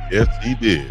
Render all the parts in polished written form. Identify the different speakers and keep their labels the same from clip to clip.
Speaker 1: Yes, he did.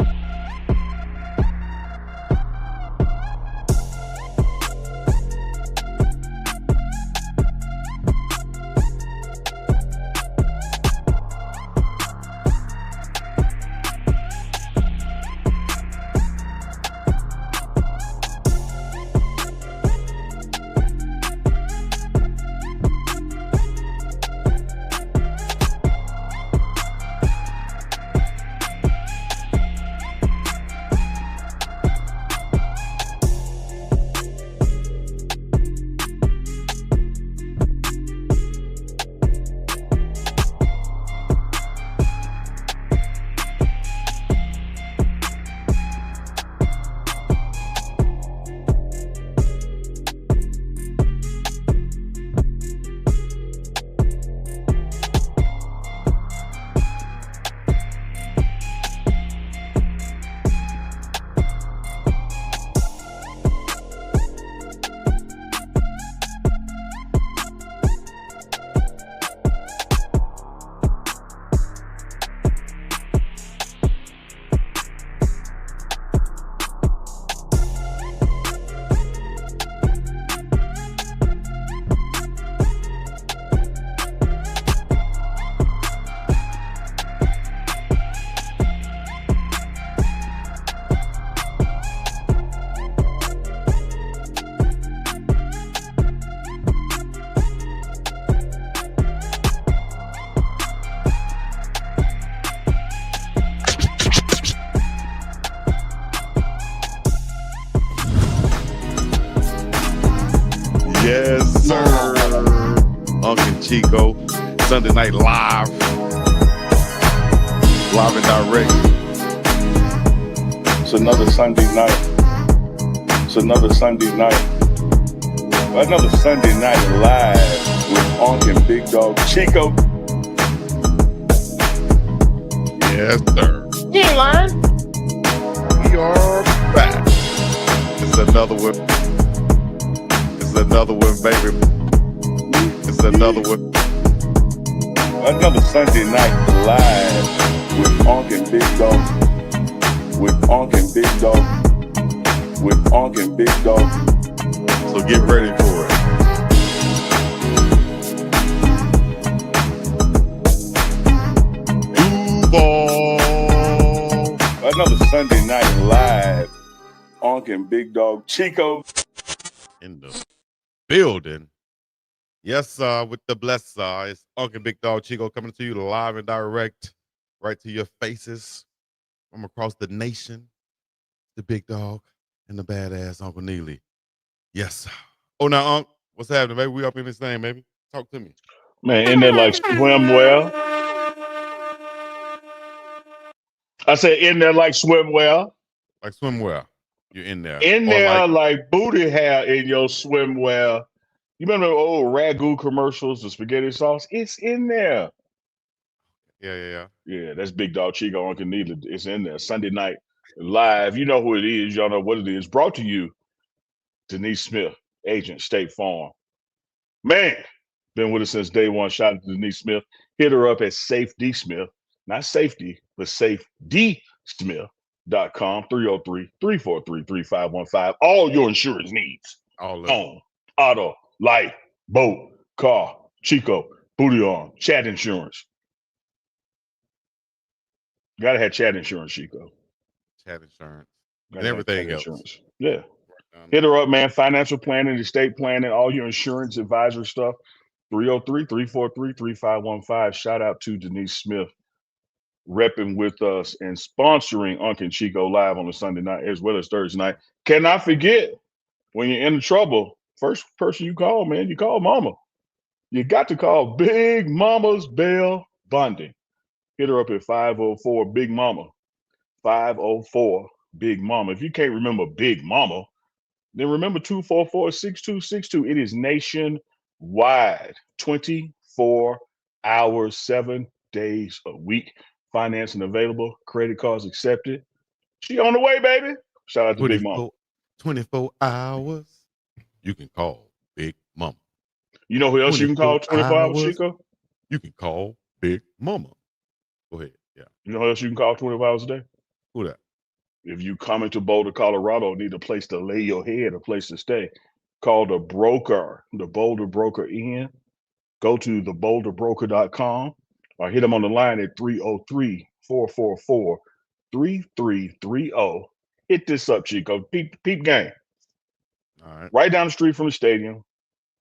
Speaker 1: Yes, sir. Uncle Chico, Sunday Night Live. Live and direct.
Speaker 2: It's another Sunday night. It's another Sunday night. Another Sunday night live with Unc and Big Dog Chico.
Speaker 1: Yes, sir.
Speaker 3: You ain't lying.
Speaker 1: We are back. It's another one. It's another one, baby. It's another one.
Speaker 2: Another Sunday night live with Unc and Big Dog. With Unc and Big Dog. With Unc and Big Dog.
Speaker 1: So get ready for it. Duval.
Speaker 2: Another Sunday night live. Unc and Big Dog Chico.
Speaker 1: In the building. Yes, with the blessed it's Uncle Big Dog Chico coming to you live and direct, right to your faces from across the nation. The big dog and the badass Uncle Neely. Yes. Oh, now, Unc, what's happening, baby? We up in this thing, baby. Talk to me.
Speaker 2: Man, in there like swimwear. I said in there like swimwear.
Speaker 1: Like swimwear. You're in there.
Speaker 2: In
Speaker 1: Or
Speaker 2: there like booty hair in your swimwear. You remember the old ragu commercials, the spaghetti sauce? It's in there.
Speaker 1: Yeah.
Speaker 2: Yeah, that's Big Dog Chico, Uncle Neely. It's in there. Sunday night live. You know who it is. Y'all know what it is. Brought to you, Denise Smith, agent, State Farm. Man, been with us since day one. Shout out to Denise Smith. Hit her up at Safe D Smith. Not safety, but safedsmith.com. 303-343-3515. All your insurance needs.
Speaker 1: all of
Speaker 2: Home, auto, life, boat, car, Chico, booty arm, chat insurance. Gotta have chat insurance, Chico.
Speaker 1: chat insurance
Speaker 2: Gotta
Speaker 1: and
Speaker 2: have
Speaker 1: everything
Speaker 2: chat
Speaker 1: else.
Speaker 2: insurance. Yeah. Hit her up, man. Financial planning, estate planning, all your insurance advisory stuff. 303-343-3515. Shout out to Denise Smith repping with us and sponsoring Unc and Chico live on a Sunday night as well as Thursday night. Cannot forget, when you're in trouble, first person you call, man, you call mama. You got to call Big Mama's Bail Bonding. Hit her up at 504 Big Mama. 504 Big Mama. If you can't remember Big Mama, then remember 244-6262. It is nationwide, 24 hours, 7 days a week. Financing available, credit cards accepted. She on the way, baby. Shout out to Big Mama.
Speaker 1: 24 hours. You can call Big Mama.
Speaker 2: You know who else you can call 24 hours, Chico?
Speaker 1: You can call Big Mama. Go ahead. Yeah.
Speaker 2: You know who else you can call 24 hours a day?
Speaker 1: Who that?
Speaker 2: If you come into Boulder, Colorado, need a place to lay your head, a place to stay, call the broker, the Boulder Broker Inn. Go to theboulderbroker.com or hit them on the line at 303-444-3330. Hit this up, Chico. Peep game.
Speaker 1: All right.
Speaker 2: Right down the street from the stadium.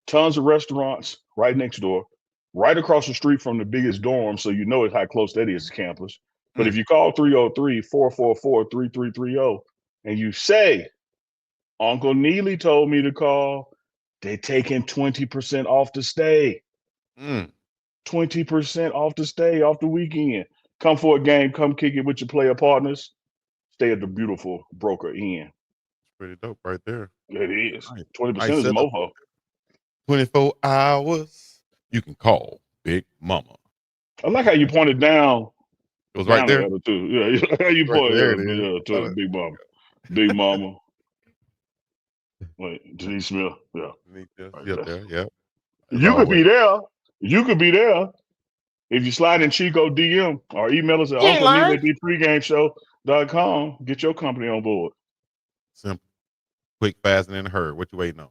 Speaker 2: Tons of restaurants right next door. Right across the street from the biggest dorm, so you know it's how close that is to campus. But if you call 303-444-3330 and you say, Uncle Neely told me to call, they're taking 20% off the stay.
Speaker 1: Mm.
Speaker 2: 20% off the stay, off the weekend. Come for a game, come kick it with your player partners. Stay at the beautiful Broker Inn.
Speaker 1: Pretty dope right there.
Speaker 2: It is.
Speaker 1: Nice.
Speaker 2: 20%
Speaker 1: Nice
Speaker 2: is a
Speaker 1: setup.
Speaker 2: mofo.
Speaker 1: 24 hours. You can call Big Mama.
Speaker 2: I like how you pointed down.
Speaker 1: It was right there.
Speaker 2: The other two. Yeah, how you
Speaker 1: Right
Speaker 2: pointed
Speaker 1: there
Speaker 2: to
Speaker 1: it is.
Speaker 2: Big Mama. Big Mama. Wait, Denise Smith. Yeah.
Speaker 1: Right there. Yep.
Speaker 2: You could be there. You could be there. If you slide in Chico DM or email us at uncleneely@pregameshow.com, get your company on board.
Speaker 1: Simple. Quick, fast, and in a hurry. What you waiting on?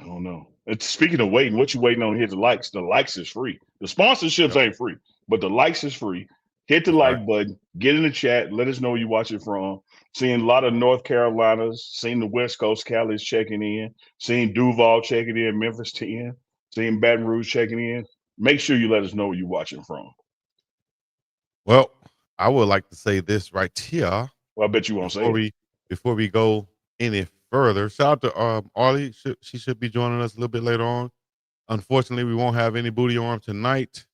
Speaker 2: I don't know. It's speaking of waiting, what you waiting on? Hit the likes. The likes is free. The sponsorships ain't free, but the likes is free. Hit the like button. Get in the chat. Let us know where you watch it from. Seeing a lot of North Carolinas. Seeing the West Coast. Cali's checking in. Seeing Duval checking in. Memphis 10. Seeing Baton Rouge checking in. Make sure you let us know where you're watching from.
Speaker 1: Well, I would like to say this right here.
Speaker 2: Well, I bet you won't say it.
Speaker 1: Before we go any further, shout out to Arley. She should be joining us a little bit later on. Unfortunately, we won't have any booty arm tonight.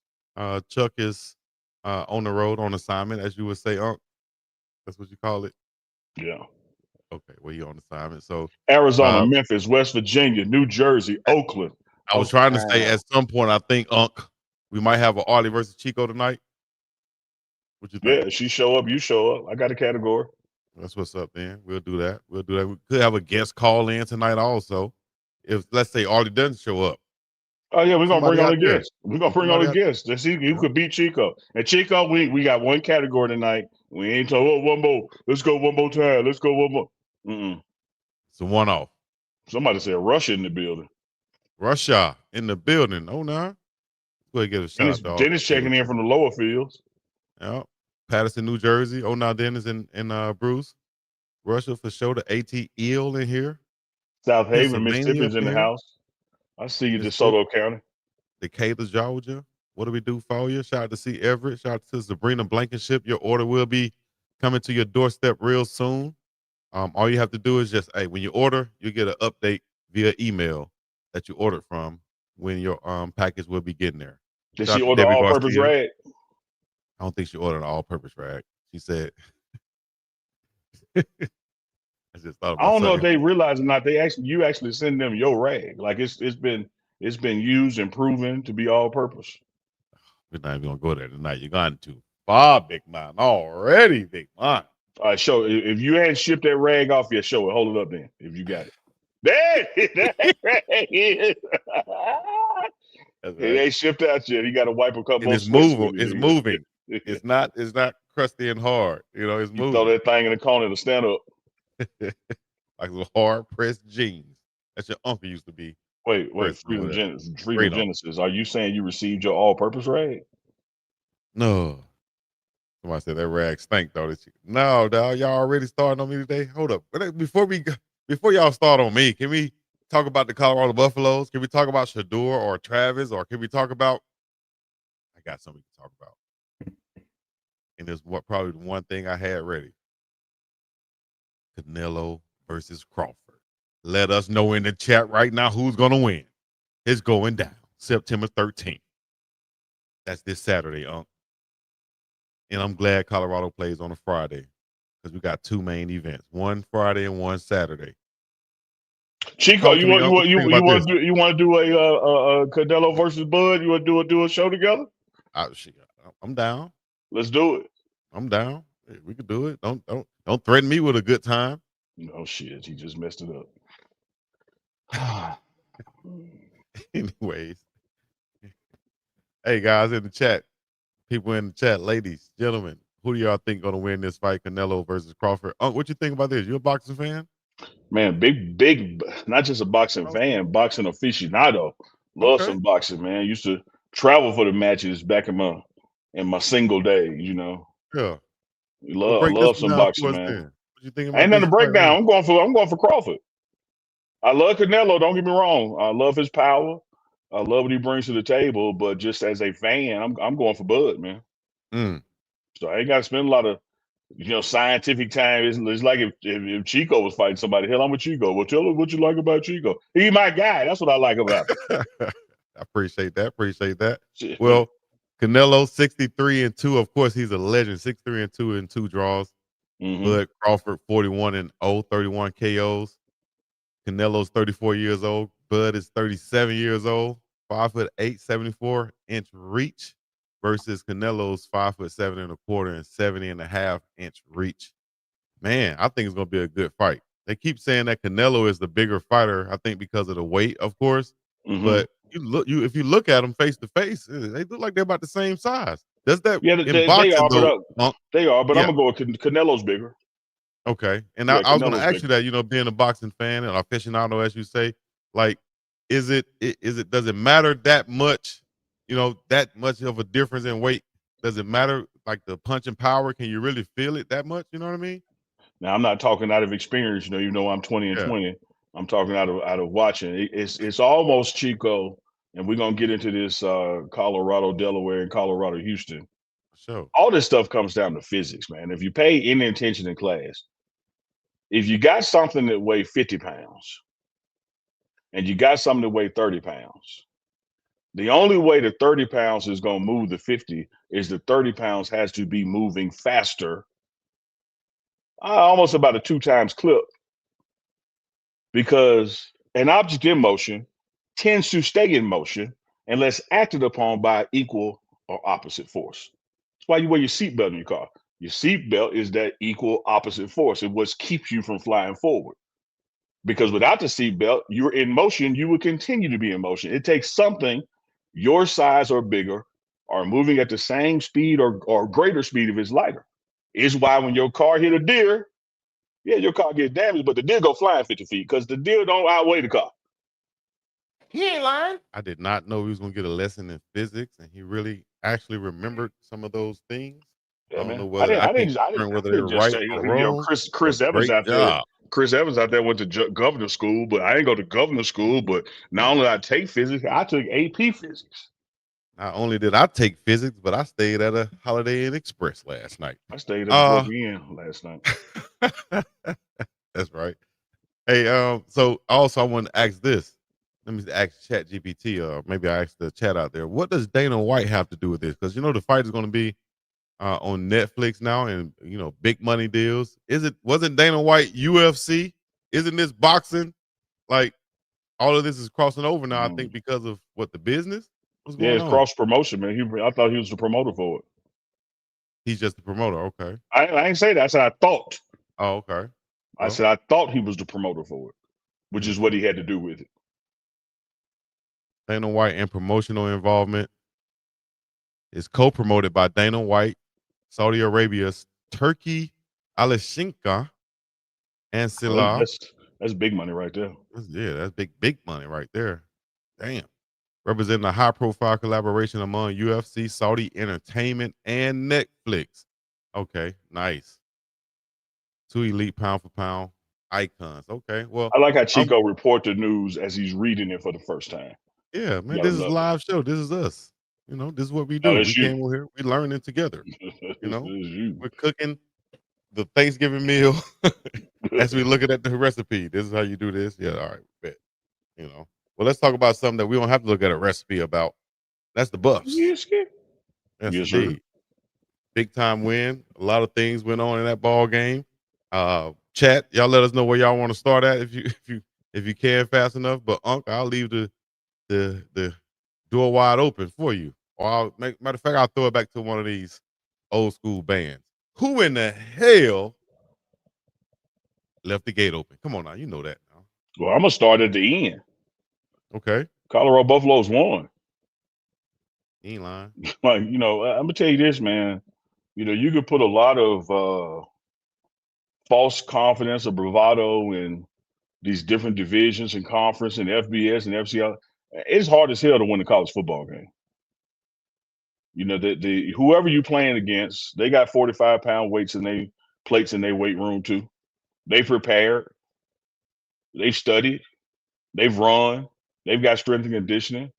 Speaker 1: Chuck is on the road on assignment, as you would say, Unc. That's what you call it?
Speaker 2: Yeah.
Speaker 1: Okay, well, you're on assignment. So
Speaker 2: Arizona, Memphis, West Virginia, New Jersey, Oakland.
Speaker 1: I was trying to say at some point, I think, Unc, we might have an Arley versus Chico tonight. What you think?
Speaker 2: Yeah, she show up, you show up. I got a category.
Speaker 1: That's what's up, man. We'll do that. We could have a guest call in tonight also. If, let's say, Arley doesn't show up.
Speaker 2: Oh, yeah, we're going to bring on a guest. We're going to bring on a guest. Let's see who could beat Chico. And Chico, we got one category tonight. We ain't talking, one more. Let's go one more time. Let's go one more.
Speaker 1: It's a one-off.
Speaker 2: Somebody said Russia in the building.
Speaker 1: Russia in the building. Oh, no. Go ahead and get a shout out to all.
Speaker 2: Dennis checking in from the lower fields.
Speaker 1: Yeah. Patterson, New Jersey. Oh, now Dennis and Bruce. Russia for sure. The AT Eel in here.
Speaker 2: South Haven, Mississippi's in the house. I see you, DeSoto County.
Speaker 1: Decatur, Georgia. What do we do for you? Shout out to C. Everett. Shout out to Sabrina Blankenship. Your order will be coming to your doorstep real soon. All you have to do is just, when you order, you get an update via email that you ordered from when your package will be getting there.
Speaker 2: Did she order all-purpose rag?
Speaker 1: I don't think she ordered an all-purpose rag. She said, I just thought about
Speaker 2: I don't know if they realize or not. You actually send them your rag. Like it's been used and proven to be all-purpose.
Speaker 1: We're not even gonna go there tonight. You're gone too far, Big Man. Already, Big Man.
Speaker 2: All right, show. If you hadn't shipped that rag off yet, show it. Hold it up then. If you got it. There, that rag is. It ain't shipped out yet. You got to wipe a couple.
Speaker 1: It's moving. It's moving. It's not crusty and hard. It's moving.
Speaker 2: Throw that thing in the corner to stand up.
Speaker 1: Like the hard pressed jeans. That's your uncle used to be.
Speaker 2: Wait, Freedom Genesis. Are you saying you received your all-purpose rag?
Speaker 1: No. Somebody said that rag stank though. No, dog. Y'all already starting on me today. Hold up. Before y'all start on me, can we talk about the Colorado Buffaloes? Can we talk about Shador or Travis, or can we talk about? I got something to talk about, and there's probably the one thing I had ready. Canelo versus Crawford. Let us know in the chat right now who's gonna win. It's going down September 13th. That's this Saturday, Unc. And I'm glad Colorado plays on a Friday because we got two main events: one Friday and one Saturday.
Speaker 2: Chico, you want to do a Canelo versus Bud? You want to do a show together?
Speaker 1: I'm down.
Speaker 2: Let's do it.
Speaker 1: I'm down. We could do it. Don't threaten me with a good time.
Speaker 2: No shit. He just messed it up.
Speaker 1: Anyways, hey guys in the chat, People in the chat, ladies, gentlemen, who do y'all think gonna win this fight, Canelo versus Crawford? What you think about this? You a boxing fan?
Speaker 2: Man, big, not just a boxing fan, boxing aficionado. Love
Speaker 1: Okay.
Speaker 2: some boxing, man. Used to travel for the matches back in my single days, you know.
Speaker 1: Yeah. Well, break this
Speaker 2: Love
Speaker 1: one
Speaker 2: some
Speaker 1: down
Speaker 2: boxing,
Speaker 1: for us
Speaker 2: man.
Speaker 1: then. What you think
Speaker 2: Ain't
Speaker 1: about
Speaker 2: nothing
Speaker 1: this
Speaker 2: to
Speaker 1: fight
Speaker 2: break
Speaker 1: right
Speaker 2: down.
Speaker 1: here?
Speaker 2: I'm going for Crawford. I love Canelo, don't get me wrong. I love his power. I love what he brings to the table, but just as a fan, I'm going for Bud, man.
Speaker 1: Mm.
Speaker 2: So I ain't gotta spend a lot of scientific time. It's like if Chico was fighting somebody, hell, I'm with Chico. Well, tell us what you like about Chico. He my guy. That's what I like about
Speaker 1: I appreciate that. Appreciate that.
Speaker 2: him.
Speaker 1: Well, Canelo 63-2. Of course, he's a legend. 63-2 in 2 draws.
Speaker 2: hmm
Speaker 1: Bud Crawford 41-0, 31 KOs. Canelo's 34 years old. Bud is 37 years old. 5'8", 74-inch reach versus Canelo's 5'7.25" and 70.5-inch reach. Man, I think it's gonna be a good fight. They keep saying that Canelo is the bigger fighter, I think because of the weight, of course.
Speaker 2: hmm
Speaker 1: But if you look at them face to face, they look like they're about the same size. Does that
Speaker 2: Yeah,
Speaker 1: in
Speaker 2: they
Speaker 1: boxing
Speaker 2: are,
Speaker 1: though?
Speaker 2: they are. But I'm
Speaker 1: Yeah,
Speaker 2: gonna go with Canelo's bigger.
Speaker 1: okay. And
Speaker 2: Yeah,
Speaker 1: I was gonna
Speaker 2: Canelo's
Speaker 1: ask you
Speaker 2: bigger.
Speaker 1: that, being a boxing fan and aficionado, as you say, like, does it matter that much, that much of a difference in weight? Does it matter like the punching power? Can you really feel it that much? You know what I mean?
Speaker 2: Now I'm not talking out of experience. I'm 20 and
Speaker 1: Yeah,
Speaker 2: 20. I'm talking out of watching. It's almost Chico, and we're gonna get into this Colorado, Delaware, and Colorado, Houston.
Speaker 1: for sure.
Speaker 2: All this stuff comes down to physics, man. If you pay any attention in class, if you got something that weigh 50 pounds and you got something that weigh 30 pounds, the only way the 30 pounds is going to move the 50 is the 30 pounds has to be moving faster, almost about a 2 times clip, because an object in motion tends to stay in motion unless acted upon by equal or opposite force. That's why you wear your seatbelt in your car. Your seatbelt is that equal opposite force. It what keeps you from flying forward. Because without the seatbelt, you're in motion, you would continue to be in motion. It takes something your size or bigger or moving at the same speed or greater speed if it's lighter. Is why when your car hit a deer, yeah, your car gets damaged, but the deer go flying 50 feet because the deer don't outweigh the car.
Speaker 1: He ain't lying. I did not know he was gonna get a lesson in physics, and he really actually remembered some of those things. I
Speaker 2: Yeah,
Speaker 1: don't
Speaker 2: man.
Speaker 1: know
Speaker 2: I
Speaker 1: whether
Speaker 2: didn't.
Speaker 1: I
Speaker 2: I
Speaker 1: can't
Speaker 2: didn't. I didn't,
Speaker 1: determine
Speaker 2: I
Speaker 1: whether they
Speaker 2: didn't
Speaker 1: were
Speaker 2: just
Speaker 1: right
Speaker 2: say.
Speaker 1: or wrong.
Speaker 2: Chris Evans
Speaker 1: Great
Speaker 2: out there.
Speaker 1: job.
Speaker 2: Chris Evans out there went to governor school, but I didn't go to governor school. But not only did I take physics, I took AP physics.
Speaker 1: Not only did I take physics, but I stayed at a Holiday Inn Express last night.
Speaker 2: I stayed at the
Speaker 1: Uh
Speaker 2: Broken Inn last night.
Speaker 1: that's right. Hey, so also I want to ask this. Let me ask Chat GPT, or maybe I ask the chat out there. What does Dana White have to do with this? Because the fight is going to be on Netflix now, and big money deals. Wasn't Dana White UFC? Isn't this boxing? Like all of this is crossing over now. I think because of what the business. What's
Speaker 2: Yeah,
Speaker 1: going
Speaker 2: it's
Speaker 1: on?
Speaker 2: cross promotion, man. I thought he was the promoter for it.
Speaker 1: He's just the promoter. Okay.
Speaker 2: I ain't say that. I said I thought.
Speaker 1: Oh, okay.
Speaker 2: I
Speaker 1: Well,
Speaker 2: said I thought he was the promoter for it, which is what
Speaker 1: mhm.
Speaker 2: he had to do with it.
Speaker 1: Dana White and promotional involvement is co-promoted by Dana White, Saudi Arabia's Turkey Alishinka, and
Speaker 2: Well,
Speaker 1: Silla.
Speaker 2: that's big money right there.
Speaker 1: Yeah, that's big money right there. Damn. Representing a high-profile collaboration among UFC, Saudi Entertainment, and Netflix. Okay, nice. Two elite pound for pound icons. Okay, well,
Speaker 2: I like how
Speaker 1: I'm
Speaker 2: Chico report the news as he's reading it for the first time.
Speaker 1: yeah,
Speaker 2: You
Speaker 1: man.
Speaker 2: gotta
Speaker 1: This is a
Speaker 2: love it.
Speaker 1: live show. This is us. This is what we
Speaker 2: Oh,
Speaker 1: do. We
Speaker 2: that's you.
Speaker 1: came over here. We learning together. You
Speaker 2: This
Speaker 1: know,
Speaker 2: is you.
Speaker 1: we're cooking the Thanksgiving meal as we looking at the recipe. This is how you do this. Yeah, all right, bet. Well, let's talk about something that we don't have to look at a recipe about. That's the Buffs.
Speaker 2: Yes, sir.
Speaker 1: Yes,
Speaker 2: Yes, sir.
Speaker 1: indeed. Big time win. A lot of things went on in that ball game. Chat, y'all let us know where y'all want to start at if you can fast enough. But Unc, I'll leave the door wide open for you. Or matter of fact, I'll throw it back to one of these old school bands. Who in the hell left the gate open? Come on now, you know that now.
Speaker 2: Well, I'm gonna start at the end.
Speaker 1: Okay.
Speaker 2: Colorado Buffaloes won.
Speaker 1: He ain't lying.
Speaker 2: Like, I'm gonna tell you this, man. You could put a lot of false confidence or bravado in these different divisions and conference and FBS and FCL. It's hard as hell to win a college football game. The whoever you playing against, they got 45-pound weights in they plates in their weight room too. They prepared, they've studied, they've run, they've got strength and conditioning.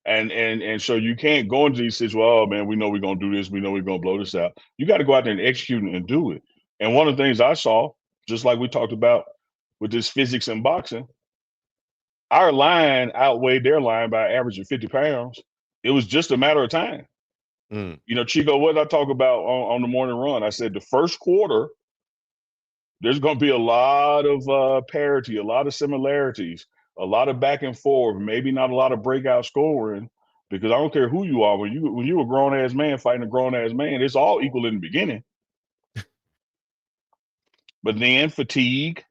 Speaker 2: And so you can't go into these situations, well, oh man, we know we're gonna do this, we know we're gonna blow this out. You got to go out there and execute and do it. And one of the things I saw, just like we talked about with this physics in boxing, our line outweighed their line by an average of 50 pounds. It was just a matter of time.
Speaker 1: Mm.
Speaker 2: Chico, what did I talk about on the morning run? I said the first quarter, there's going to be a lot of parity, a lot of similarities, a lot of back and forth, maybe not a lot of breakout scoring, because I don't care who you are. When you a grown ass man fighting a grown ass man, it's all equal in the beginning. But then fatigue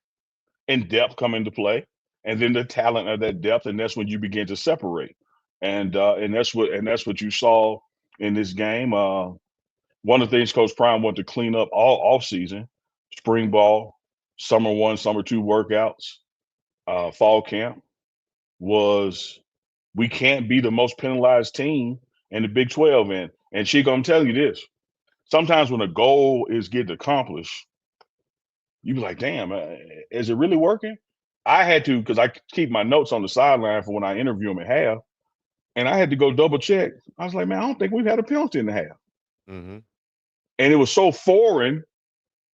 Speaker 2: and depth come into play, and then the talent of that depth, and that's when you begin to separate. And that's what you saw in this game. One of the things Coach Prime wanted to clean up all off season, spring ball, summer one, summer two workouts, fall camp, was we can't be the most penalized team in the Big 12. And Chico, I'm telling you this, sometimes when a goal is getting accomplished, you be like, damn, is it really working? I had to, because I keep my notes on the sideline for when I interview them at half, and I had to go double check. I was like, man, I don't think we've had a penalty in the half.
Speaker 1: Mm-hmm.
Speaker 2: And it was so foreign,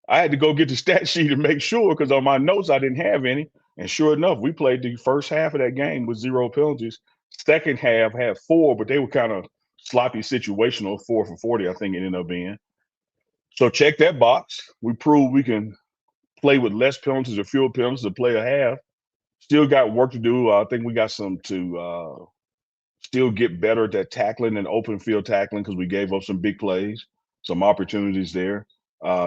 Speaker 2: I had to go get the stat sheet and make sure, because on my notes I didn't have any. And sure enough, we played the first half of that game with 0 penalties. Second half had 4, but they were kind of sloppy situational, 4 for 40, I think it ended up being. So check that box. We proved we can play with less penalties or fewer penalties to play a half. Still got work to do. I think we got some to still get better at that tackling and open field tackling, because we gave up some big plays, some opportunities there.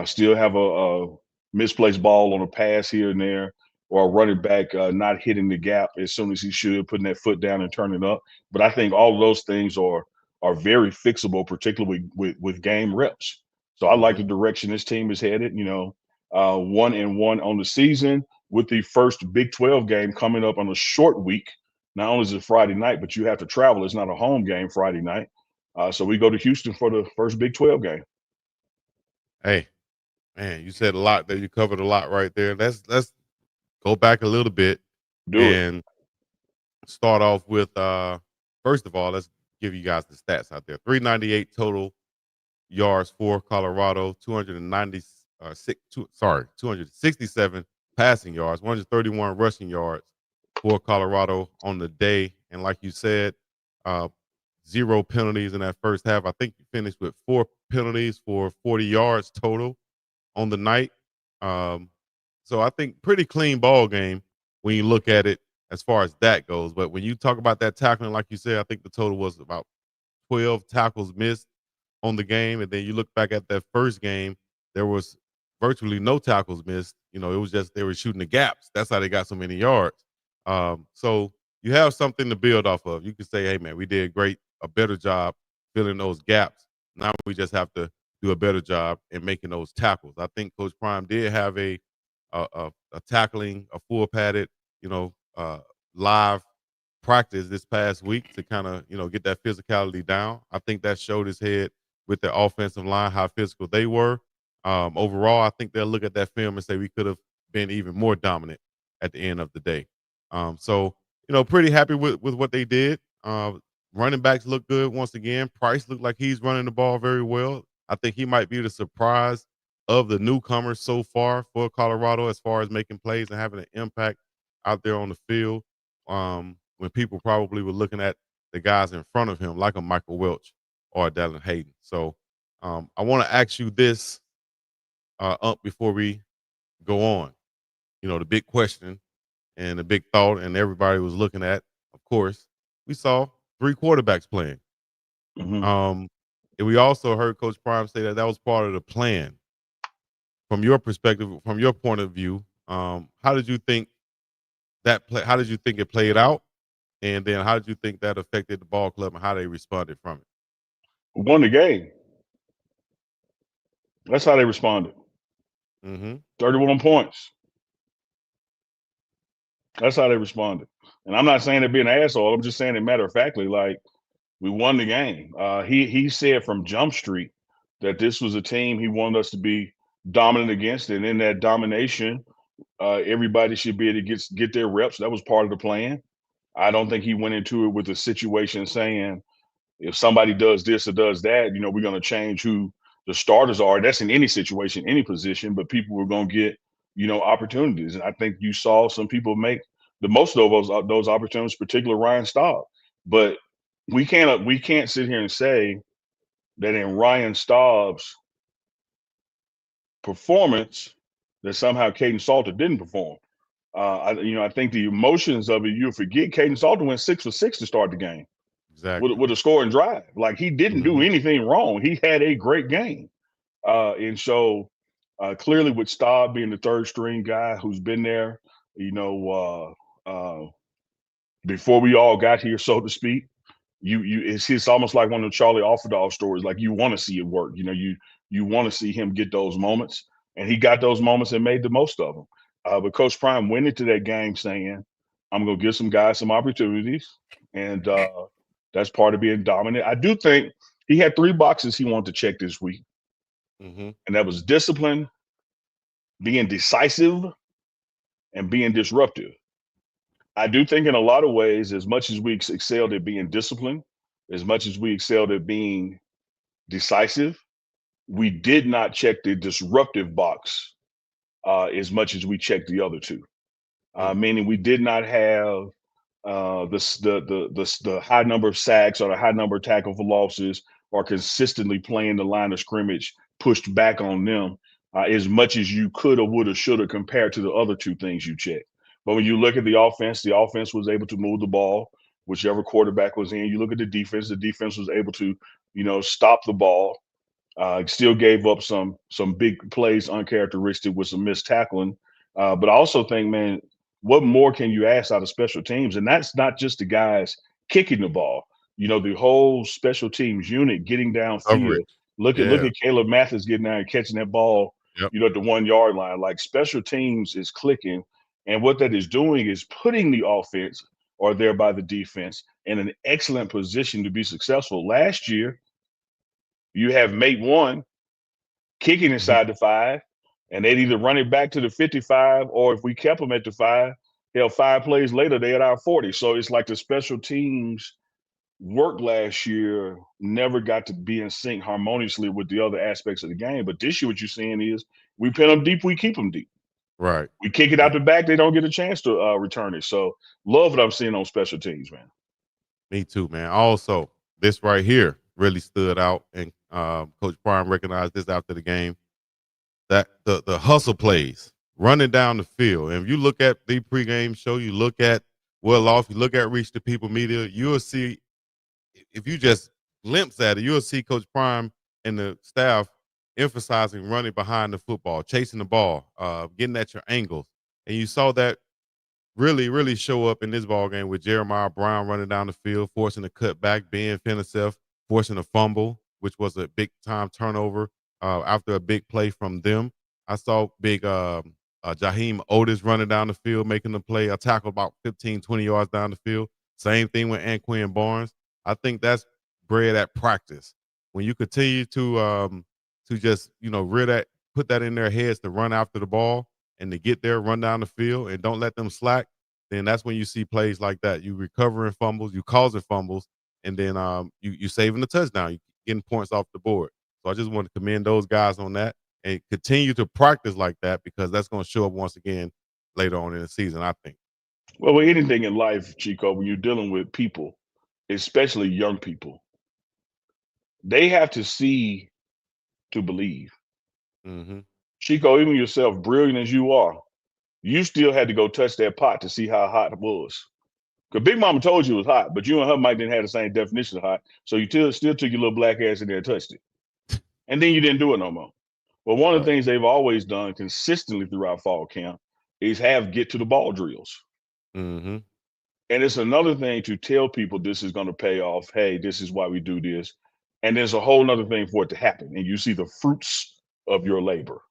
Speaker 2: Still have a misplaced ball on a pass here and there, or a running back not hitting the gap as soon as he should, putting that foot down and turning up. But I think all of those things are very fixable, particularly with game reps. So I like
Speaker 1: Mm-hmm.
Speaker 2: the direction this team is headed. 1-1 on the season, with the first Big 12 game coming up on a short week. Not only is it Friday night, but you have to travel. It's not a home game Friday night. So we go to Houston for the first Big 12 game.
Speaker 1: Hey, man, you said a lot there. You covered a lot right there. Let's go back a little bit
Speaker 2: Do it.
Speaker 1: and start off with first of all, let's give you guys the stats out there. 398 total yards for Colorado, 267 passing yards, 131 rushing yards for Colorado on the day. And like you said, uh, 0 penalties in that first half. I think you finished with 4 penalties for 40 yards total on the night. Um, so I think pretty clean ball game when you look at it as far as that goes. But when you talk about that tackling, like you said, I think the total was about 12 tackles missed on the game. And then you look back at that first game, there was virtually no tackles missed. It was just they were shooting the gaps. That's how they got so many yards. So you have something to build off of. You can say, hey, man, we did great, a better job filling those gaps. Now we just have to do a better job in making those tackles. I think Coach Prime did have a tackling, a full padded, live practice this past week to kind of, get that physicality down. I think that showed his head with the offensive line, how physical they were. Overall, I think they'll look at that film and say we could have been even more dominant at the end of the day. So, pretty happy with what they did. Running backs look good once again. Price looked like he's running the ball very well. I think he might be the surprise of the newcomers so far for Colorado as far as making plays and having an impact out there on the field. When people probably were looking at the guys in front of him, like a Michael Welch or a Dallin Hayden. So I want to ask you this up before we go on. The big question and the big thought, and everybody was looking at, of course, we saw 3 quarterbacks playing.
Speaker 2: Mm-hmm.
Speaker 1: And we also heard Coach Prime say that was part of the plan. From your perspective, from your point of view, how did you think that play? How did you think it played out? And then how did you think that affected the ball club and how they responded from it?
Speaker 2: won the game. That's how they responded.
Speaker 1: Mm-hmm.
Speaker 2: 31 points. That's how they responded. And I'm not saying they're being an asshole. I'm just saying it matter of factly, like we won the game. He said from Jump Street that this was a team he wanted us to be dominant against, and in that domination, everybody should be able to get their reps. That was part of the plan. I don't think he went into it with a situation saying if somebody does this or does that, we're going to change who the starters are. That's in any situation, any position, but people were going to get, opportunities. And I think you saw some people make the most of those opportunities, particularly Ryan Staub. But we can't sit here and say that in Ryan Staub's performance that somehow Caden Salter didn't perform. I think the emotions of it, you forget Caden Salter went 6 for 6 to start the game
Speaker 1: Exactly.
Speaker 2: with a scoring drive. Like he didn't do
Speaker 1: Mm-hmm.
Speaker 2: anything wrong. He had a great game. And so clearly with Staub being the third string guy who's been there, before we all got here, so to speak, it's almost like one of the Charlie Offerdog stories. Like you want to see it work. You want to see him get those moments, and he got those moments and made the most of them. But Coach Prime went into that game saying, "I'm going to give some guys some opportunities," and that's part of being dominant. I do think he had 3 boxes he wanted to check this week,
Speaker 1: Mm-hmm.
Speaker 2: and that was discipline, being decisive, and being disruptive. I do think in a lot of ways, as much as we excelled at being disciplined, as much as we excelled at being decisive, we did not check the disruptive box as much as we checked the other two.
Speaker 1: Mm.
Speaker 2: Meaning we did not have the high number of sacks or the high number of tackle for losses or consistently playing the line of scrimmage pushed back on them as much as you could or would have should have compared to the other two things you checked. But when you look at the offense was able to move the ball, whichever quarterback was in. You look at the defense was able to, stop the ball. Still gave up some big plays uncharacteristic with some missed tackling. But I also think, man, what more can you ask out of special teams? And that's not just the guys kicking the ball. The whole special teams unit getting downfield.
Speaker 1: Coverage.
Speaker 2: Look
Speaker 1: Yeah.
Speaker 2: at Caleb Mathis getting down and catching that ball,
Speaker 1: Yep.
Speaker 2: at the 1 yard line. Like special teams is clicking. And what that is doing is putting the offense or thereby the defense in an excellent position to be successful. Last year, you have mate one kicking
Speaker 1: Mm-hmm.
Speaker 2: inside the 5, and they'd either run it back to the 55, or if we kept them at the 5, hell, 5 plays later, they at our 40. So it's like the special teams work last year never got to be in sync harmoniously with the other aspects of the game. But this year, what you're seeing is we pin them deep, we keep them deep.
Speaker 1: Right.
Speaker 2: We kick it
Speaker 1: Yeah.
Speaker 2: out the back, they don't get a chance to return it. So love what I'm seeing on special teams, man.
Speaker 1: Me too, man. Also, this right here really stood out, and Coach Prime recognized this after the game. That the hustle plays, running down the field. And if you look at the pregame show, you look at Well Off, you look at Reach the People Media, you'll see, if you just glimpse at it, you'll see Coach Prime and the staff emphasizing running behind the football, chasing the ball, getting at your angles. And you saw that really, really show up in this ball game with Jeremiah Brown running down the field, forcing a cutback, Ben Finisef forcing a fumble, which was a big time turnover after a big play from them. I saw big Jaheim Otis running down the field, making the play, a tackle about 15, 20 yards down the field. Same thing with Anquin Barnes. I think that's bred at practice. When you continue to just, put that in their heads to run after the ball, and to get there, run down the field, and don't let them slack, then that's when you see plays like that. You recovering fumbles, you causing fumbles, and then you saving the touchdown, you getting points off the board. So I just want to commend those guys on that and continue to practice like that, because that's going to show up once again later on in the season, I think.
Speaker 2: Well, with anything in life, Chico, when you're dealing with people, especially young people, they have to see to believe.
Speaker 1: Mm-hmm.
Speaker 2: Chico, even yourself, brilliant as you are, you still had to go touch that pot to see how hot it was. Because Big Mama told you it was hot, but you and her might didn't have the same definition of hot. So you still took your little black ass in there and touched it. And then you didn't do it no more. But one of the
Speaker 1: Right.
Speaker 2: things they've always done consistently throughout fall camp is have get to the ball drills.
Speaker 1: Mm-hmm.
Speaker 2: And it's another thing to tell people this is going to pay off. Hey, this is why we do this. And there's a whole nother thing for it to happen. And you see the fruits of your labor.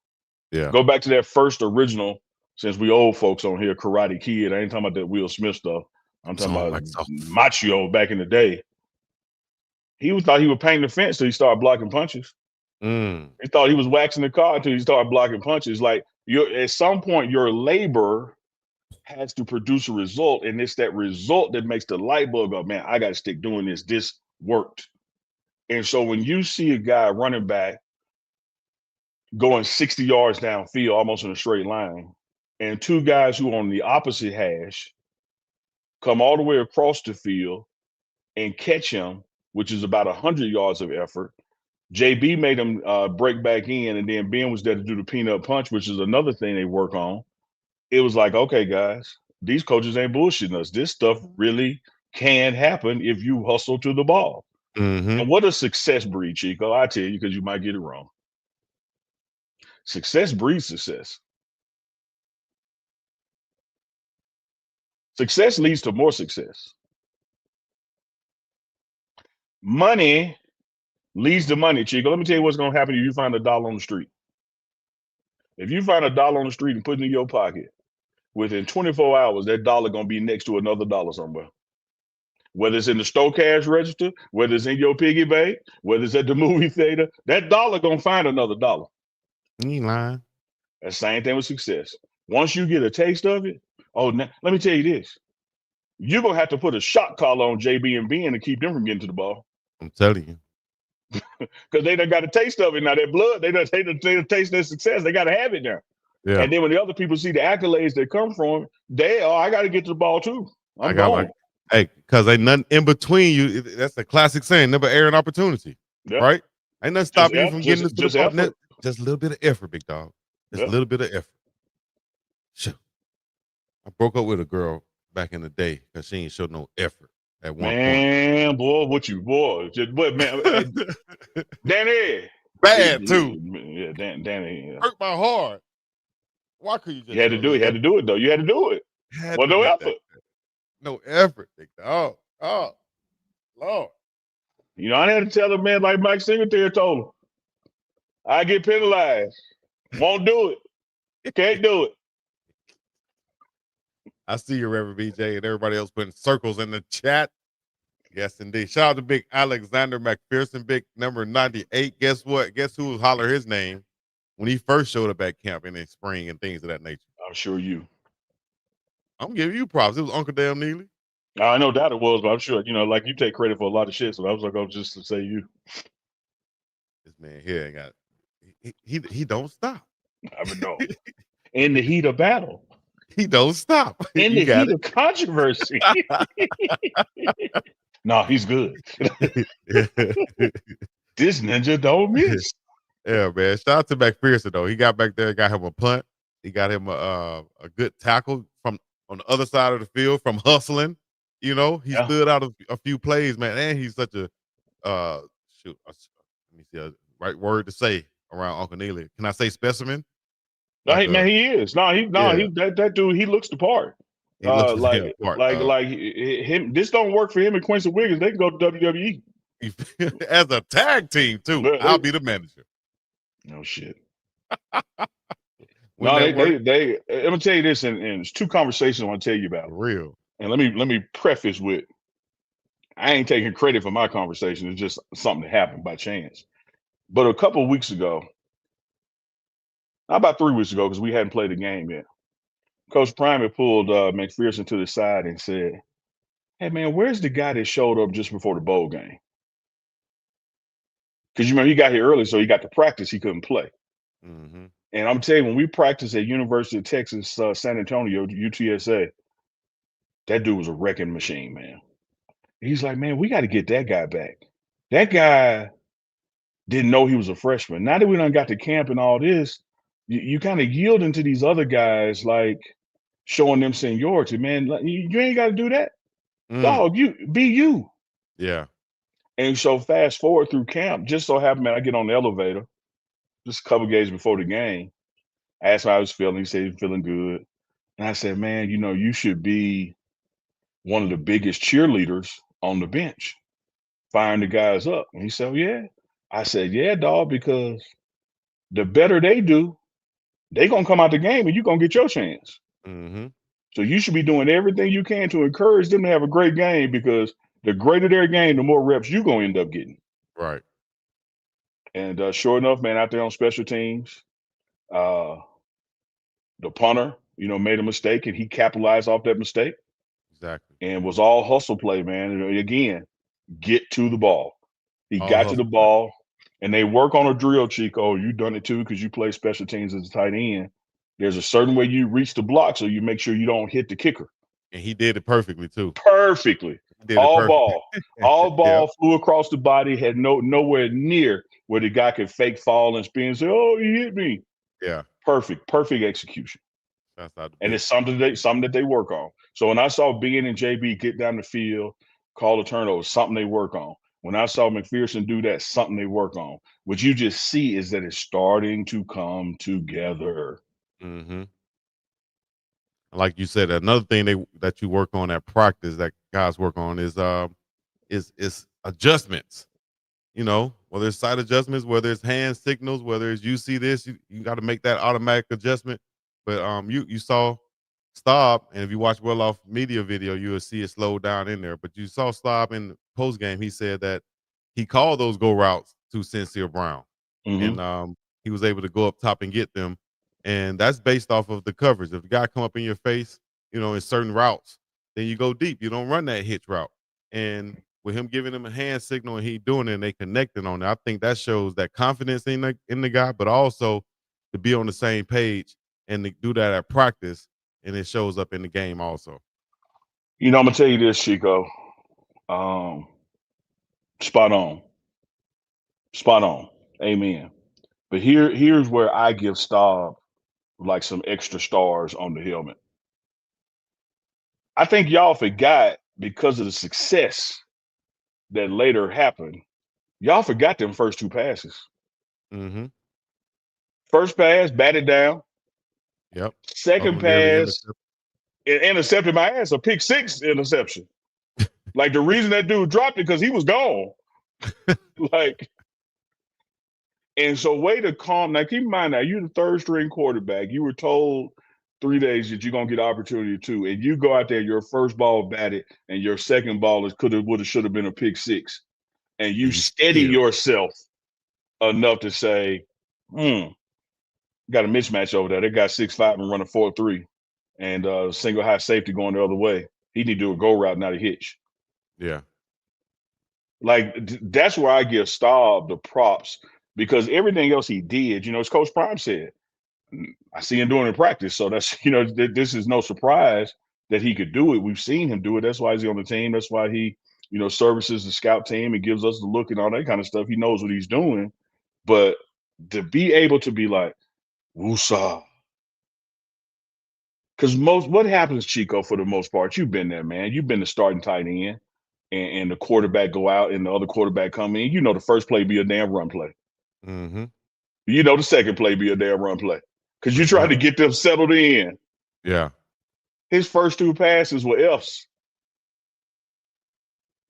Speaker 1: Yeah.
Speaker 2: Go back to that first original, since we old folks on here, Karate Kid. I ain't talking about that Will Smith stuff. I'm talking
Speaker 1: Song
Speaker 2: about
Speaker 1: myself.
Speaker 2: Macho back in the day. Thought he was painting the fence till he started blocking punches.
Speaker 1: Mm.
Speaker 2: He thought he was waxing the car until he started blocking punches. Like at some point, your labor has to produce a result, and it's that result that makes the light bulb go, man, I got to stick doing this. This worked. And so when you see a guy running back going 60 yards downfield, almost in a straight line, and two guys who are on the opposite hash come all the way across the field and catch him, which is about 100 yards of effort. JB made him break back in, and then Ben was there to do the peanut punch, which is another thing they work on. It was like, okay, guys, these coaches ain't bullshitting us. This stuff really can happen if you hustle to the ball.
Speaker 1: Mm-hmm.
Speaker 2: And what does success breed, Chico? I tell you, because you might get it wrong. Success breeds success. Success leads to more success. Money leads to money, Chico. Let me tell you what's going to happen if you find $1 on the street. If you find $1 on the street and put it in your pocket, within 24 hours, that dollar going to be next to another dollar somewhere. Whether it's in the store cash register, whether it's in your piggy bank, whether it's at the movie theater, that dollar going to find another dollar.
Speaker 1: You ain't lying.
Speaker 2: That same thing with success. Once you get a taste of it, now, let me tell you this. You're going to have to put a shot collar on JB and Ben to keep them from getting to the ball.
Speaker 1: I'm telling you.
Speaker 2: Because they done got a taste of it now. Their blood, they done taste their success. They got to have it now.
Speaker 1: Yeah.
Speaker 2: And then when the other people see the accolades that come from, I got to get to the ball too. I'm gone.
Speaker 1: Hey, because ain't nothing in between you. That's a classic saying, never air an opportunity. Yep. Right? Ain't nothing stopping you from getting to the ball. Just a little bit of effort, big dog. Just a little bit of effort. Sure. I broke up with a girl back in the day because she ain't showed no effort at one point.
Speaker 2: Man, boy, man, Danny.
Speaker 1: Bad too.
Speaker 2: Yeah, Danny.
Speaker 1: Hurt my heart. Why could you just?
Speaker 2: You had to do it. You had to do it though. You had to do it. Well, no effort.
Speaker 1: No effort, big dog. Oh, Lord.
Speaker 2: You know, I had to tell a man like Mike Singletary told him, I get penalized. Won't do it. Can't do it.
Speaker 1: I see you, Reverend BJ, and everybody else putting circles in the chat. Yes, indeed. Shout out to Big Alexander McPherson, big number 98. Guess what? Guess who was holler his name when he first showed up at camp in the spring and things of that nature?
Speaker 2: I'm sure you.
Speaker 1: I'm giving you props. It was Uncle Damn Neely.
Speaker 2: I know that it was, but I'm sure, like you take credit for a lot of shit, so I was like, just to say you.
Speaker 1: This man here ain't got he don't stop.
Speaker 2: I mean, no. In the heat of battle.
Speaker 1: He don't stop.
Speaker 2: In the heat of controversy. No, he's good. This ninja don't miss.
Speaker 1: Yeah, man. Shout out to McPherson though. He got back there, got him a punt. He got him a good tackle from on the other side of the field from hustling. You know, he stood out a few plays, man. And he's such a let me see a right word to say around Uncle Neely. Can I say specimen?
Speaker 2: No, man, he is. That dude, he looks the part.
Speaker 1: He looks the part.
Speaker 2: Him. This don't work for him and Quincy Wiggins. They can go to WWE
Speaker 1: as a tag team too. I'll be the manager.
Speaker 2: No shit. No, they. Let me tell you this, and there's two conversations I want to tell you about.
Speaker 1: For real.
Speaker 2: And let me preface with, I ain't taking credit for my conversation. It's just something that happened by chance. But a couple of weeks ago, about 3 weeks ago, because we hadn't played a game yet, Coach Prime had pulled McPherson to the side and said, hey, man, where's the guy that showed up just before the bowl game? Because you remember he got here early, so he got to practice. He couldn't play.
Speaker 1: Mm-hmm.
Speaker 2: And I'm telling you, when we practiced at University of Texas, San Antonio, UTSA, that dude was a wrecking machine, man. He's like, man, we got to get that guy back. That guy didn't know he was a freshman. Now that we done got to camp and all this, you kind of yielding to these other guys, like showing them seniority, man. Like, you ain't got to do that. Dog, you be you.
Speaker 1: Yeah.
Speaker 2: And so fast forward through camp, just so happened, man, I get on the elevator just a couple days before the game. I asked him how I was feeling. He said he's feeling good. And I said, man, you should be one of the biggest cheerleaders on the bench. firing the guys up. And he said, yeah. I said, yeah, dog, because the better they do, they gonna come out the game and you're gonna get your chance.
Speaker 1: Mm-hmm.
Speaker 2: So you should be doing everything you can to encourage them to have a great game, because the greater their game, the more reps you're gonna end up getting.
Speaker 1: Right.
Speaker 2: And sure enough, man, out there on special teams, uh, the punter, made a mistake and he capitalized off that mistake
Speaker 1: Exactly.
Speaker 2: and was all hustle play, man. And again, get to the ball. He
Speaker 1: All
Speaker 2: got to the
Speaker 1: hustle play.
Speaker 2: ball, and they work on a drill, Chico. You done it too because you play special teams as a tight end. There's a certain way you reach the block, so you make sure you don't hit the kicker.
Speaker 1: And he did it perfectly too.
Speaker 2: Perfectly.
Speaker 1: He did it
Speaker 2: All
Speaker 1: perfectly.
Speaker 2: ball. All
Speaker 1: Yeah.
Speaker 2: ball flew across the body, had nowhere near where the guy could fake fall and spin and say, oh, he hit me.
Speaker 1: Yeah.
Speaker 2: Perfect execution.
Speaker 1: That's out the
Speaker 2: And
Speaker 1: big.
Speaker 2: it's something that they work on. So when I saw Ben and JB get down the field, call a turnover, something they work on. When I saw McPherson do that, something they work on. What you just see is that it's starting to come together.
Speaker 1: Mm-hmm. Like you said, another thing that you work on at practice that guys work on is adjustments. Whether it's side adjustments, whether it's hand signals, whether it's you see this, you got to make that automatic adjustment. But you saw Staub, and if you watch well off media video, you will see it slow down in there. But you saw Staub in the post game. He said that he called those go routes to Sincere Brown,
Speaker 2: Mm-hmm.
Speaker 1: and he was able to go up top and get them. And that's based off of the coverage. If the guy come up in your face, in certain routes, then you go deep. You don't run that hitch route. And with him giving him a hand signal and he doing it and they connecting on it, I think that shows that confidence in the guy, but also to be on the same page and to do that at practice, and it shows up in the game also.
Speaker 2: I'm gonna tell you this, Chico. Spot on. Spot on. Amen. But here's where I give Staub like some extra stars on the helmet. I think y'all forgot, because of the success that later happened, y'all forgot them first two passes.
Speaker 1: Mm-hmm.
Speaker 2: First pass, batted down.
Speaker 1: Yep.
Speaker 2: Second
Speaker 1: Fumble nearly
Speaker 2: pass,
Speaker 1: intercepted.
Speaker 2: intercepted my ass, a pick six interception. Like, the reason that dude dropped it because he was gone. Like, and so way to calm. Now, keep in mind, now you're the third string quarterback. You were told 3 days that you're gonna get opportunity to, and you go out there, your first ball batted, and your second ball is should have been a pick six, and you
Speaker 1: And you
Speaker 2: steady
Speaker 1: still
Speaker 2: yourself enough to say, got a mismatch over there. They got 6'5" and running 4-3, and single high safety going the other way. He need to do a go route, not a hitch.
Speaker 1: yeah.
Speaker 2: Like, that's where I give Staub the props, because everything else he did, as Coach Prime said, I see him doing it in practice. So that's, this is no surprise that he could do it. We've seen him do it. That's why he's on the team. That's why he, services the scout team and gives us the look and all that kind of stuff. He knows what he's doing. But to be able to be like, woosah. Because what happens, Chico, for the most part, you've been there, man. You've been the starting tight end, and the quarterback go out and the other quarterback come in. The first play be a damn run play.
Speaker 1: Mm-hmm.
Speaker 2: The second play be a damn run play. Because you try to get them settled in.
Speaker 1: Yeah.
Speaker 2: His first two passes were F's.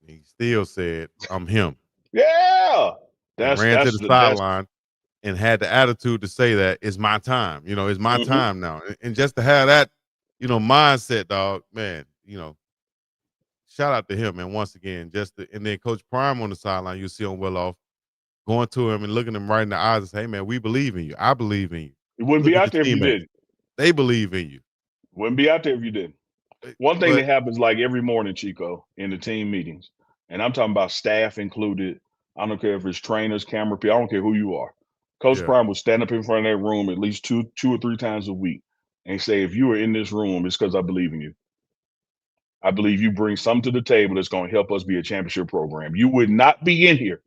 Speaker 1: He still said, I'm him.
Speaker 2: Yeah.
Speaker 1: And ran to the sideline and had the attitude to say that it's my time. It's my time now. And just to have that, mindset, dog, man, shout out to him, man, once again. And then Coach Prime on the sideline, you see on well off, going to him and looking him right in the eyes and say, hey, man, we believe in you. I believe in you.
Speaker 2: You wouldn't be out there if you didn't.
Speaker 1: They believe in you.
Speaker 2: Wouldn't be out there if you didn't. One thing that happens like every morning, Chico, in the team meetings, and I'm talking about staff included. I don't care if it's trainers, camera people. I don't care who you are. Coach Prime will stand up in front of that room at least two or three times a week and say, if you are in this room, it's because I believe in you. I believe you bring something to the table that's going to help us be a championship program. You would not be in here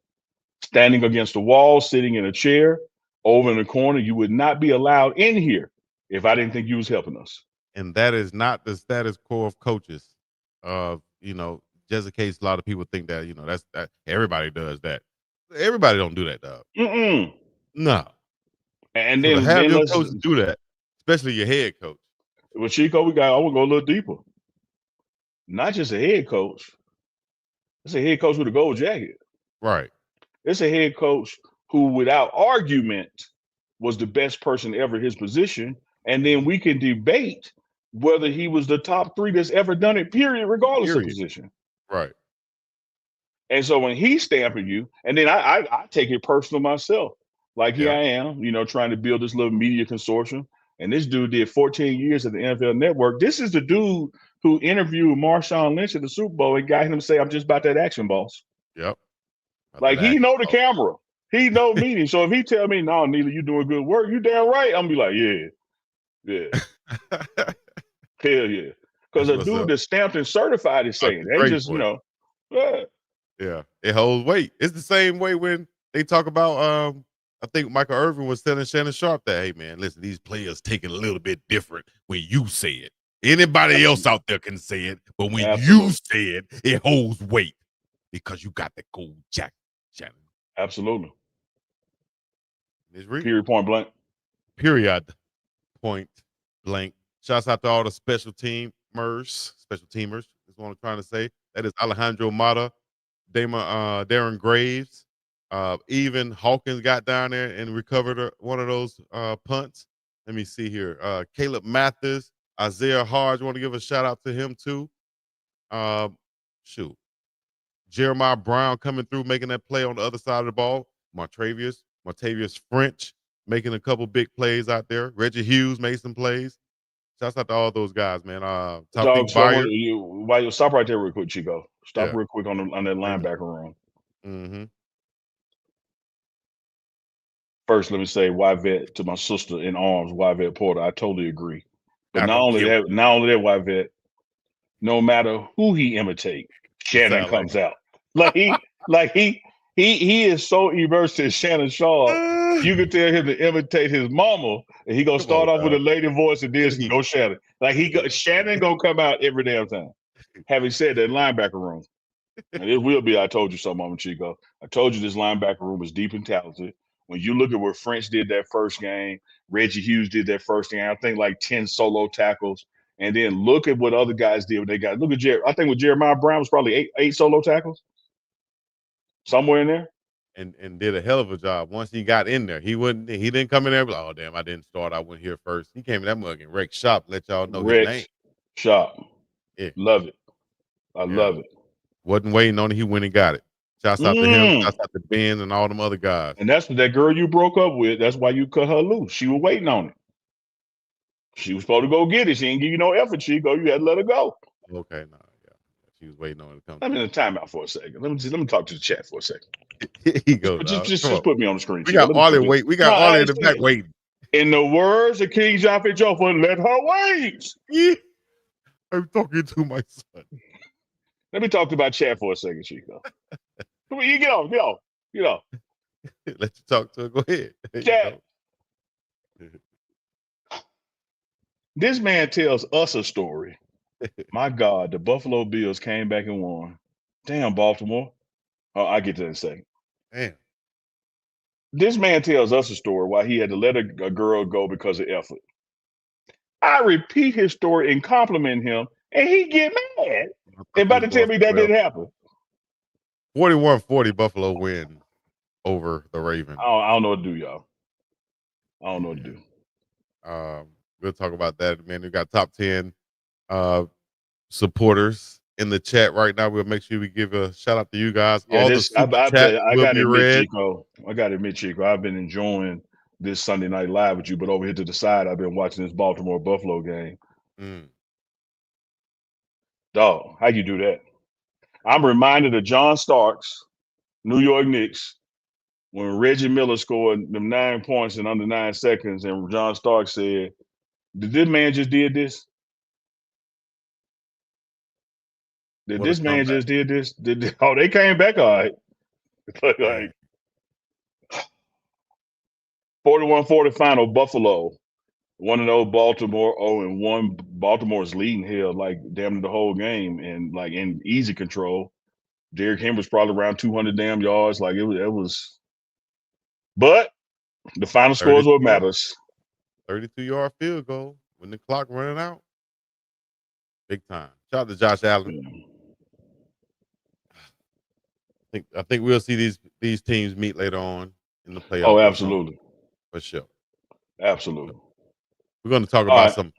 Speaker 2: standing against the wall, sitting in a chair over in the corner. You would not be allowed in here if I didn't think you was helping us.
Speaker 1: And that is not the status quo of coaches. Just in case a lot of people think that, that everybody does that. Everybody don't do that, dog. No.
Speaker 2: And
Speaker 1: so
Speaker 2: then
Speaker 1: to have your coaches do that, especially your head coach.
Speaker 2: Well, Chico, I want to go a little deeper. Not just a head coach. It's a head coach with a gold jacket.
Speaker 1: Right.
Speaker 2: It's a head coach who, without argument, was the best person ever in his position. And then we can debate whether he was the top 3 that's ever done it, period, regardless of
Speaker 1: Period.
Speaker 2: position.
Speaker 1: Right.
Speaker 2: And so when he's stamping you, and then I take it personal myself. Like here
Speaker 1: Yeah.
Speaker 2: I am, trying to build this little media consortium. And this dude did 14 years at the NFL Network. This is the dude who interviewed Marshawn Lynch at the Super Bowl and got him to say, "I'm just about that action, boss."
Speaker 1: Yep. About
Speaker 2: Like
Speaker 1: that
Speaker 2: he
Speaker 1: action.
Speaker 2: know the camera. He know me. So if he tell me, "No, Neely, you doing good work," you damn right. I'm be like, yeah, hell yeah. Because
Speaker 1: That's
Speaker 2: a
Speaker 1: what's
Speaker 2: dude
Speaker 1: up.
Speaker 2: that's stamped and certified is saying,
Speaker 1: Talking
Speaker 2: they
Speaker 1: great
Speaker 2: just,
Speaker 1: for it.
Speaker 2: yeah,
Speaker 1: Yeah. It holds weight. It's the same way when they talk about I think Michael Irvin was telling Shannon Sharp that, hey man, listen, these players take it a little bit different when you say it. Anybody else
Speaker 2: absolutely,
Speaker 1: out there can say it, but when you
Speaker 2: absolutely,
Speaker 1: say it, it holds weight because you got the gold jacket, Shannon.
Speaker 2: absolutely.
Speaker 1: It's real.
Speaker 2: Period, point blank.
Speaker 1: Period. Point blank. Shouts out to all the special teamers. Is what I'm trying to say. That is Alejandro Mata, Darren Graves, even Hawkins got down there and recovered one of those punts. Let me see here. Caleb Mathis, Isaiah Hodge. Want to give a shout out to him too. Um, shoot, Jeremiah Brown coming through, making that play on the other side of the ball. Martavius French making a couple big plays out there. Reggie Hughes made some plays. Shouts out to all those guys, man.
Speaker 2: Dog,
Speaker 1: Taufik
Speaker 2: so I want
Speaker 1: Bayard.
Speaker 2: you while you stop right there real quick, Chico. Stop
Speaker 1: Yeah.
Speaker 2: real quick on that
Speaker 1: Bring it.
Speaker 2: linebacker room.
Speaker 1: Mm-hmm.
Speaker 2: First, let me say Yvette to my sister in arms, Yvette Porter. I totally agree. But
Speaker 1: I don't care what you
Speaker 2: not only that, Yvette, no matter who he imitate,
Speaker 1: he
Speaker 2: Shannon
Speaker 1: sound like.
Speaker 2: comes out. Like he is so immersed in Shannon Sharp. You can tell him to imitate his mama, and he gonna
Speaker 1: Come on,
Speaker 2: start off with a
Speaker 1: dog.
Speaker 2: lady voice and then
Speaker 1: He-
Speaker 2: go Shannon. Like Shannon gonna come out every damn time. Having said that, linebacker room. And it will be. I told you so, Mama Chico. I told you this linebacker room is deep and talented. When you look at what French did that first game, Reggie Hughes did that first game. I think like 10 solo tackles. And then look at what other guys did. When they got look at I think with Jeremiah Brown was probably eight solo tackles somewhere in there.
Speaker 1: and did a hell of a job once he got in there. He didn't come in there like, oh damn, I didn't start. I went here first. He came in that mug and wrecked shop, let y'all know his name.
Speaker 2: Rex Shop.
Speaker 1: Yeah.
Speaker 2: Love it. I
Speaker 1: Yeah.
Speaker 2: love it.
Speaker 1: Wasn't waiting on it. He went and got it. Shouts out to him. Shouts out to Ben and all them other guys.
Speaker 2: And that's what that girl you broke up with. That's why you cut her loose. She was waiting on it. She was supposed to go get it. She didn't give you no effort, Chico. You had to let her go.
Speaker 1: Okay, no, yeah. She was waiting on it to come
Speaker 2: I'm in
Speaker 1: through.
Speaker 2: a timeout for a second. Let me talk to the chat for a second.
Speaker 1: Here he goes,
Speaker 2: Just
Speaker 1: dog. Come on.
Speaker 2: just put me on the screen,
Speaker 1: We
Speaker 2: Chico.
Speaker 1: got
Speaker 2: Let me
Speaker 1: Arley
Speaker 2: talk to you.
Speaker 1: wait. We
Speaker 2: No,
Speaker 1: got
Speaker 2: I
Speaker 1: Arley in
Speaker 2: ain't
Speaker 1: the
Speaker 2: saying
Speaker 1: back
Speaker 2: it.
Speaker 1: waiting.
Speaker 2: In the words of King Joffrey Joffrey, let her wait.
Speaker 1: Yeah. I'm talking to my son.
Speaker 2: Let me talk to my chat for a second, Chico. Come on, you get off, get off, get off.
Speaker 1: Let you talk to her. Go ahead. There you
Speaker 2: Chat.
Speaker 1: go.
Speaker 2: This man tells us a story. My God, the Buffalo Bills came back and won. Damn, Baltimore. Oh, I get to that in a second.
Speaker 1: Damn.
Speaker 2: This man tells us a story why he had to let a girl go because of effort. I repeat his story and compliment him, and he get mad.
Speaker 1: I thought
Speaker 2: And
Speaker 1: you
Speaker 2: about
Speaker 1: was
Speaker 2: to
Speaker 1: going
Speaker 2: tell me that
Speaker 1: somewhere else.
Speaker 2: didn't happen.
Speaker 1: 41-40 Buffalo win over the Ravens.
Speaker 2: I don't know what to do, y'all. I don't know what to do.
Speaker 1: We'll talk about that, man. We got top 10 uh, supporters in the chat right now. We'll make sure we give a shout out to you guys.
Speaker 2: Yeah,
Speaker 1: All the
Speaker 2: this I
Speaker 1: super
Speaker 2: tell
Speaker 1: chats
Speaker 2: you, I
Speaker 1: will
Speaker 2: gotta
Speaker 1: be
Speaker 2: admit,
Speaker 1: read.
Speaker 2: Chico. I gotta admit, Chico, I've been enjoying this Sunday night live with you, but over here to the side, I've been watching this Baltimore Buffalo game.
Speaker 1: Mm.
Speaker 2: Dog, how you do that? I'm reminded of John Starks, New York Knicks, when Reggie Miller scored them 9 points in under 9 seconds, and John Starks said, "Did this man just did this? Did
Speaker 1: What a
Speaker 2: this man
Speaker 1: comeback.
Speaker 2: just did this? Oh, they came back all right."
Speaker 1: Man.
Speaker 2: Like 41-40 final, Buffalo. One of those Baltimore 0-1. Baltimore's leading here like damn near the whole game and like in easy control. Derrick Henry's probably around 200 damn yards. Like it was, but the final score is
Speaker 1: 32
Speaker 2: what
Speaker 1: yard,
Speaker 2: matters.
Speaker 1: 32-yard field goal when the clock running out. Big time. Shout out to Josh Allen.
Speaker 2: Yeah.
Speaker 1: I think we'll see these teams meet later on in the
Speaker 2: Oh,
Speaker 1: playoffs for sure.
Speaker 2: absolutely.
Speaker 1: For sure.
Speaker 2: Absolutely.
Speaker 1: We're going to talk
Speaker 2: All
Speaker 1: about
Speaker 2: right.
Speaker 1: some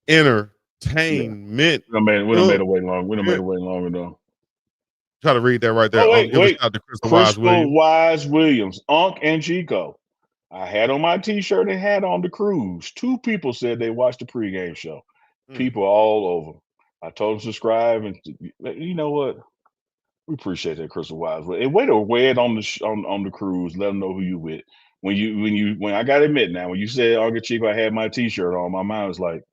Speaker 2: Yeah.
Speaker 1: entertainment.
Speaker 2: We done made it way long. We done made it way long enough.
Speaker 1: Try to read that right there.
Speaker 2: Oh,
Speaker 1: Give a
Speaker 2: wait.
Speaker 1: shout out to Crystal Wise
Speaker 2: Crystal
Speaker 1: Williams.
Speaker 2: Wise Williams, Unc and Chico. I had on my t-shirt and hat on the cruise. 2 people said they watched the pregame show. People all over. I told them subscribe, and you know what? We appreciate that, Crystal Wise. And way to wear it on the on the cruise. Let them know who you with. When I gotta admit now, when you said Uncle Chico, I had my t-shirt on. My mind was like,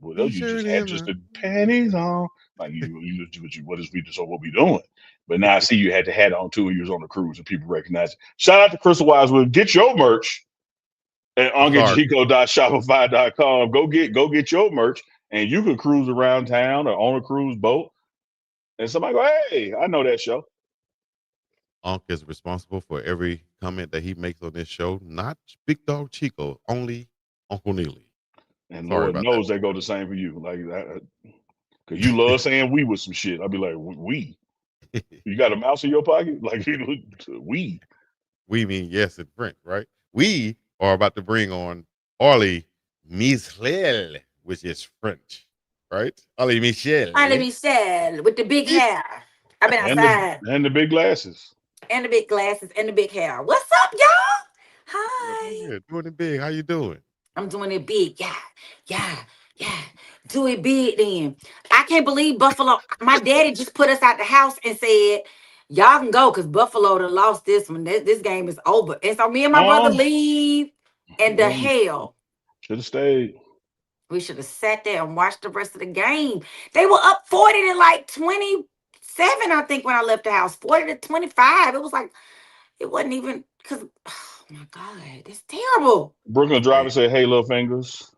Speaker 2: well, you just had just the panties on. Like so what we doing? But now I see you had the hat on too, and you was on the cruise, and people recognize it. Shout out to Crystal Wise. Get your merch at unclechico.shopify.com. Go get your merch, and you can cruise around town or on a cruise boat. And somebody go, hey, I know that show.
Speaker 1: Unc is responsible for every comment that he makes on this show, not Big Dog Chico, only Uncle Neely.
Speaker 2: And
Speaker 1: Sorry
Speaker 2: Lord
Speaker 1: about
Speaker 2: knows that go the same for you. Like that, because you love saying we with some shit. I'll be like, we. You got a mouse in your pocket? Like we.
Speaker 1: We mean yes in French, right? We are about to bring on Arley Michelle, which is French, right? Arley Michelle.
Speaker 3: Arley Michelle with the big hair. I've been outside.
Speaker 2: And the big glasses.
Speaker 3: And the big glasses and the big hair. What's up, y'all? Hi.
Speaker 1: Yeah, doing it big. How you doing?
Speaker 3: I'm doing it big. Yeah. Do it big then. I can't believe Buffalo. My daddy just put us out the house and said, y'all can go because Buffalo done lost this one. This game is over. And so me and my brother leave. And the hell.
Speaker 2: Should have stayed.
Speaker 3: We should have sat there and watched the rest of the game. They were up 40 to like 27, I think, when I left the house. 40 to 25. It was like, it wasn't even because, oh my God, it's terrible.
Speaker 2: Brooklyn Driver said, hey, little fingers.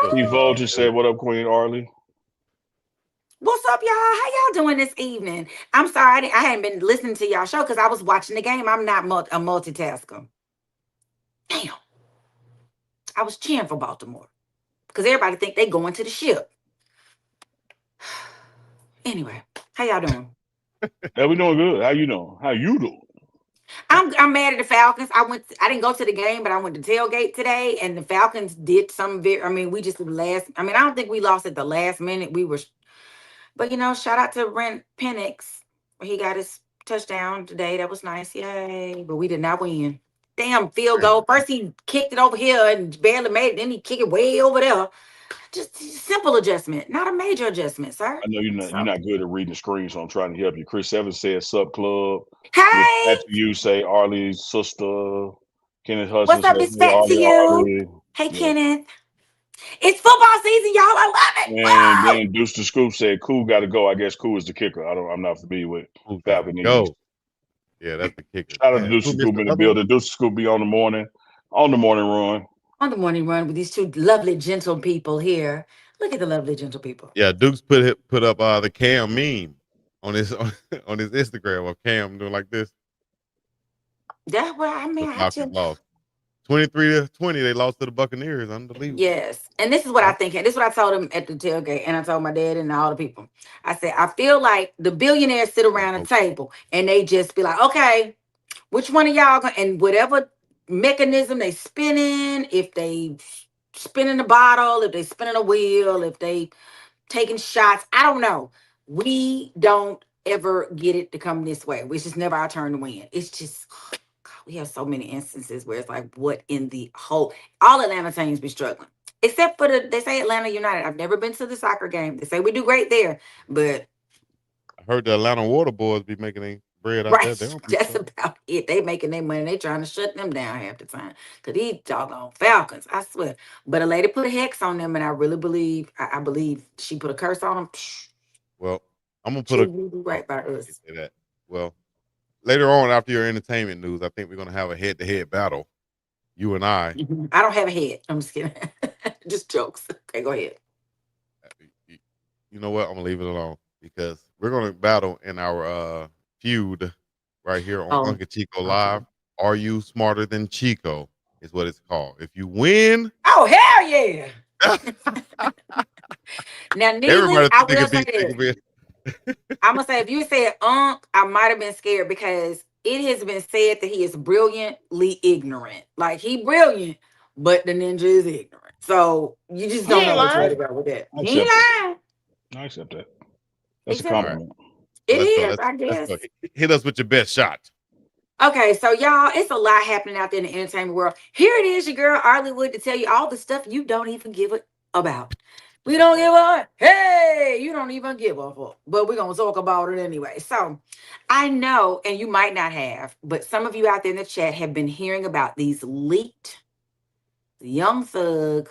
Speaker 3: Hey.
Speaker 2: Steve Vulture said, what up, Queen Arley?
Speaker 3: What's up, y'all? How y'all doing this evening? I'm sorry, I hadn't been listening to y'all show because I was watching the game. I'm not a multitasker. Damn. I was cheering for Baltimore because everybody think they going to the ship. Anyway, how y'all doing?
Speaker 2: Yeah, we doing good. How you doing? How you doing?
Speaker 3: I'm mad at the Falcons. I didn't go to the game, but I went to tailgate today, and the Falcons did some we just I don't think we lost at the last minute. But shout out to Brent Penix. He got his touchdown today. That was nice. Yay. But we did not win. Damn field goal. First he kicked it over here and barely made it. Then he kicked it way over there. Just simple adjustment, not a major adjustment, sir.
Speaker 2: I know you're not good at reading the screen, so I'm trying to help you. Chris Evans said, "Sup, club."
Speaker 3: Hey,
Speaker 2: After you say Arley's sister, Kenneth Hudson.
Speaker 3: What's up? It's fat to you. Hey, Kenneth. It's football season, y'all. I love it.
Speaker 2: And then Deuce the Scoop said, "Cool, got to go." I guess Cool is the kicker. I'm not familiar with Falcon.
Speaker 1: Go. Yeah, that's the kicker.
Speaker 2: Shout out to Deuce the Scoop in the building. Deuce the Scoop be on the morning run.
Speaker 3: On the morning run with these two lovely, gentle people here. Look at the lovely, gentle people.
Speaker 1: Yeah, Duke's put up the Cam meme on his Instagram of Cam doing like this.
Speaker 3: That's what I mean. I just
Speaker 1: lost 23-20. They lost to the Buccaneers. Unbelievable.
Speaker 3: Yes, and this is what I think. This is what I told him at the tailgate, and I told my dad and all the people. I said, I feel like the billionaires sit around a table and they just be like, okay, which one of y'all and whatever mechanism they spinning, if they spinning the bottle, if they spinning a wheel, if they taking shots, I don't know. We don't ever get it to come this way. It's just never our turn to win. It's just we have so many instances where it's like, what in the whole, all Atlanta teams be struggling. Except for they say Atlanta United. I've never been to the soccer game. They say we do great there, but
Speaker 1: I heard the Atlanta Water Boys be making their bread out there.
Speaker 3: That's about it. They making their money. They trying to shut them down half the time. Cause these doggone Falcons, I swear. But a lady put a hex on them, and I really believe, I believe she put a curse on them.
Speaker 1: Well, I'm gonna put
Speaker 3: right by us.
Speaker 1: Well, later on after your entertainment news, I think we're gonna have a head-to-head battle. You and I.
Speaker 3: I don't have a head. I'm just kidding. Just jokes. Okay, go ahead.
Speaker 1: You know what? I'm gonna leave it alone because we're gonna battle in our feud right here on Uncle Chico Live. Are you smarter than Chico? Is what it's called. If you win,
Speaker 3: oh hell yeah! Now, needless, I will say this. I'm gonna say if you said I might have been scared because it has been said that he is brilliantly ignorant. Like he brilliant, but the ninja is ignorant. So you just
Speaker 2: He
Speaker 3: don't
Speaker 2: ain't
Speaker 3: know which way
Speaker 2: lying.
Speaker 3: to go with that.
Speaker 2: I
Speaker 3: He ain't
Speaker 2: accept that.
Speaker 3: lying.
Speaker 2: I accept that. That's a
Speaker 3: Except
Speaker 1: All right.
Speaker 2: compliment.
Speaker 1: So
Speaker 3: it
Speaker 1: let's go.
Speaker 3: is,
Speaker 1: Let's
Speaker 3: I
Speaker 1: let's
Speaker 3: guess.
Speaker 1: go. Hit us with your best shot.
Speaker 3: Okay, so y'all, it's a lot happening out there in the entertainment world. Here it is, your girl Arley Wood to tell you all the stuff you don't even give a about. We don't give a hey, you don't even give a fuck. But we're gonna talk about it anyway. So I know, and you might not have, but some of you out there in the chat have been hearing about these leaked Young Thug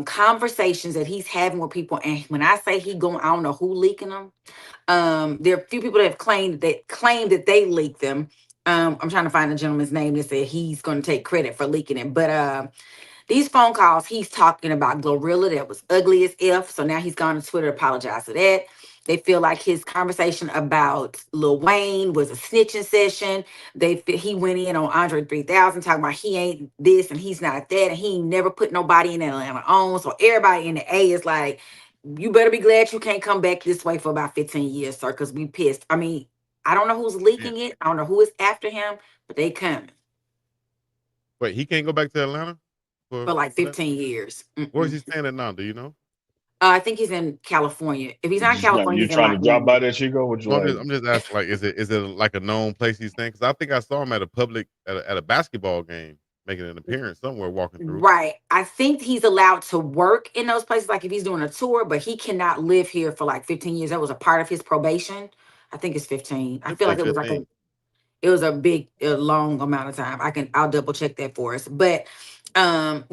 Speaker 3: conversations that he's having with people. And when I say he going, I don't know who leaking them. There are a few people that have claimed that they leaked them. I'm trying to find the gentleman's name that said he's going to take credit for leaking it. But these phone calls, he's talking about Glorilla that was ugly as F. So now he's gone to Twitter to apologize for that. They feel like his conversation about Lil Wayne was a snitching session. He went in on Andre 3000 talking about he ain't this and he's not that and he ain't never put nobody in Atlanta on. So everybody in the A is like, you better be glad you can't come back this way for about 15 years, sir, because we pissed. I mean, I don't know who's
Speaker 1: Yeah.
Speaker 3: leaking it. I don't know who is after him, but they coming
Speaker 1: Wait, he can't go back to Atlanta
Speaker 3: for like
Speaker 1: for that.
Speaker 3: 15 years.
Speaker 1: Where's he staying at now? Do you know?
Speaker 3: I think he's in California. If he's
Speaker 2: You
Speaker 3: not in
Speaker 2: just trying,
Speaker 3: California,
Speaker 2: you
Speaker 3: he's in
Speaker 2: trying to drop by
Speaker 3: Miami.
Speaker 2: that Chico? Would you
Speaker 1: No,
Speaker 2: like?
Speaker 1: I'm just asking. Like, is it like a known place he's staying? Because I think I saw him at a public at a basketball game making an appearance somewhere walking through.
Speaker 3: Right. I think he's allowed to work in those places, like if he's doing a tour, but he cannot live here for like 15 years. That was a part of his probation. I think it's 15. I
Speaker 1: Should
Speaker 3: feel
Speaker 1: say
Speaker 3: like it was like
Speaker 1: 15.
Speaker 3: it was a big, long amount of time. I'll double check that for us. But so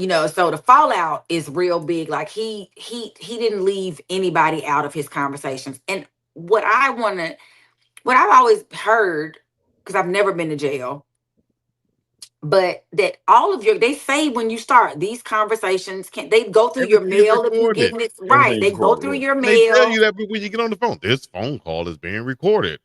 Speaker 3: the fallout is real big. Like he didn't leave anybody out of his conversations. And what I've always heard, because I've never been to jail, but that all of they say when you start these conversations, can they go through your
Speaker 1: Everything is
Speaker 3: mail if you
Speaker 1: recorded.
Speaker 3: getting it right?
Speaker 2: Everything's
Speaker 3: They go
Speaker 2: recorded.
Speaker 3: through
Speaker 2: Yeah.
Speaker 3: your
Speaker 1: And they tell
Speaker 3: mail.
Speaker 1: you that when you get on the phone, this phone call is being recorded.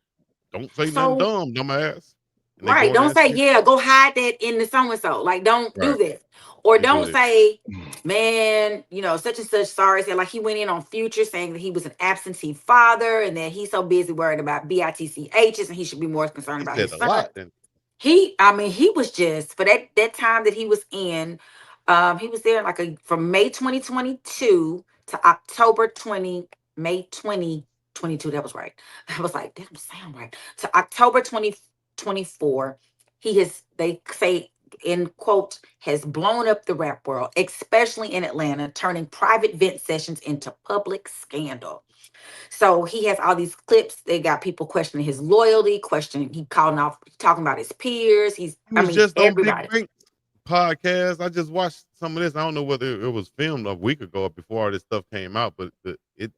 Speaker 1: Don't say nothing
Speaker 3: So
Speaker 1: dumb, dumbass. And they
Speaker 3: right,
Speaker 1: go in there
Speaker 3: don't
Speaker 1: and
Speaker 3: say
Speaker 1: say,
Speaker 3: yeah, go hide that in the so and so. Like, don't do
Speaker 1: right,
Speaker 3: that, or
Speaker 1: you do
Speaker 3: don't
Speaker 1: this.
Speaker 3: say, man, such and such. Sorry, say like he went in on Future saying that he was an absentee father and that he's so busy worried about bitchs and he should be more concerned
Speaker 1: He
Speaker 3: about
Speaker 1: said
Speaker 3: his
Speaker 1: a
Speaker 3: son.
Speaker 1: lot. Then
Speaker 3: He was just for that time that he was in, he was there like from May 2022 to October May 2022. That was right. I was like, that don't sound right. To October 2024, they say, in quote, has blown up the rap world, especially in Atlanta, turning private vent sessions into public scandal. So he has all these clips. They got people questioning his loyalty, he calling off, talking about his peers.
Speaker 1: he was just on Big
Speaker 3: Everybody.
Speaker 1: Bank podcast. I just watched some of this. I don't know whether it was filmed a week ago or before all this stuff came out, but it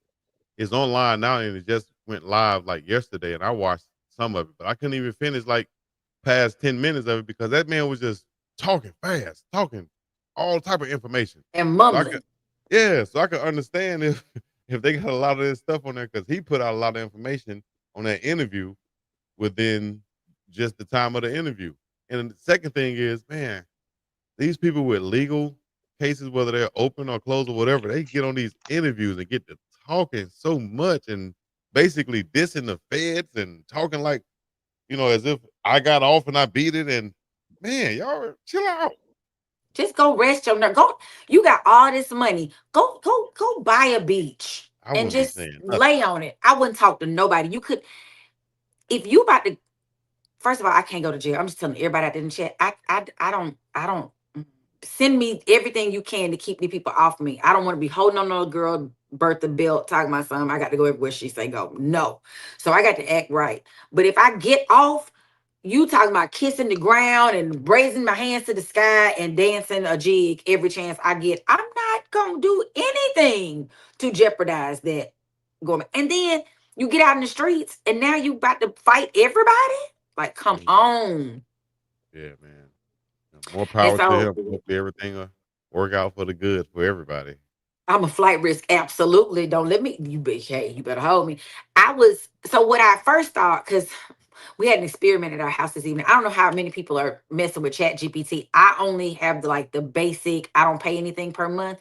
Speaker 1: is online now and it just went live like yesterday. And I watched some of it, but I couldn't even finish like past 10 minutes of it because that man was just talking fast, talking all type of information.
Speaker 3: And
Speaker 1: So I could,
Speaker 3: mumbling.
Speaker 1: yeah, so I could understand if if they got a lot of this stuff on there because he put out a lot of information on that interview within just the time of the interview. And then the second thing is, man, these people with legal cases, whether they're open or closed or whatever, they get on these interviews and get to talking so much and basically dissing the feds and talking like, as if I got off and I beat it. And man, y'all chill out.
Speaker 3: Just go rest your nerve. Go. You got all this money. Go buy a beach
Speaker 1: I
Speaker 3: and
Speaker 1: wouldn't be
Speaker 3: just
Speaker 1: saying nothing.
Speaker 3: lay on it. I wouldn't talk to nobody. You could, if you about to. First of all, I can't go to jail. I'm just telling everybody out there in the chat. I don't. Send me everything you can to keep the people off me. I don't want to be holding on no girl, Bertha belt, talking about something. I got to go everywhere she say go. No. So I got to act right. But if I get off, you talking about kissing the ground and raising my hands to the sky and dancing a jig every chance I get. I'm not gonna do anything to jeopardize that going. And then you get out in the streets and now you about to fight everybody. Like, come
Speaker 1: Mhm.
Speaker 3: on.
Speaker 1: Yeah, man. More
Speaker 3: And
Speaker 1: power to
Speaker 3: so
Speaker 1: him. Hopefully everything will work out for the good for everybody.
Speaker 3: I'm a flight risk. Absolutely. Don't let me. Hey, you better hold me. So what I first thought, because we had an experiment at our house this evening. I don't know how many people are messing with Chat GPT. I only have the basic, I don't pay anything per month.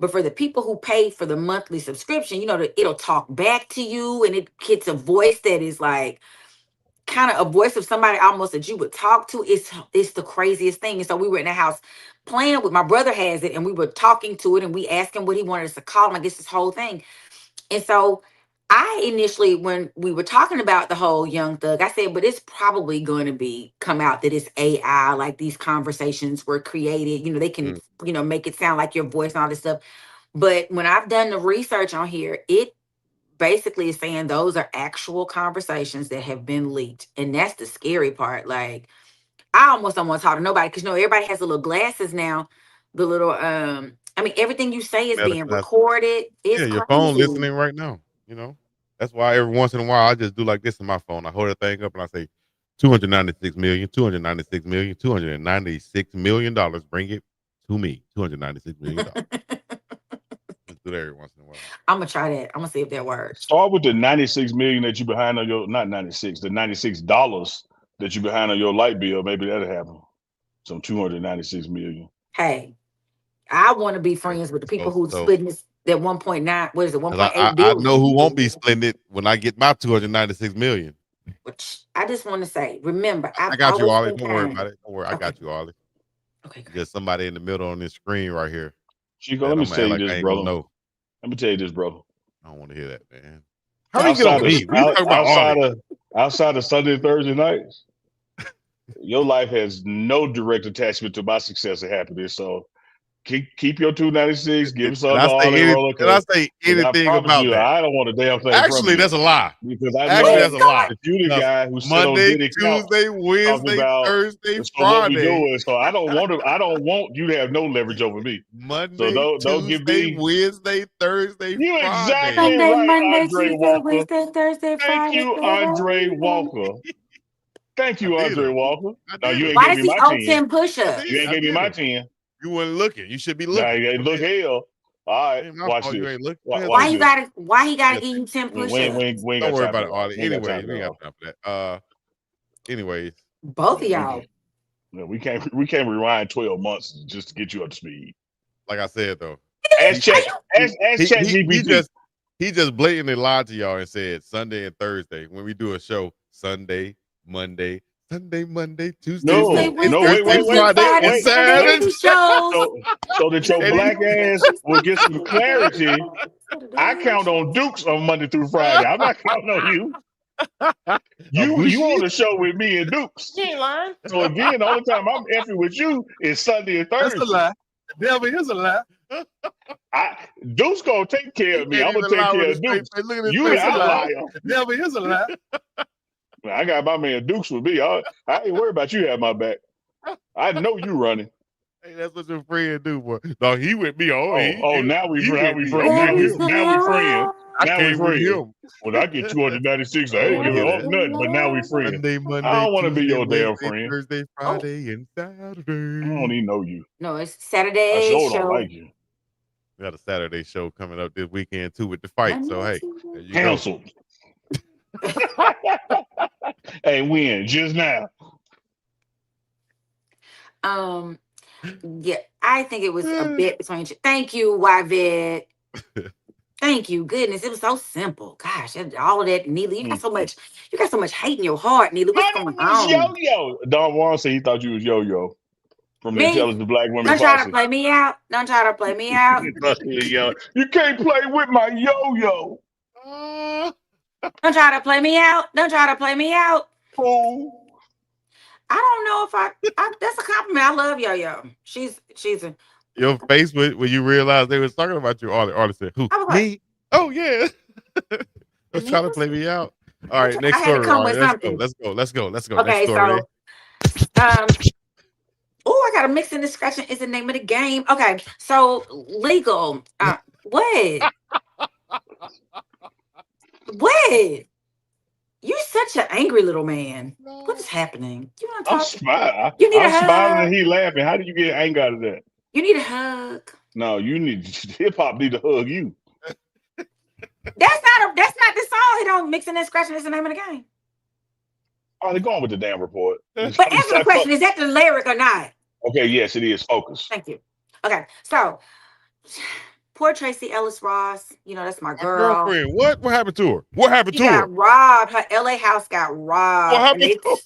Speaker 3: But for the people who pay for the monthly subscription, it'll talk back to you, and it gets a voice that is like kind of a voice of somebody almost that you would talk to. It's the craziest thing. And so we were in the house playing with, my brother has it, and we were talking to it, and we asked him what he wanted us to call him. I guess this whole thing. And so I initially, when we were talking about the whole Young Thug, I said, but it's probably going to come out that it's AI, like these conversations were created. They can, make it sound like your voice and all this stuff. But when I've done the research on here, it basically is saying those are actual conversations that have been leaked. And that's the scary part. Like, I almost don't want to talk to nobody because everybody has the little glasses now. The little everything you say is being recorded. It's
Speaker 1: your
Speaker 3: crazy.
Speaker 1: phone listening right now. That's why every once in a while I just do like this in my phone. I hold the thing up and I say 296 million, 296 million, 296 million dollars. Bring it to me. 296 million dollars. Let's do that every once in a while.
Speaker 3: I'm gonna try that. I'm gonna see if that works.
Speaker 2: Start with the 96 million that you behind on your, not 96, the $96 that you behind on your light bill. Maybe that'll happen. Some 296 million.
Speaker 3: Hey, I want to be friends with the people who splitting this. That 1.9, what is it? 1.8 billion.
Speaker 1: I know who won't be splitting it when I get my 296 million.
Speaker 3: Which I just want to say, remember,
Speaker 1: I got you, Arley. Don't worry about it. Don't worry, I got you, Arley.
Speaker 3: Okay, great.
Speaker 1: Just somebody in the middle on this screen right here.
Speaker 2: Chico, let me tell you this, brother. Let me tell you this, brother.
Speaker 1: I don't want to hear that, man. How you get on me?
Speaker 2: Outside of Sunday and Thursday nights, your life has no direct attachment to my success and happiness. So keep your 296. Give some to all that roller coaster.
Speaker 1: Did I say anything about that?
Speaker 2: I don't want a damn thing.
Speaker 1: Actually, that's a lie.
Speaker 2: Because I know
Speaker 1: that's a lie.
Speaker 2: You the guy who's
Speaker 1: Monday, Tuesday, Wednesday, Thursday, Friday.
Speaker 2: So I don't want you to have no leverage over me.
Speaker 1: Monday,
Speaker 2: so don't
Speaker 1: Tuesday,
Speaker 2: give me
Speaker 1: Wednesday, Thursday,
Speaker 2: you
Speaker 1: Friday.
Speaker 2: Exactly right,
Speaker 3: Monday,
Speaker 2: Andre
Speaker 3: Tuesday,
Speaker 2: Walker.
Speaker 3: Wednesday, Thursday,
Speaker 2: Thank
Speaker 3: Friday.
Speaker 2: you, Andre Walker. Thank you, Andre Walker. No, you ain't
Speaker 3: Why
Speaker 2: gave
Speaker 3: does
Speaker 2: me
Speaker 3: he
Speaker 2: my
Speaker 3: owe 10 push-ups?
Speaker 2: You ain't gave me my 10.
Speaker 1: You weren't looking. You should be looking.
Speaker 2: Nah, you ain't look hell. All right, watch this.
Speaker 1: You ain't looking.
Speaker 3: Why he gotta give you 10 push-ups?
Speaker 2: Don't
Speaker 1: worry about it, Arley. Anyway, we got time for that. Anyways.
Speaker 3: Both of y'all.
Speaker 2: We can't rewind 12 months just to get you up to speed.
Speaker 1: Like I said though.
Speaker 2: Ask ChatGPT.
Speaker 1: He just blatantly lied to y'all and said Sunday and Thursday when we do a show, Sunday, Monday, Tuesday,
Speaker 2: wait,
Speaker 1: Friday, and Saturday.
Speaker 2: So that your black ass will get some clarity. I count on Dukes on Monday through Friday. I'm not counting on you. You on the show with me and Dukes.
Speaker 4: You ain't lying.
Speaker 2: So again, the only time I'm effing with you is Sunday and Thursday.
Speaker 4: That's a lie. The devil is a lie.
Speaker 2: Dukes gonna take care of me. I'm gonna take care of Dukes. You the outlier.
Speaker 4: The devil is a lie.
Speaker 2: I got my man Dukes with me. I ain't worried about you having my back. I know you running.
Speaker 1: Hey, that's what your friend do, boy. No, he with me.
Speaker 2: Now we friends. Now we friends. Now we friends. When I get 296, I ain't giving up nothing. But now we friends.
Speaker 1: Monday,
Speaker 2: I don't want to be your
Speaker 1: Tuesday,
Speaker 2: damn friend.
Speaker 1: Thursday, Friday, and Saturday.
Speaker 2: I don't even know you.
Speaker 3: No, it's Saturday.
Speaker 2: I sure don't like you.
Speaker 1: We got a Saturday show coming up this weekend too with the fight. So hey, there you
Speaker 2: canceled. Hey, when? Just now.
Speaker 3: Yeah, I think it was a bit between. Thank you, Yvette. Thank you. Goodness, it was so simple. Gosh, all of that, Neely. You got so much hate in your heart, Neely. What's going on?
Speaker 2: Yo-yo. Don Juan said he thought you was yo-yo from the Intelligent Black Women.
Speaker 3: Don't try to play me out. Don't try to play me out.
Speaker 2: You can't play with my yo-yo.
Speaker 3: Don't try to play me out. Don't try to play me out.
Speaker 2: Oh.
Speaker 3: I don't know if I that's a compliment. I love Yo-Yo. She's a
Speaker 1: your face when you realized they was talking about you. Arley said, "Who? Me? Oh yeah." Let's try to play me out. All right, next story. Let's go.
Speaker 3: Okay, so I got a mix and discussion is the name of the game. Okay, so legal. What? What? You're such an angry little man. What is happening? You want to talk?
Speaker 2: I'm smiling.
Speaker 3: You need a hug.
Speaker 2: I'm smiling and he laughing. How do you get anger out of that?
Speaker 3: You need a hug.
Speaker 2: No, you need hip hop need to hug you.
Speaker 3: That's not the song. He don't mix and scratching is the name of the game.
Speaker 2: Oh, they're going with the damn report.
Speaker 3: But answer the question: is that the lyric or not?
Speaker 2: Okay, yes, it is. Focus.
Speaker 3: Thank you. Okay, so poor Tracy Ellis Ross. You know, that's my
Speaker 1: My
Speaker 3: girl.
Speaker 1: girlfriend. What happened to her? What happened
Speaker 3: She
Speaker 1: to her?
Speaker 3: got robbed. Her LA house got
Speaker 1: What
Speaker 3: robbed.
Speaker 1: happened to her?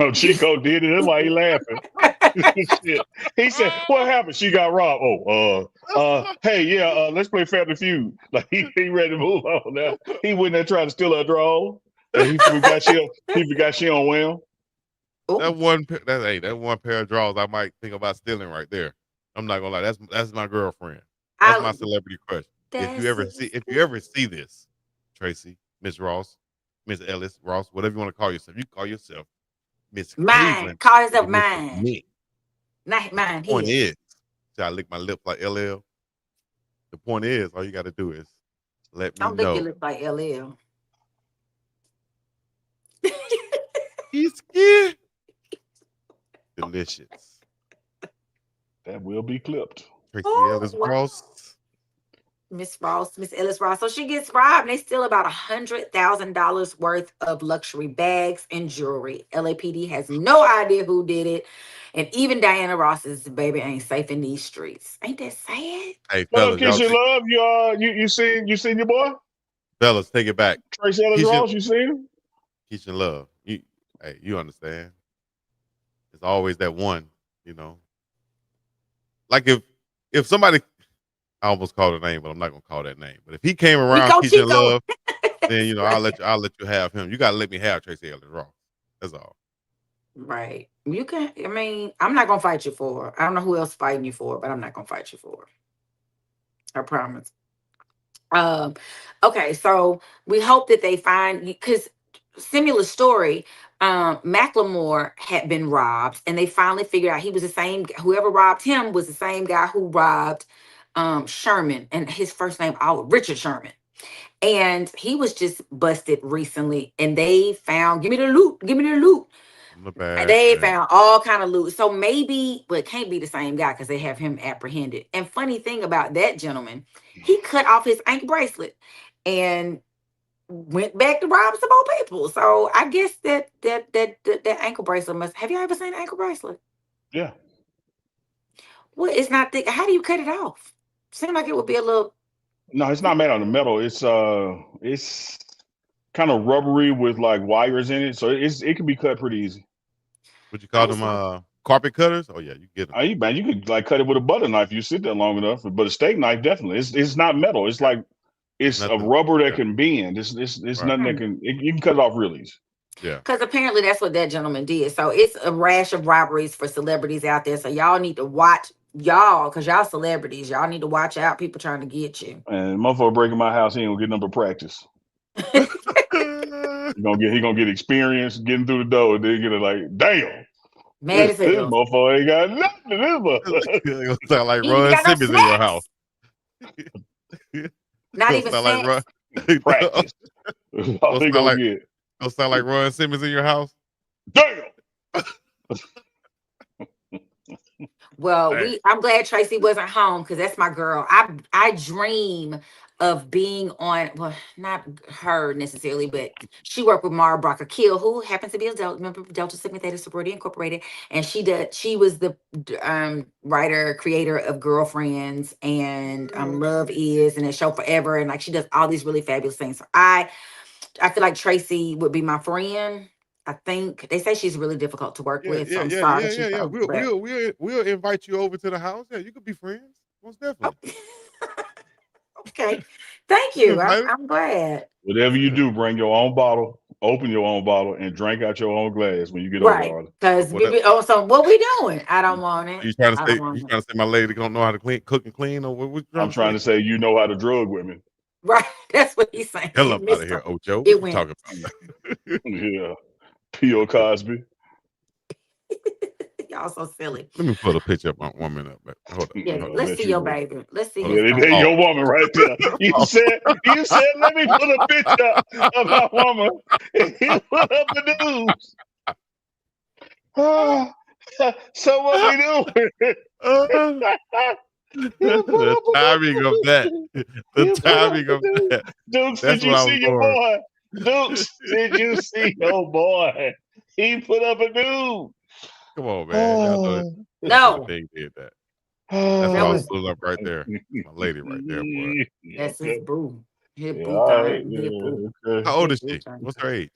Speaker 2: Oh, Chico did it. That's why he laughing. Shit. He said, "What happened? She got robbed." Hey, yeah. Let's play Family Feud. Like he ready to move on now. He went there trying to steal her draw, and he forgot she on wham.
Speaker 1: That one pair of drawers I might think about stealing right there. I'm not gonna lie. That's my girlfriend. That's my celebrity crush. If you ever see this, Tracy, Miss Ross, Miss Ellis Ross, whatever you want to call yourself, you call yourself Miss
Speaker 3: Mine.
Speaker 1: Cleveland.
Speaker 3: Call yourself
Speaker 1: and Miss
Speaker 3: mine.
Speaker 1: Me.
Speaker 3: Not mine.
Speaker 1: Point
Speaker 3: His.
Speaker 1: is, see, I lick my lips like LL. The point is, all you got to do is let me
Speaker 3: Don't lick your
Speaker 1: know.
Speaker 3: lip like LL.
Speaker 1: He's scared. Delicious.
Speaker 2: That will be clipped.
Speaker 1: Tracy
Speaker 3: Oh,
Speaker 1: Ellis
Speaker 3: wow.
Speaker 1: Ross.
Speaker 3: Miss Ellis Ross. So she gets robbed, and they steal about $100,000 worth of luxury bags and jewelry. LAPD has no idea who did it, and even Diana Ross's baby ain't safe in these streets. Ain't that sad?
Speaker 1: Hey,
Speaker 2: What up,
Speaker 1: fellas,
Speaker 2: Keisha Love? You seen your boy
Speaker 1: fellas, take it back.
Speaker 2: Tracy Ellis
Speaker 1: Keisha-
Speaker 2: Ross? You seen him?
Speaker 1: Keisha Love. You understand? It's always that one, Like if somebody, I almost called a name, but I'm not gonna call that name. But if he came around Keisha
Speaker 3: Chico.
Speaker 1: Love, then I'll let you have him. You gotta let me have Tracy Ellis Ross. That's all.
Speaker 3: Right. You can. I mean, I'm not gonna fight you for her. I don't know who else fighting you for, but I'm not gonna fight you for her. I promise. Okay, so we hope that they find, because similar story, Macklemore had been robbed, and they finally figured out he was the same. Whoever robbed him was the same guy who robbed Sherman, and his first name Richard Sherman. And he was just busted recently, and they found, give me the loot, give me the loot.
Speaker 1: I'm the bad
Speaker 3: They
Speaker 1: man.
Speaker 3: found all kind of loot. So maybe, but it can't be the same guy because they have him apprehended. And funny thing about that gentleman, he cut off his ankle bracelet and went back to rob some more people. So I guess that ankle bracelet must. Have you ever seen an ankle bracelet?
Speaker 2: Yeah.
Speaker 3: Well, it's not thick. How do you cut it off? Seems like it would be a little.
Speaker 2: No, it's not made out of metal. It's kind of rubbery with like wires in it, so it can be cut pretty easy.
Speaker 1: Would you call them carpet cutters? Oh yeah, you get them.
Speaker 2: You could like cut it with a butter knife. You sit there long enough, but a steak knife definitely. It's not metal. It's like it's a rubber that can bend. It's right. Nothing that can. You can cut it off real easy.
Speaker 1: Yeah.
Speaker 3: Because apparently that's what that gentleman did. So it's a rash of robberies for celebrities out there. So y'all need to watch because y'all celebrities. Y'all need to watch out. People trying to get you.
Speaker 2: And motherfucker breaking my house, he ain't gonna get number practice. He gonna get experience getting through the door, and then get it like, damn.
Speaker 3: Mad as hell.
Speaker 2: This motherfucker ain't got nothing.
Speaker 1: This motherfucker sound like Ron Simmons in your house.
Speaker 3: Not even
Speaker 1: sound
Speaker 2: like practice. All they gonna get.
Speaker 1: Don't sound like Ron Simmons in your house.
Speaker 2: Damn.
Speaker 3: Well, I'm glad Tracy wasn't home because that's my girl. I dream of being on, well, not her necessarily, but she worked with Mara Brocker Kill, who happens to be a member of Delta Sigma Theta Sorority Incorporated, and she was the writer creator of Girlfriends and Love Is and that show Forever, and like she does all these really fabulous things. So I feel like Tracy would be my friend. I think they say she's really difficult to work with. So I'm sorry.
Speaker 1: Yeah. We'll invite you over to the house. Yeah, you could be friends. Most definitely.
Speaker 3: Okay. Thank you. I'm glad.
Speaker 2: Whatever you do, bring your own bottle, open your own bottle, and drink out your own glass when you get over.
Speaker 3: Because so what we doing? I don't want it.
Speaker 1: You trying to say my lady don't know how to cook and clean, or what?
Speaker 2: I'm trying to say you know how to drug women.
Speaker 3: Right. That's what he's saying.
Speaker 1: Hell up out of here, Ocho. What you talking about?
Speaker 2: Yeah. P.O. Cosby.
Speaker 3: Y'all so silly.
Speaker 1: Let me put a picture up on 1 minute. Hold on.
Speaker 3: Yeah, let's see your baby. Let's see
Speaker 2: your woman right there. You said let me put a picture of my woman. And you put up the news. So what we doing?
Speaker 1: The timing of that. The timing of that.
Speaker 2: Dukes, did you see your boy? Dukes, did you see your boy? He put up a nude.
Speaker 1: Come on, man.
Speaker 3: No.
Speaker 1: They did that. That's
Speaker 3: That
Speaker 1: why I
Speaker 3: was
Speaker 1: pulled up right there. My lady right there, boy.
Speaker 3: that's his
Speaker 2: Okay.
Speaker 3: boo. His
Speaker 2: Yeah,
Speaker 3: boo
Speaker 2: all right.
Speaker 3: thing. His boo.
Speaker 2: Yeah, okay.
Speaker 1: How old
Speaker 3: His
Speaker 1: is
Speaker 3: boo
Speaker 1: she?
Speaker 3: thing.
Speaker 1: What's her age?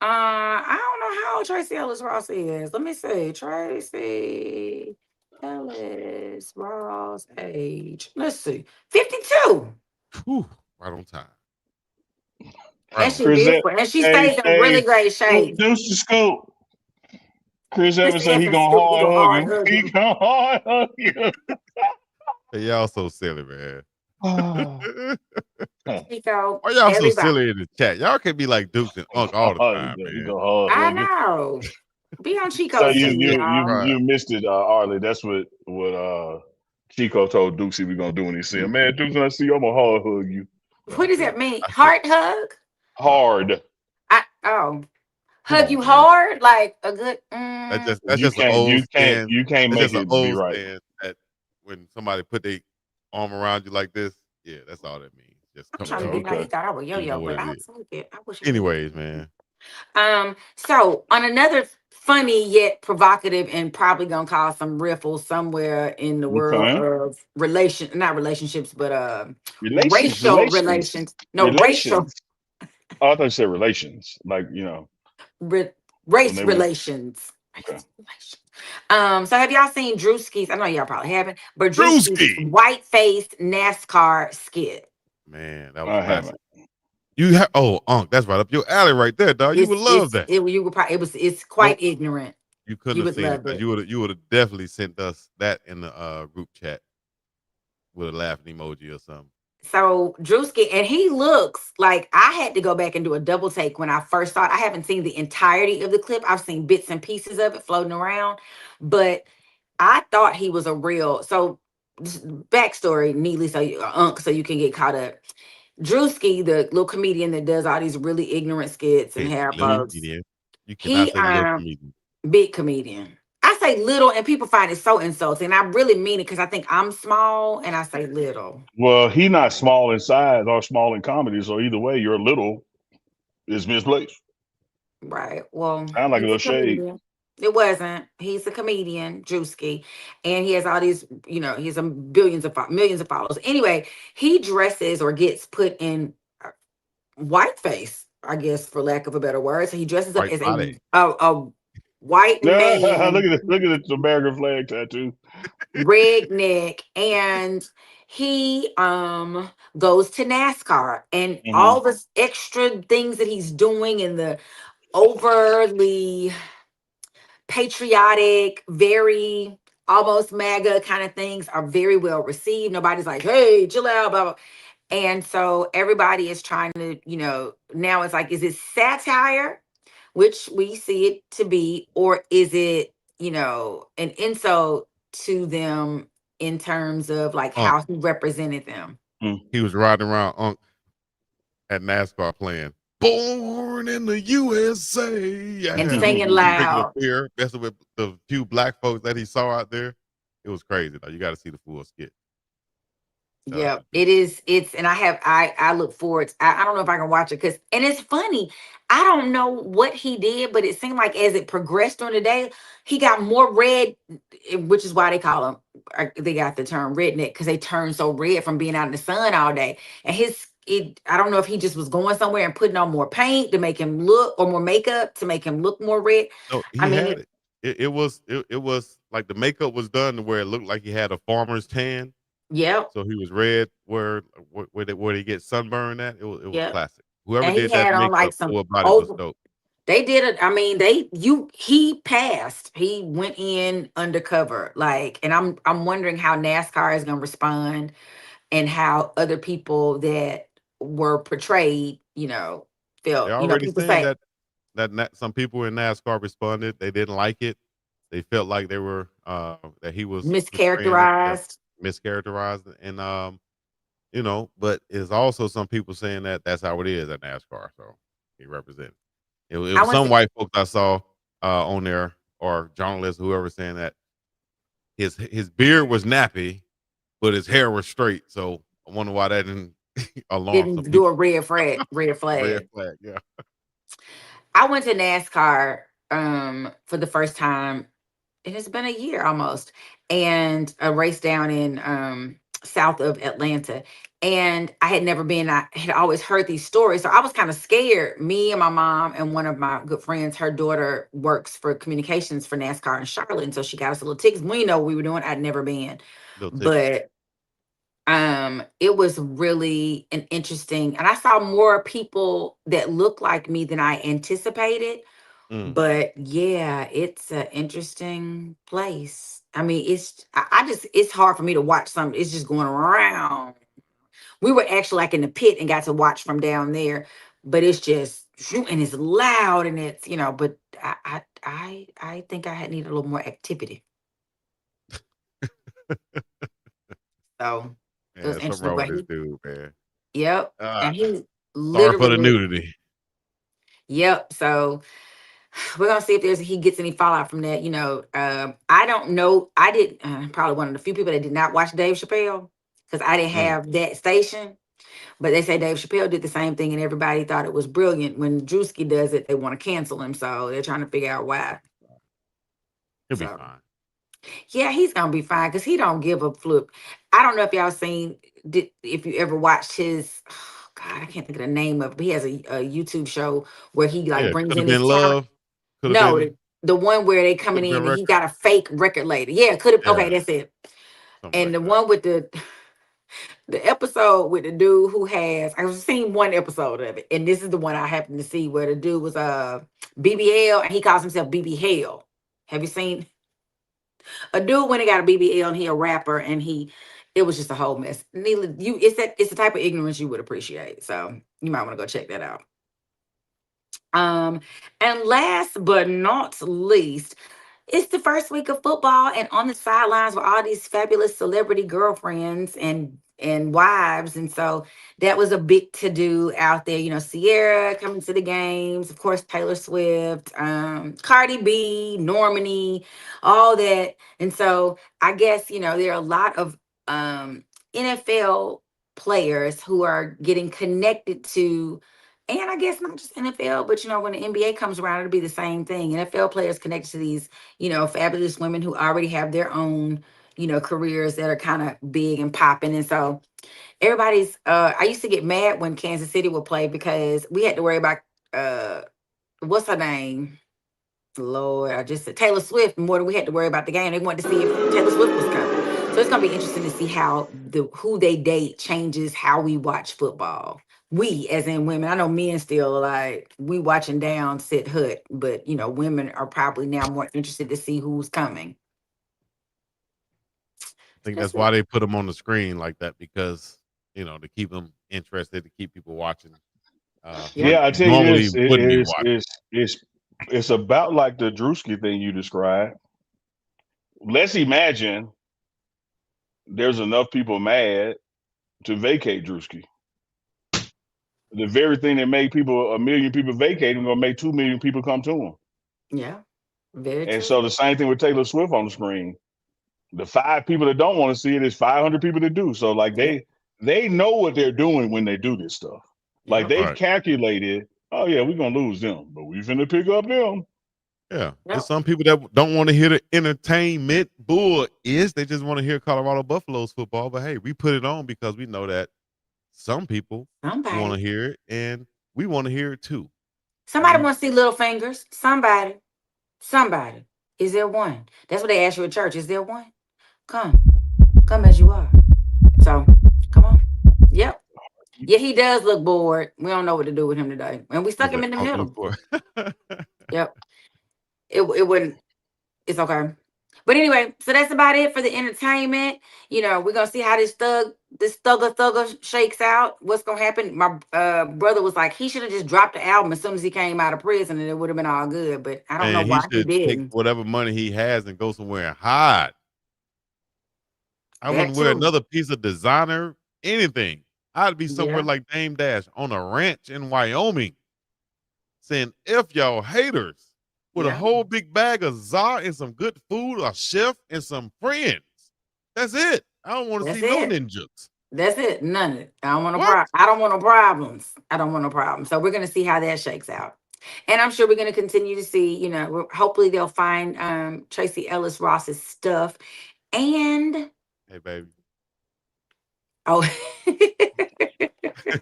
Speaker 3: I don't know how old Tracy Ellis Ross is. Let me see. Tracy Ellis Ross age. Let's see. 52.
Speaker 1: Whew, right on time. Right
Speaker 3: And
Speaker 1: on
Speaker 3: she
Speaker 1: time.
Speaker 2: Chris,
Speaker 3: beautiful. And she
Speaker 2: hey,
Speaker 3: stays in really
Speaker 2: hey,
Speaker 3: great shape.
Speaker 2: Deuce the Scoop. Chris
Speaker 3: Chris
Speaker 2: Evans said he
Speaker 3: Evans
Speaker 2: gonna
Speaker 3: stupid
Speaker 2: hard
Speaker 3: go
Speaker 2: hug
Speaker 3: hard
Speaker 2: you. He
Speaker 3: hugging.
Speaker 2: gonna hard hug you.
Speaker 1: Hey, y'all so silly, man.
Speaker 3: Chico,
Speaker 1: Why y'all so
Speaker 3: everybody.
Speaker 1: silly in the chat? Y'all can be like Dukes and Unc all the time,
Speaker 2: He
Speaker 1: man.
Speaker 2: gonna hard
Speaker 3: I
Speaker 2: hug you.
Speaker 3: know. Be on
Speaker 2: So
Speaker 3: Chico's
Speaker 2: you
Speaker 3: team,
Speaker 2: you
Speaker 1: Jesus
Speaker 2: you
Speaker 3: y'all.
Speaker 1: Christ.
Speaker 2: you missed it, Arley. That's what Chico told Dukes he was gonna do when he see him. Man, Dukes, when I see you, I'm gonna hard hug you.
Speaker 3: What does
Speaker 1: Yeah,
Speaker 3: that mean?
Speaker 1: I see.
Speaker 3: Heart hug?
Speaker 2: Hard.
Speaker 3: Oh.
Speaker 2: Come
Speaker 3: Hug
Speaker 2: on,
Speaker 3: you
Speaker 2: man.
Speaker 3: hard? Like a good
Speaker 1: That's
Speaker 2: You
Speaker 1: just an
Speaker 2: can't
Speaker 1: old
Speaker 2: you can't
Speaker 1: stand.
Speaker 2: you can't
Speaker 1: That's
Speaker 2: make
Speaker 1: just an
Speaker 2: it be
Speaker 1: old
Speaker 2: right.
Speaker 1: stand that when somebody put their arm around you like this, yeah, that's all that means. Just
Speaker 3: I'm
Speaker 1: come
Speaker 3: trying to
Speaker 1: to
Speaker 2: Oh,
Speaker 3: get
Speaker 1: you.
Speaker 3: like he
Speaker 2: okay.
Speaker 3: thought I was
Speaker 1: You know
Speaker 3: yo-yo,
Speaker 1: what
Speaker 3: but
Speaker 1: it
Speaker 3: I'll
Speaker 1: is.
Speaker 3: take it. I wish I could get
Speaker 1: Anyways, man.
Speaker 3: So on another funny yet provocative and probably gonna cause some riffles somewhere in the world
Speaker 2: Okay.
Speaker 3: of not relationships, but
Speaker 2: Relations,
Speaker 3: racial
Speaker 2: relations,
Speaker 3: relations. No, racial
Speaker 2: relations. Oh, I thought you said relations. Like,
Speaker 3: ra-
Speaker 2: when
Speaker 3: race
Speaker 2: they went,
Speaker 3: relations.
Speaker 2: okay.
Speaker 3: Race relations. So have y'all seen Drewski's? I know y'all probably haven't, but Drewski's
Speaker 1: Drewski.
Speaker 3: white-faced NASCAR skit.
Speaker 1: Man, that was
Speaker 2: I
Speaker 1: classic.
Speaker 2: haven't.
Speaker 1: You have Unc, that's right up your alley right there, dog. You would love that.
Speaker 3: You would probably it's
Speaker 1: Nope.
Speaker 3: quite ignorant.
Speaker 1: You couldn't
Speaker 3: You
Speaker 1: have
Speaker 3: would
Speaker 1: seen it
Speaker 3: love
Speaker 1: because
Speaker 3: it.
Speaker 1: you would have definitely sent us that in the group chat with a laughing emoji or something.
Speaker 3: So Drewski, and he looks like I had to go back and do a double take when I first saw it. I haven't seen the entirety of the clip. I've seen bits and pieces of it floating around, but I thought he was a real. So backstory, neatly, so you can get caught up. Drewski, the little comedian that does all these really ignorant skits and
Speaker 1: Hey,
Speaker 3: hair
Speaker 1: little
Speaker 3: folks,
Speaker 1: comedian. You cannot
Speaker 3: he
Speaker 1: say little comedian.
Speaker 3: big comedian. I say little, and people find it so insulting. And I really mean it because I think I'm small, and I say little.
Speaker 2: Well, he not small in size or small in comedy, so either way, your little is misplaced.
Speaker 3: Right. Well,
Speaker 2: Sound like a
Speaker 3: he's
Speaker 2: little
Speaker 3: a
Speaker 2: shade.
Speaker 3: comedian. It wasn't. He's a comedian, Drewski, and he has all these. He has millions of followers. Anyway, he dresses or gets put in whiteface, I guess, for lack of a better word. So he dresses up
Speaker 1: White
Speaker 3: as
Speaker 1: body.
Speaker 3: a white
Speaker 2: Look
Speaker 3: man,
Speaker 2: at the American flag tattoo.
Speaker 3: redneck, and he goes to NASCAR and
Speaker 2: Hmm.
Speaker 3: all the extra things that he's doing and the overly patriotic, very almost MAGA kind of things are very well received. Nobody's like, hey, chill out, blah, blah. And so everybody is trying to, now it's like, is it satire, which we see it to be, or is it, an insult to them in terms of like
Speaker 1: Unc.
Speaker 3: how he represented them?
Speaker 1: He was riding around Unc at NASCAR playing Born in the USA. Yeah.
Speaker 3: And singing
Speaker 1: Drinking a
Speaker 3: loud.
Speaker 1: beer, messing with the few black folks that he saw out there. It was crazy, though. You got to see the full skit.
Speaker 3: Yeah, it is. And I look forward. I don't know if I can watch it and it's funny. I don't know what he did, but it seemed like as it progressed during the day, he got more red, which is why they call him, they got the term redneck because they turn so red from being out in the sun all day. And I don't know if he just was going somewhere and putting on more paint to make him look, or more makeup to make him look more red.
Speaker 1: No,
Speaker 3: I
Speaker 1: he
Speaker 3: mean,
Speaker 1: had it. It was like the makeup was done to where it looked like he had a farmer's tan.
Speaker 3: yep,
Speaker 1: So he was red where they get sunburned at. It was
Speaker 3: yep.
Speaker 1: classic. Whoever
Speaker 3: And he
Speaker 1: did that
Speaker 3: had on like
Speaker 1: makeup
Speaker 3: some
Speaker 1: full body was
Speaker 3: over.
Speaker 1: dope.
Speaker 3: They did it. I mean, he passed. He went in undercover. Like, and I'm wondering how NASCAR is gonna respond and how other people that were portrayed,
Speaker 1: They're
Speaker 3: felt,
Speaker 1: already
Speaker 3: people
Speaker 1: saying
Speaker 3: say
Speaker 1: some people in NASCAR responded. They didn't like it. They felt like they were that he was portraying them
Speaker 3: mischaracterized.
Speaker 1: mischaracterized, and but there's also some people saying that that's how it is at NASCAR. So he represented. It
Speaker 3: I
Speaker 1: was
Speaker 3: went
Speaker 1: some
Speaker 3: to
Speaker 1: white folks I saw on there, or journalists, whoever, saying that his beard was nappy, but his hair was straight. So I wonder why that didn't alarm some
Speaker 3: didn't do
Speaker 1: people.
Speaker 3: a red
Speaker 1: Red
Speaker 3: flag.
Speaker 1: flag, yeah.
Speaker 3: I went to NASCAR for the first time it has been a year almost, and a race down in south of Atlanta. And I had never been. I had always heard these stories, so I was kind of scared. Me and my mom and one of my good friends, her daughter works for communications for NASCAR in Charlotte, and so she got us a little tickets. We know what we were doing. I'd never been,
Speaker 1: Little tickets.
Speaker 3: but it was really an interesting, and I saw more people that looked like me than I anticipated.
Speaker 1: Mm.
Speaker 3: But yeah, it's an interesting place. I mean, I just, it's hard for me to watch something. It's just going around. We were actually like in the pit and got to watch from down there, but it's just and it's loud and it's, but I think I had needed a little more activity. So it was
Speaker 1: Yeah, something
Speaker 3: interesting.
Speaker 1: wrong with
Speaker 3: But
Speaker 1: this dude, man.
Speaker 3: yep.
Speaker 1: Uh,
Speaker 3: And he
Speaker 1: sorry for the
Speaker 3: literally,
Speaker 1: nudity.
Speaker 3: yep. So we're gonna see if he gets any fallout from that. I don't know. I did probably one of the few people that did not watch Dave Chappelle because I didn't
Speaker 1: Mm.
Speaker 3: have that station. But they say Dave Chappelle did the same thing, and everybody thought it was brilliant. When Drewski does it, they want to cancel him, so they're trying to figure out why.
Speaker 1: He'll be
Speaker 3: So
Speaker 1: fine.
Speaker 3: yeah, he's gonna be fine because he don't give a flip. I don't know if y'all seen if you ever watched his. God, I can't think of the name of it, but he has a YouTube show where he like
Speaker 1: Yeah,
Speaker 3: brings
Speaker 1: could have
Speaker 3: in his
Speaker 1: been
Speaker 3: talent.
Speaker 1: love. Could have
Speaker 3: No,
Speaker 1: been.
Speaker 3: the one where they
Speaker 1: Could
Speaker 3: coming
Speaker 1: have been
Speaker 3: in and he
Speaker 1: record.
Speaker 3: got a fake record label. Yeah, could have. Okay,
Speaker 1: Yeah,
Speaker 3: that's it.
Speaker 1: something
Speaker 3: And
Speaker 1: like
Speaker 3: the
Speaker 1: that.
Speaker 3: one with the episode with the dude who has, I've seen one episode of it, and this is the one I happened to see where the dude was BBL and he calls himself BB Hell. Have you seen a dude when he got a BBL and he a rapper and it was just a whole mess. Neither you, it's the type of ignorance you would appreciate. So you might want to go check that out. And last but not least, it's the first week of football, and on the sidelines with all these fabulous celebrity girlfriends and wives, and so that was a big to do out there. Sierra coming to the games, of course, Taylor Swift, Cardi B, Normani, all that, and so I guess there are a lot of NFL players who are getting connected to, and I guess not just NFL, but when the NBA comes around, it'll be the same thing. NFL players connected to these, fabulous women who already have their own, careers that are kind of big and popping. And so everybody's I used to get mad when Kansas City would play because we had to worry about uh what's her name? Lord, I just said Taylor Swift more than we had to worry about the game. They wanted to see if Taylor Swift was coming. So it's gonna be interesting to see how who they date changes how we watch football. We, as in women, I know men still are like we watching down sit hut, but women are probably now more interested to see who's coming.
Speaker 1: I think
Speaker 3: That's
Speaker 1: that's
Speaker 3: it.
Speaker 1: why they put them on the screen like that because to keep them interested, to keep people watching.
Speaker 3: Yeah.
Speaker 1: Who
Speaker 2: Yeah, I tell you
Speaker 1: normally
Speaker 2: this,
Speaker 1: wouldn't be watching.
Speaker 2: it's about like the Drewski thing you described. Let's imagine there's enough people mad to vacate Drewski. The very thing that made a million people vacate him, gonna make 2 million people come to him.
Speaker 3: Yeah. Very
Speaker 2: And
Speaker 3: true.
Speaker 2: so the same thing with Taylor Swift on the screen. The 5 people that don't want to see it is 500 people that do. So like
Speaker 3: Yeah.
Speaker 2: they know what they're doing when they do this stuff. Like
Speaker 3: Yeah.
Speaker 2: they've
Speaker 1: Right.
Speaker 2: calculated, oh yeah, we're gonna lose them, but we finna pick up them.
Speaker 1: Yeah.
Speaker 3: Yeah.
Speaker 1: There's some people that don't want to hear the entertainment bull is. They just want to hear Colorado Buffaloes football. But hey, we put it on because we know that some people want to
Speaker 3: Somebody.
Speaker 1: hear it and we want to hear it too. And
Speaker 3: Somebody wants to see little fingers. Somebody. Somebody. Is there one? That's what they ask you at church. Is there one? Come. Come as you are. So come on. Yep. Yeah, he does look bored. We don't know what to do with him today. And we stuck
Speaker 1: he's
Speaker 3: him
Speaker 1: like,
Speaker 3: in the
Speaker 1: I'm looking
Speaker 3: middle.
Speaker 1: for
Speaker 3: Yep. It wouldn't, it's okay. But anyway, so that's about it for the entertainment. We're gonna see how this thugger shakes out. What's gonna happen? My brother was like, he should have just dropped the album as soon as he came out of prison and it would have been all good. But I don't know
Speaker 1: Man, he
Speaker 3: why he
Speaker 1: should take
Speaker 3: didn't.
Speaker 1: whatever money he has and go somewhere and hide. I
Speaker 3: That
Speaker 1: wouldn't wear
Speaker 3: too.
Speaker 1: another piece of designer, anything. I'd be somewhere
Speaker 3: Yeah.
Speaker 1: like Dame Dash on a ranch in Wyoming saying, F y'all haters with a
Speaker 3: Yeah.
Speaker 1: whole big bag of za and some good food, a chef, and some friends. That's it. I don't want to
Speaker 3: That's
Speaker 1: see no
Speaker 3: it.
Speaker 1: ninjas.
Speaker 3: That's it. None of it. I don't want no
Speaker 1: What?
Speaker 3: I don't want no problems. I don't want no problems. So we're gonna see how that shakes out. And I'm sure we're going to continue to see, you know, hopefully they'll find Tracy Ellis Ross's stuff. And
Speaker 1: Hey, baby.
Speaker 3: oh,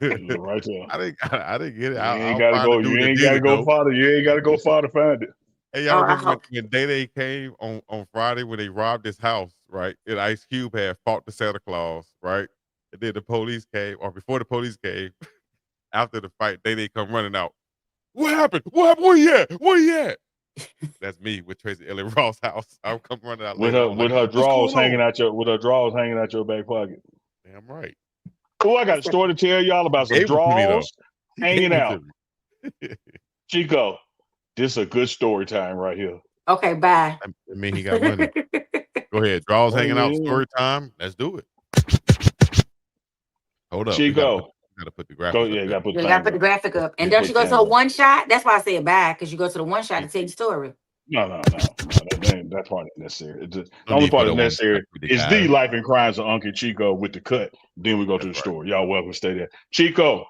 Speaker 2: Right there.
Speaker 1: I didn't get it.
Speaker 2: You
Speaker 1: I'll
Speaker 2: ain't gotta
Speaker 1: find the
Speaker 2: go. You
Speaker 1: dude that
Speaker 2: ain't
Speaker 1: did
Speaker 2: gotta
Speaker 1: it
Speaker 2: go
Speaker 1: though.
Speaker 2: farther. You ain't gotta go far to find it.
Speaker 1: Hey, y'all
Speaker 3: I
Speaker 1: remember
Speaker 3: hope.
Speaker 1: when Day Day came on Friday when they robbed his house, right? And Ice Cube had fought the Santa Claus, right? And then the police came, or before the police came, after the fight, Day Day come running out. What happened? What happened? Where you at? Where you at? That's me with Tracy Ellis Ross' house. I'll come running out
Speaker 2: With
Speaker 1: later.
Speaker 2: her
Speaker 1: I'm
Speaker 2: with
Speaker 1: like,
Speaker 2: her
Speaker 1: what's
Speaker 2: drawers
Speaker 1: going
Speaker 2: hanging
Speaker 1: on?
Speaker 2: out your back pocket.
Speaker 1: Damn right.
Speaker 2: Oh, I got a story to tell y'all about some
Speaker 1: Gave them to me though.
Speaker 2: drawers
Speaker 1: He
Speaker 2: hanging
Speaker 1: gave them
Speaker 2: out.
Speaker 1: to me.
Speaker 2: Chico, this is a good story time right here.
Speaker 3: Okay, bye.
Speaker 1: I mean, he got money. Go ahead. Draws
Speaker 2: Oh,
Speaker 1: hanging out.
Speaker 2: yeah.
Speaker 1: Story time. Let's do it. Hold up. We
Speaker 2: Chico,
Speaker 1: gotta put the
Speaker 2: go.
Speaker 1: graphic
Speaker 2: Yeah,
Speaker 1: up
Speaker 2: you
Speaker 1: there.
Speaker 2: gotta put
Speaker 3: You
Speaker 2: the
Speaker 3: got to
Speaker 2: thing
Speaker 3: put the
Speaker 2: up.
Speaker 3: graphic up. And
Speaker 2: Yeah,
Speaker 3: don't
Speaker 2: put
Speaker 3: you go
Speaker 2: the
Speaker 3: to a
Speaker 2: thing up.
Speaker 3: one shot? That's why I said bye, because you go to the one shot to tell the story.
Speaker 2: No. That part ain't necessary. The
Speaker 1: No
Speaker 2: only
Speaker 1: need for
Speaker 2: part
Speaker 1: the
Speaker 2: that's
Speaker 1: one
Speaker 2: necessary
Speaker 1: shot,
Speaker 2: is the
Speaker 1: guys.
Speaker 2: life and crimes of Uncle Chico with the cut. Then we go to the
Speaker 1: That's right.
Speaker 2: store. Y'all welcome to stay there. Chico,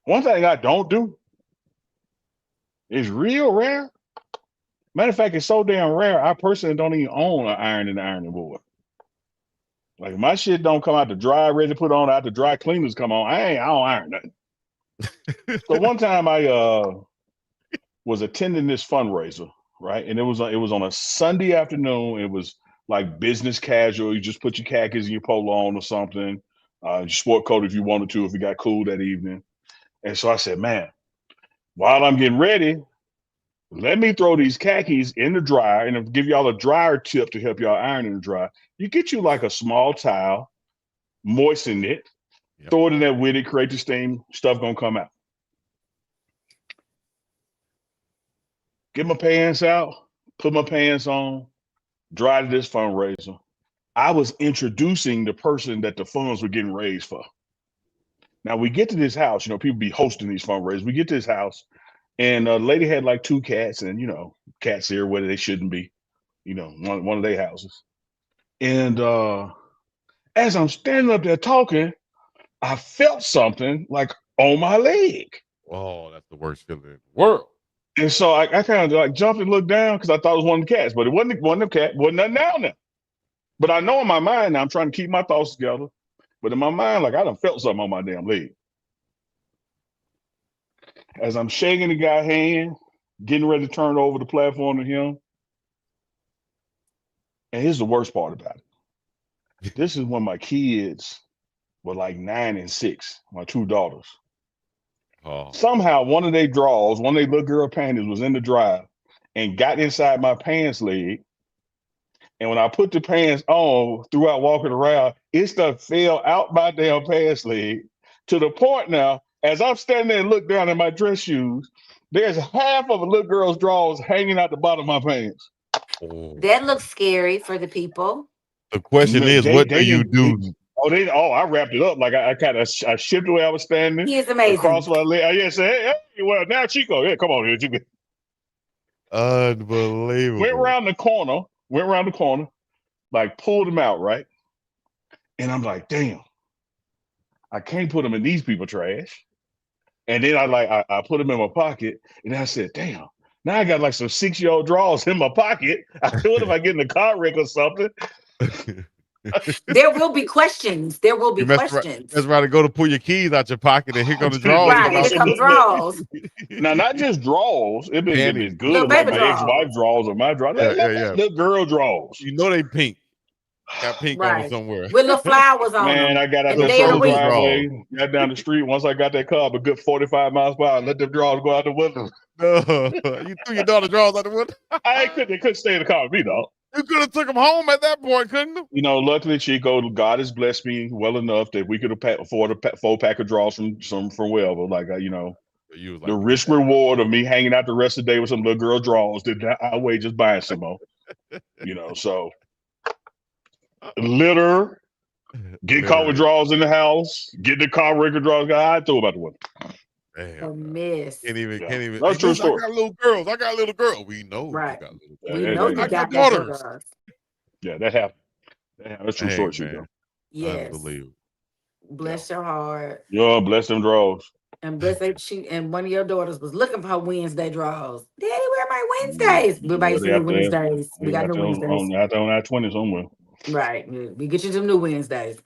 Speaker 2: one thing I don't do is real rare. Matter of fact, it's so damn rare. I personally don't even own an iron and ironing board. Like my shit don't come out to dry, ready to put on. Out the dry cleaners come on. I don't iron nothing. So one time I was attending this fundraiser, right? And it was on a Sunday afternoon. It was like business casual. You just put your khakis and your polo on or something, your sport coat if you wanted to, if it got cool that evening. And so I said, man, while I'm getting ready, let me throw these khakis in the dryer and I'll give y'all a dryer tip to help y'all iron in the dryer. You get you like a small towel, moisten it,
Speaker 1: Yep.
Speaker 2: throw it in there with it, create the steam, stuff gonna come out. Get my pants out, put my pants on, drive to this fundraiser. I was introducing the person that the funds were getting raised for. Now we get to this house, people be hosting these fundraisers. We get to this house, and a lady had like two cats, and cats here where they shouldn't be, one of their houses. And as I'm standing up there talking, I felt something like on my leg.
Speaker 1: Oh, that's the worst feeling in the world.
Speaker 2: And so I kind of like jumped and looked down because I thought it was one of the cats, but it wasn't the cat, wasn't nothing down there. But I know in my mind now, I'm trying to keep my thoughts together. But in my mind, like I done felt something on my damn leg. As I'm shaking the guy's hand, getting ready to turn over the platform to him. And here's the worst part about it. This is when my kids were like 9 and 6, my two daughters.
Speaker 1: Oh.
Speaker 2: Somehow one of their drawers, one of their little girl panties was in the dryer and got inside my pants leg. And when I put the pants on throughout walking around, it stuff fell out my damn pants leg to the point now, as I'm standing there and look down at my dress shoes, there's half of a little girl's drawers hanging out the bottom of my pants.
Speaker 1: Oh.
Speaker 3: That looks scary for the people.
Speaker 1: The question is, what do you do?
Speaker 2: I wrapped it up. Like I kind of I shifted the way I was standing.
Speaker 3: He is amazing.
Speaker 2: Across my leg. I said, hey, well, now Chico, yeah, come on here, Chico.
Speaker 1: Unbelievable.
Speaker 2: Went around the corner, like pulled him out, right? And I'm like, damn, I can't put them in these people trash. And then I put them in my pocket, and I said, damn, now I got like some 6-year-old drawers in my pocket. I thought if I get in a car wreck or something.
Speaker 3: There will be questions. There will be questions.
Speaker 1: That's right. To go to pull your keys out your pocket and here come the drawers.
Speaker 3: Right, here come drawers.
Speaker 2: Now, not just drawers. It been good.
Speaker 3: Little
Speaker 2: Like
Speaker 3: baby
Speaker 2: my ex-wife drawers or my drawers.
Speaker 1: Yeah.
Speaker 2: Little girl drawers.
Speaker 1: You know they pink. Got pink on them somewhere.
Speaker 3: With little flowers on them.
Speaker 2: Man, I got out the first driveway, got down the street. Once I got that car, a good 45 miles per hour, let them drawers go out the window.
Speaker 1: You threw your daughter's drawers out the window?
Speaker 2: They couldn't stay in the car with me, though.
Speaker 1: You could have took them home at that point, couldn't you?
Speaker 2: Luckily, Chico, God has blessed me well enough that we could afford a 4-pack of drawers from wherever. Like, the risk reward of me hanging out the rest of the day with some little girl drawers did not outweigh just buying some more. So litter, get caught with drawers in the house, get the car record drawers. I threw about the window.
Speaker 3: A miss.
Speaker 1: Can't even.
Speaker 2: That's true story.
Speaker 1: I got little girl. We know you got little girls.
Speaker 3: We know you got daughters.
Speaker 2: Yeah, that happened. That's true story, Chico.
Speaker 3: Yes.
Speaker 1: Unbelievable.
Speaker 3: Bless your heart.
Speaker 2: Yo, bless them draws.
Speaker 3: And one of your daughters was looking for her Wednesday draws. Daddy, where are my Wednesdays? We buy you
Speaker 2: Well,
Speaker 3: some
Speaker 2: they
Speaker 3: new
Speaker 2: out there.
Speaker 3: Wednesdays. We
Speaker 2: They
Speaker 3: got
Speaker 2: out
Speaker 3: new
Speaker 2: there
Speaker 3: Wednesdays.
Speaker 2: out there on I-20 somewhere.
Speaker 3: Right. We get you some new Wednesdays.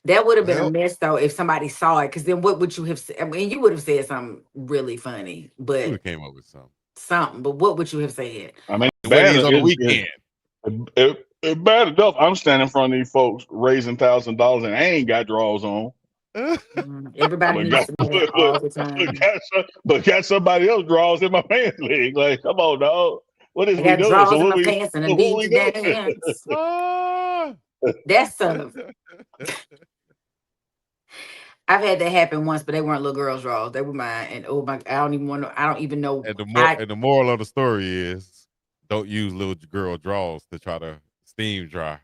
Speaker 3: That would have been a
Speaker 1: Well,
Speaker 3: mess though if somebody saw it. Because then what would you have said? I mean, you would have said something really funny,
Speaker 1: we would
Speaker 3: but
Speaker 1: have came up with something.
Speaker 3: But what would you have said?
Speaker 2: I mean,
Speaker 1: Weddings on the weekend.
Speaker 2: It bad enough. I'm standing in front of these folks raising $1,000 and I ain't got draws on.
Speaker 3: Everybody
Speaker 2: But
Speaker 3: needs
Speaker 2: got,
Speaker 3: to know that all the time.
Speaker 2: but got somebody else draws in my pants leg. Like, come on, dog. What is
Speaker 3: I
Speaker 2: we
Speaker 3: got
Speaker 2: doing?
Speaker 3: draws
Speaker 2: So
Speaker 3: in
Speaker 2: what
Speaker 3: my pants and a
Speaker 2: what we
Speaker 3: dingy
Speaker 2: doing?
Speaker 3: dance.
Speaker 1: Ah.
Speaker 3: That's stuff. I've had that happen once, but they weren't little girls' draws. They were mine. And oh my, I don't even know.
Speaker 1: And the moral of the story is, don't use little girl draws to try to steam dry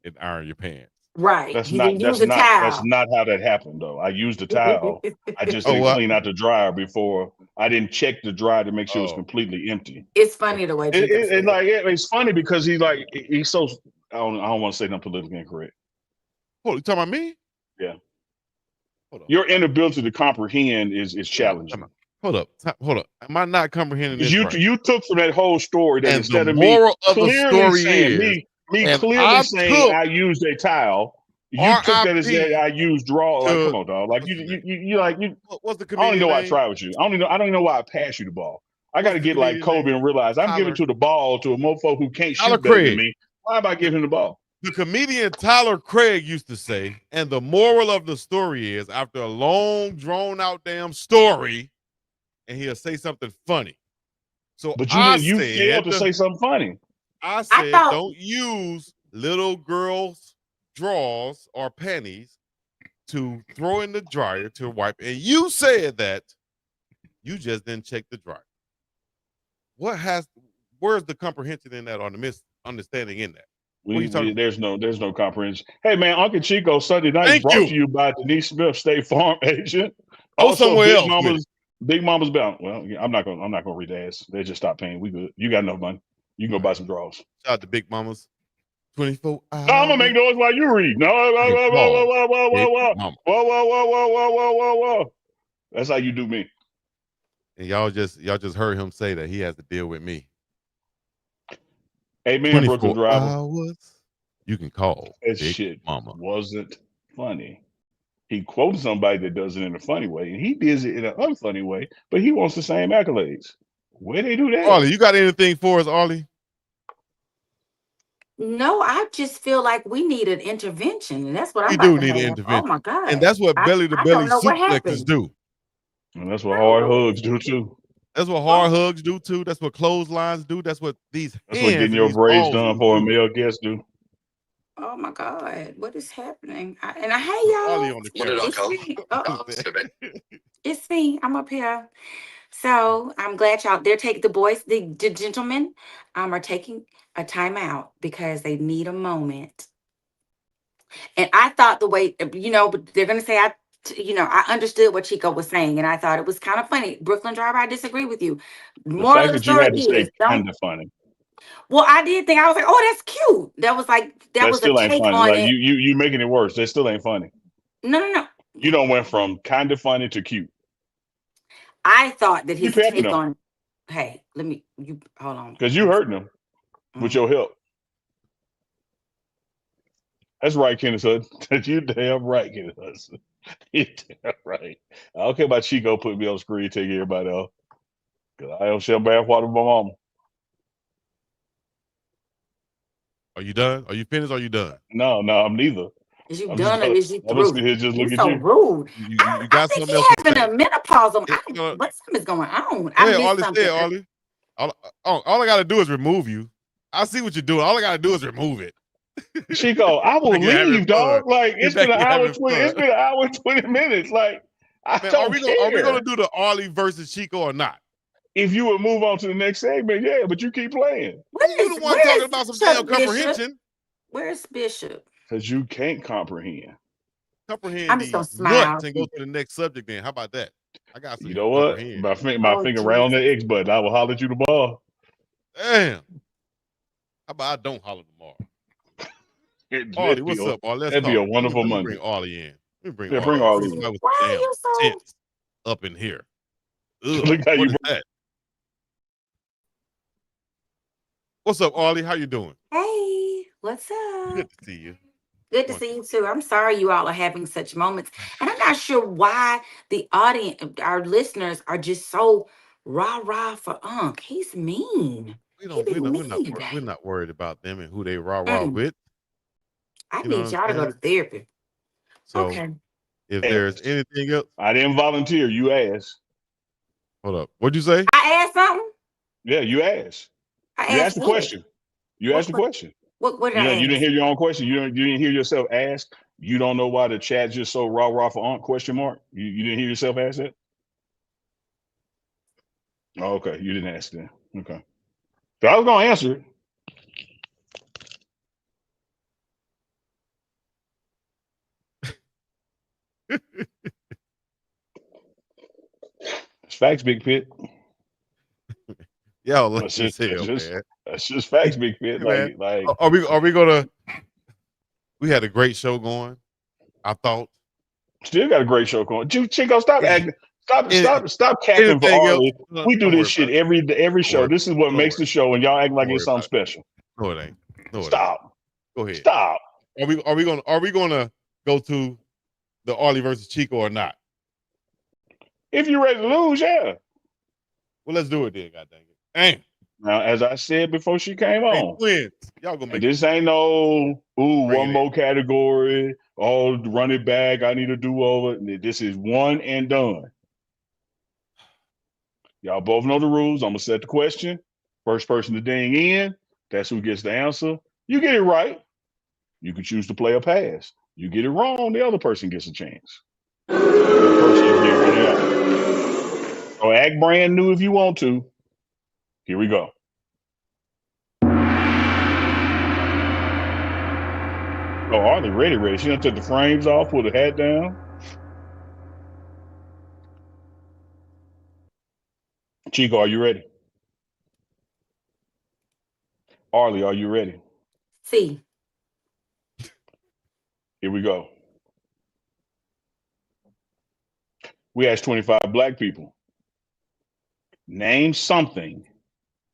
Speaker 1: and iron your pants.
Speaker 3: Right.
Speaker 2: That's
Speaker 3: You
Speaker 2: not
Speaker 3: didn't use a towel.
Speaker 2: that's not how that happened though. I used the towel. I just didn't clean out the dryer before. I didn't check the dryer to make sure it was completely empty.
Speaker 3: It's funny the way Chico said it.
Speaker 2: It's funny because he's so I don't want to say nothing politically incorrect.
Speaker 1: Hold, you talking about me?
Speaker 2: Yeah.
Speaker 1: Hold up.
Speaker 2: Your inability to comprehend is challenging.
Speaker 1: Hold up. Am I not comprehending this right?
Speaker 2: You took from that whole story that
Speaker 1: and
Speaker 2: instead
Speaker 1: the
Speaker 2: of
Speaker 1: moral
Speaker 2: me
Speaker 1: of the
Speaker 2: clearly
Speaker 1: story
Speaker 2: saying
Speaker 1: is,
Speaker 2: I used a towel, you took that as that I used draw. Like, come on, dog. Like you
Speaker 1: what's the comedian
Speaker 2: I don't even know why I
Speaker 1: name?
Speaker 2: tried with you. I don't even know why I passed you the ball. I got to get like Kobe and realize I'm giving to the ball to a mofo who can't shoot better than me. Why am I giving him the ball?
Speaker 1: The comedian Tyler Craig used to say, and the moral of the story is, after a long, drawn-out damn story, and he'll say something funny. So
Speaker 2: but you failed to say something funny.
Speaker 1: I said, don't use little girls' drawers or panties to throw in the dryer to wipe. And you said that you just didn't check the dryer. Where's the comprehension in that, or the misunderstanding in that?
Speaker 2: There's no comprehension. Hey man, Uncle Chico Sunday night brought to you by Denise Smith, State Farm agent. Also,
Speaker 1: somewhere else.
Speaker 2: Big Mama's bound. Well, yeah, I'm not gonna read the ads. They just stopped paying. We good. You got enough money. You can go buy some draws.
Speaker 1: Shout out to Big Mama's. 24 hours.
Speaker 2: No, I'm gonna make noise while you read. No, whoa. That's how you do me.
Speaker 1: And y'all just heard him say that he has to deal with me.
Speaker 2: Amen, Brooklyn driver.
Speaker 1: Hours. You can call.
Speaker 2: That
Speaker 1: Big
Speaker 2: shit
Speaker 1: Mama
Speaker 2: wasn't funny. He quoted somebody that does it in a funny way, and he does it in an unfunny way, but he wants the same accolades. Where they do that?
Speaker 1: Arley, you got anything for us, Arley?
Speaker 3: No, I just feel like we need an intervention, and that's what
Speaker 1: We do need an intervention.
Speaker 3: Oh my God.
Speaker 1: And that's what belly-to-belly suplexes do.
Speaker 2: And that's what hard hugs do too.
Speaker 1: That's what hard hugs do too. That's what clotheslines do. That's what
Speaker 2: That's what getting your braids done for a male guest do.
Speaker 3: Oh my God, what is happening? Hey y'all. It's me. I'm up here. So I'm glad they're taking the gentlemen are taking a timeout because they need a moment. And I thought but they're gonna say I understood what Chico was saying, and I thought it was kind of funny. Brooklyn Driver, I disagree with you.
Speaker 2: More of the story is kind of funny.
Speaker 3: Well, I did think, I was like, oh, that's cute. That was
Speaker 2: still
Speaker 3: a
Speaker 2: ain't
Speaker 3: take
Speaker 2: funny.
Speaker 3: on
Speaker 2: like
Speaker 3: it.
Speaker 2: You making it worse. That still ain't funny.
Speaker 3: No.
Speaker 2: You don't went from kind of funny to cute.
Speaker 3: I thought that his take on. Hey, you hold on.
Speaker 2: Because you hurting him with your help. That's right, Kenneth Hudson. You damn right, Kenneth Hudson. You damn right. I don't care about Chico putting me on the screen, take everybody off. Because I don't share bathwater with my mama.
Speaker 1: Are you done? Are you finished? Or are you done?
Speaker 2: No, I'm neither.
Speaker 3: Is you done or is you through?
Speaker 2: You're
Speaker 3: so rude.
Speaker 1: You got something else to say.
Speaker 3: Having a menopause. What something's going on? I missed something.
Speaker 1: Arley. All I got to do is remove you. I see what you're doing. All I got to do is remove it.
Speaker 2: Chico, I will leave, dog. Like it's been an hour 20. It's been an hour 20 minutes. Like I don't care.
Speaker 1: Are we gonna do the Arley versus Chico or not?
Speaker 2: If you would move on to the next segment, yeah, but you keep playing.
Speaker 1: You the one talking about some damn comprehension.
Speaker 3: Where's Bishop?
Speaker 2: Because you can't comprehend.
Speaker 3: I'm just gonna smile
Speaker 1: and go to the next subject. Then how about that? I got some.
Speaker 2: You know what? My finger right on the X button. I will holler at you tomorrow.
Speaker 1: Damn. How about I don't holler tomorrow? Arley, what's up, Arley?
Speaker 2: That'd be a wonderful Monday.
Speaker 1: Bring Arley in. Let me bring
Speaker 2: Yeah, bring
Speaker 1: Arley.
Speaker 2: Arley.
Speaker 1: Somebody with
Speaker 3: Why
Speaker 1: some
Speaker 3: are
Speaker 1: damn
Speaker 3: you so?
Speaker 1: sense up in here. Ugh,
Speaker 2: Look how
Speaker 1: what
Speaker 2: you
Speaker 1: is that? What's up, Arley? How you doing?
Speaker 3: Hey, what's up?
Speaker 1: Good to see you.
Speaker 3: Good to see you too. I'm sorry you all are having such moments. And I'm not sure why the audience, our listeners, are just so rah-rah for Unc. He's mean.
Speaker 1: We're not worried about them and who they rah with.
Speaker 3: I
Speaker 1: You know
Speaker 3: need
Speaker 1: what
Speaker 3: y'all
Speaker 1: I'm
Speaker 3: to go
Speaker 1: saying?
Speaker 3: to therapy.
Speaker 1: So
Speaker 3: Okay.
Speaker 1: if there's anything else,
Speaker 2: I didn't volunteer. You asked.
Speaker 1: hold up. What'd you say?
Speaker 3: I asked something.
Speaker 2: Yeah, you asked.
Speaker 3: I
Speaker 2: You
Speaker 3: asked
Speaker 2: asked the
Speaker 3: what?
Speaker 2: question. You asked the question.
Speaker 3: What did
Speaker 2: You
Speaker 3: I
Speaker 2: know,
Speaker 3: ask?
Speaker 2: you didn't hear your own question. You didn't hear yourself ask. You don't know why the chat's just so rah for Aunt ? You didn't hear yourself ask that? Oh, okay. You didn't ask that. Okay. So I was gonna answer it. It's facts, Big Pit.
Speaker 1: Y'all
Speaker 2: That's
Speaker 1: lucky as
Speaker 2: just
Speaker 1: hell, man.
Speaker 2: that's just facts, Big Pit.
Speaker 1: Hey, man.
Speaker 2: Like
Speaker 1: Are we gonna? We had a great show going. I thought.
Speaker 2: still got a great show going. Chico, stop
Speaker 1: Yeah.
Speaker 2: acting. Stop capping for
Speaker 1: Anything else?
Speaker 2: Arley. We do
Speaker 1: Don't worry
Speaker 2: this shit
Speaker 1: about it.
Speaker 2: every show.
Speaker 1: worry.
Speaker 2: This is what
Speaker 1: Don't
Speaker 2: makes
Speaker 1: worry.
Speaker 2: the show, and y'all act like
Speaker 1: Don't
Speaker 2: it's
Speaker 1: worry
Speaker 2: something
Speaker 1: about
Speaker 2: special.
Speaker 1: No, it ain't. No, it ain't.
Speaker 2: Stop.
Speaker 1: Go ahead.
Speaker 2: Stop.
Speaker 1: Are we gonna go to the Arley versus Chico or not?
Speaker 2: If you're ready to lose, yeah.
Speaker 1: Well, let's do it then. God dang it. Damn.
Speaker 2: Now, as I said before she came
Speaker 1: Hey,
Speaker 2: on,
Speaker 1: twins. Y'all gonna
Speaker 2: and
Speaker 1: make
Speaker 2: this ain't no
Speaker 1: Bring
Speaker 2: one
Speaker 1: it
Speaker 2: more category. Oh, run it back. I need to do over. This is one and done. Y'all both know the rules. I'm gonna set the question. First person to ding in, that's who gets the answer. You get it right, you can choose to play a pass. You get it wrong, the other person gets a chance. The person is getting ready out. So act brand new if you want to. Here we go. Oh, Arley ready. She done took the frames off, put the hat down. Chico, are you ready? Arley, are you ready?
Speaker 3: See.
Speaker 2: Here we go. We asked 25 black people. Name something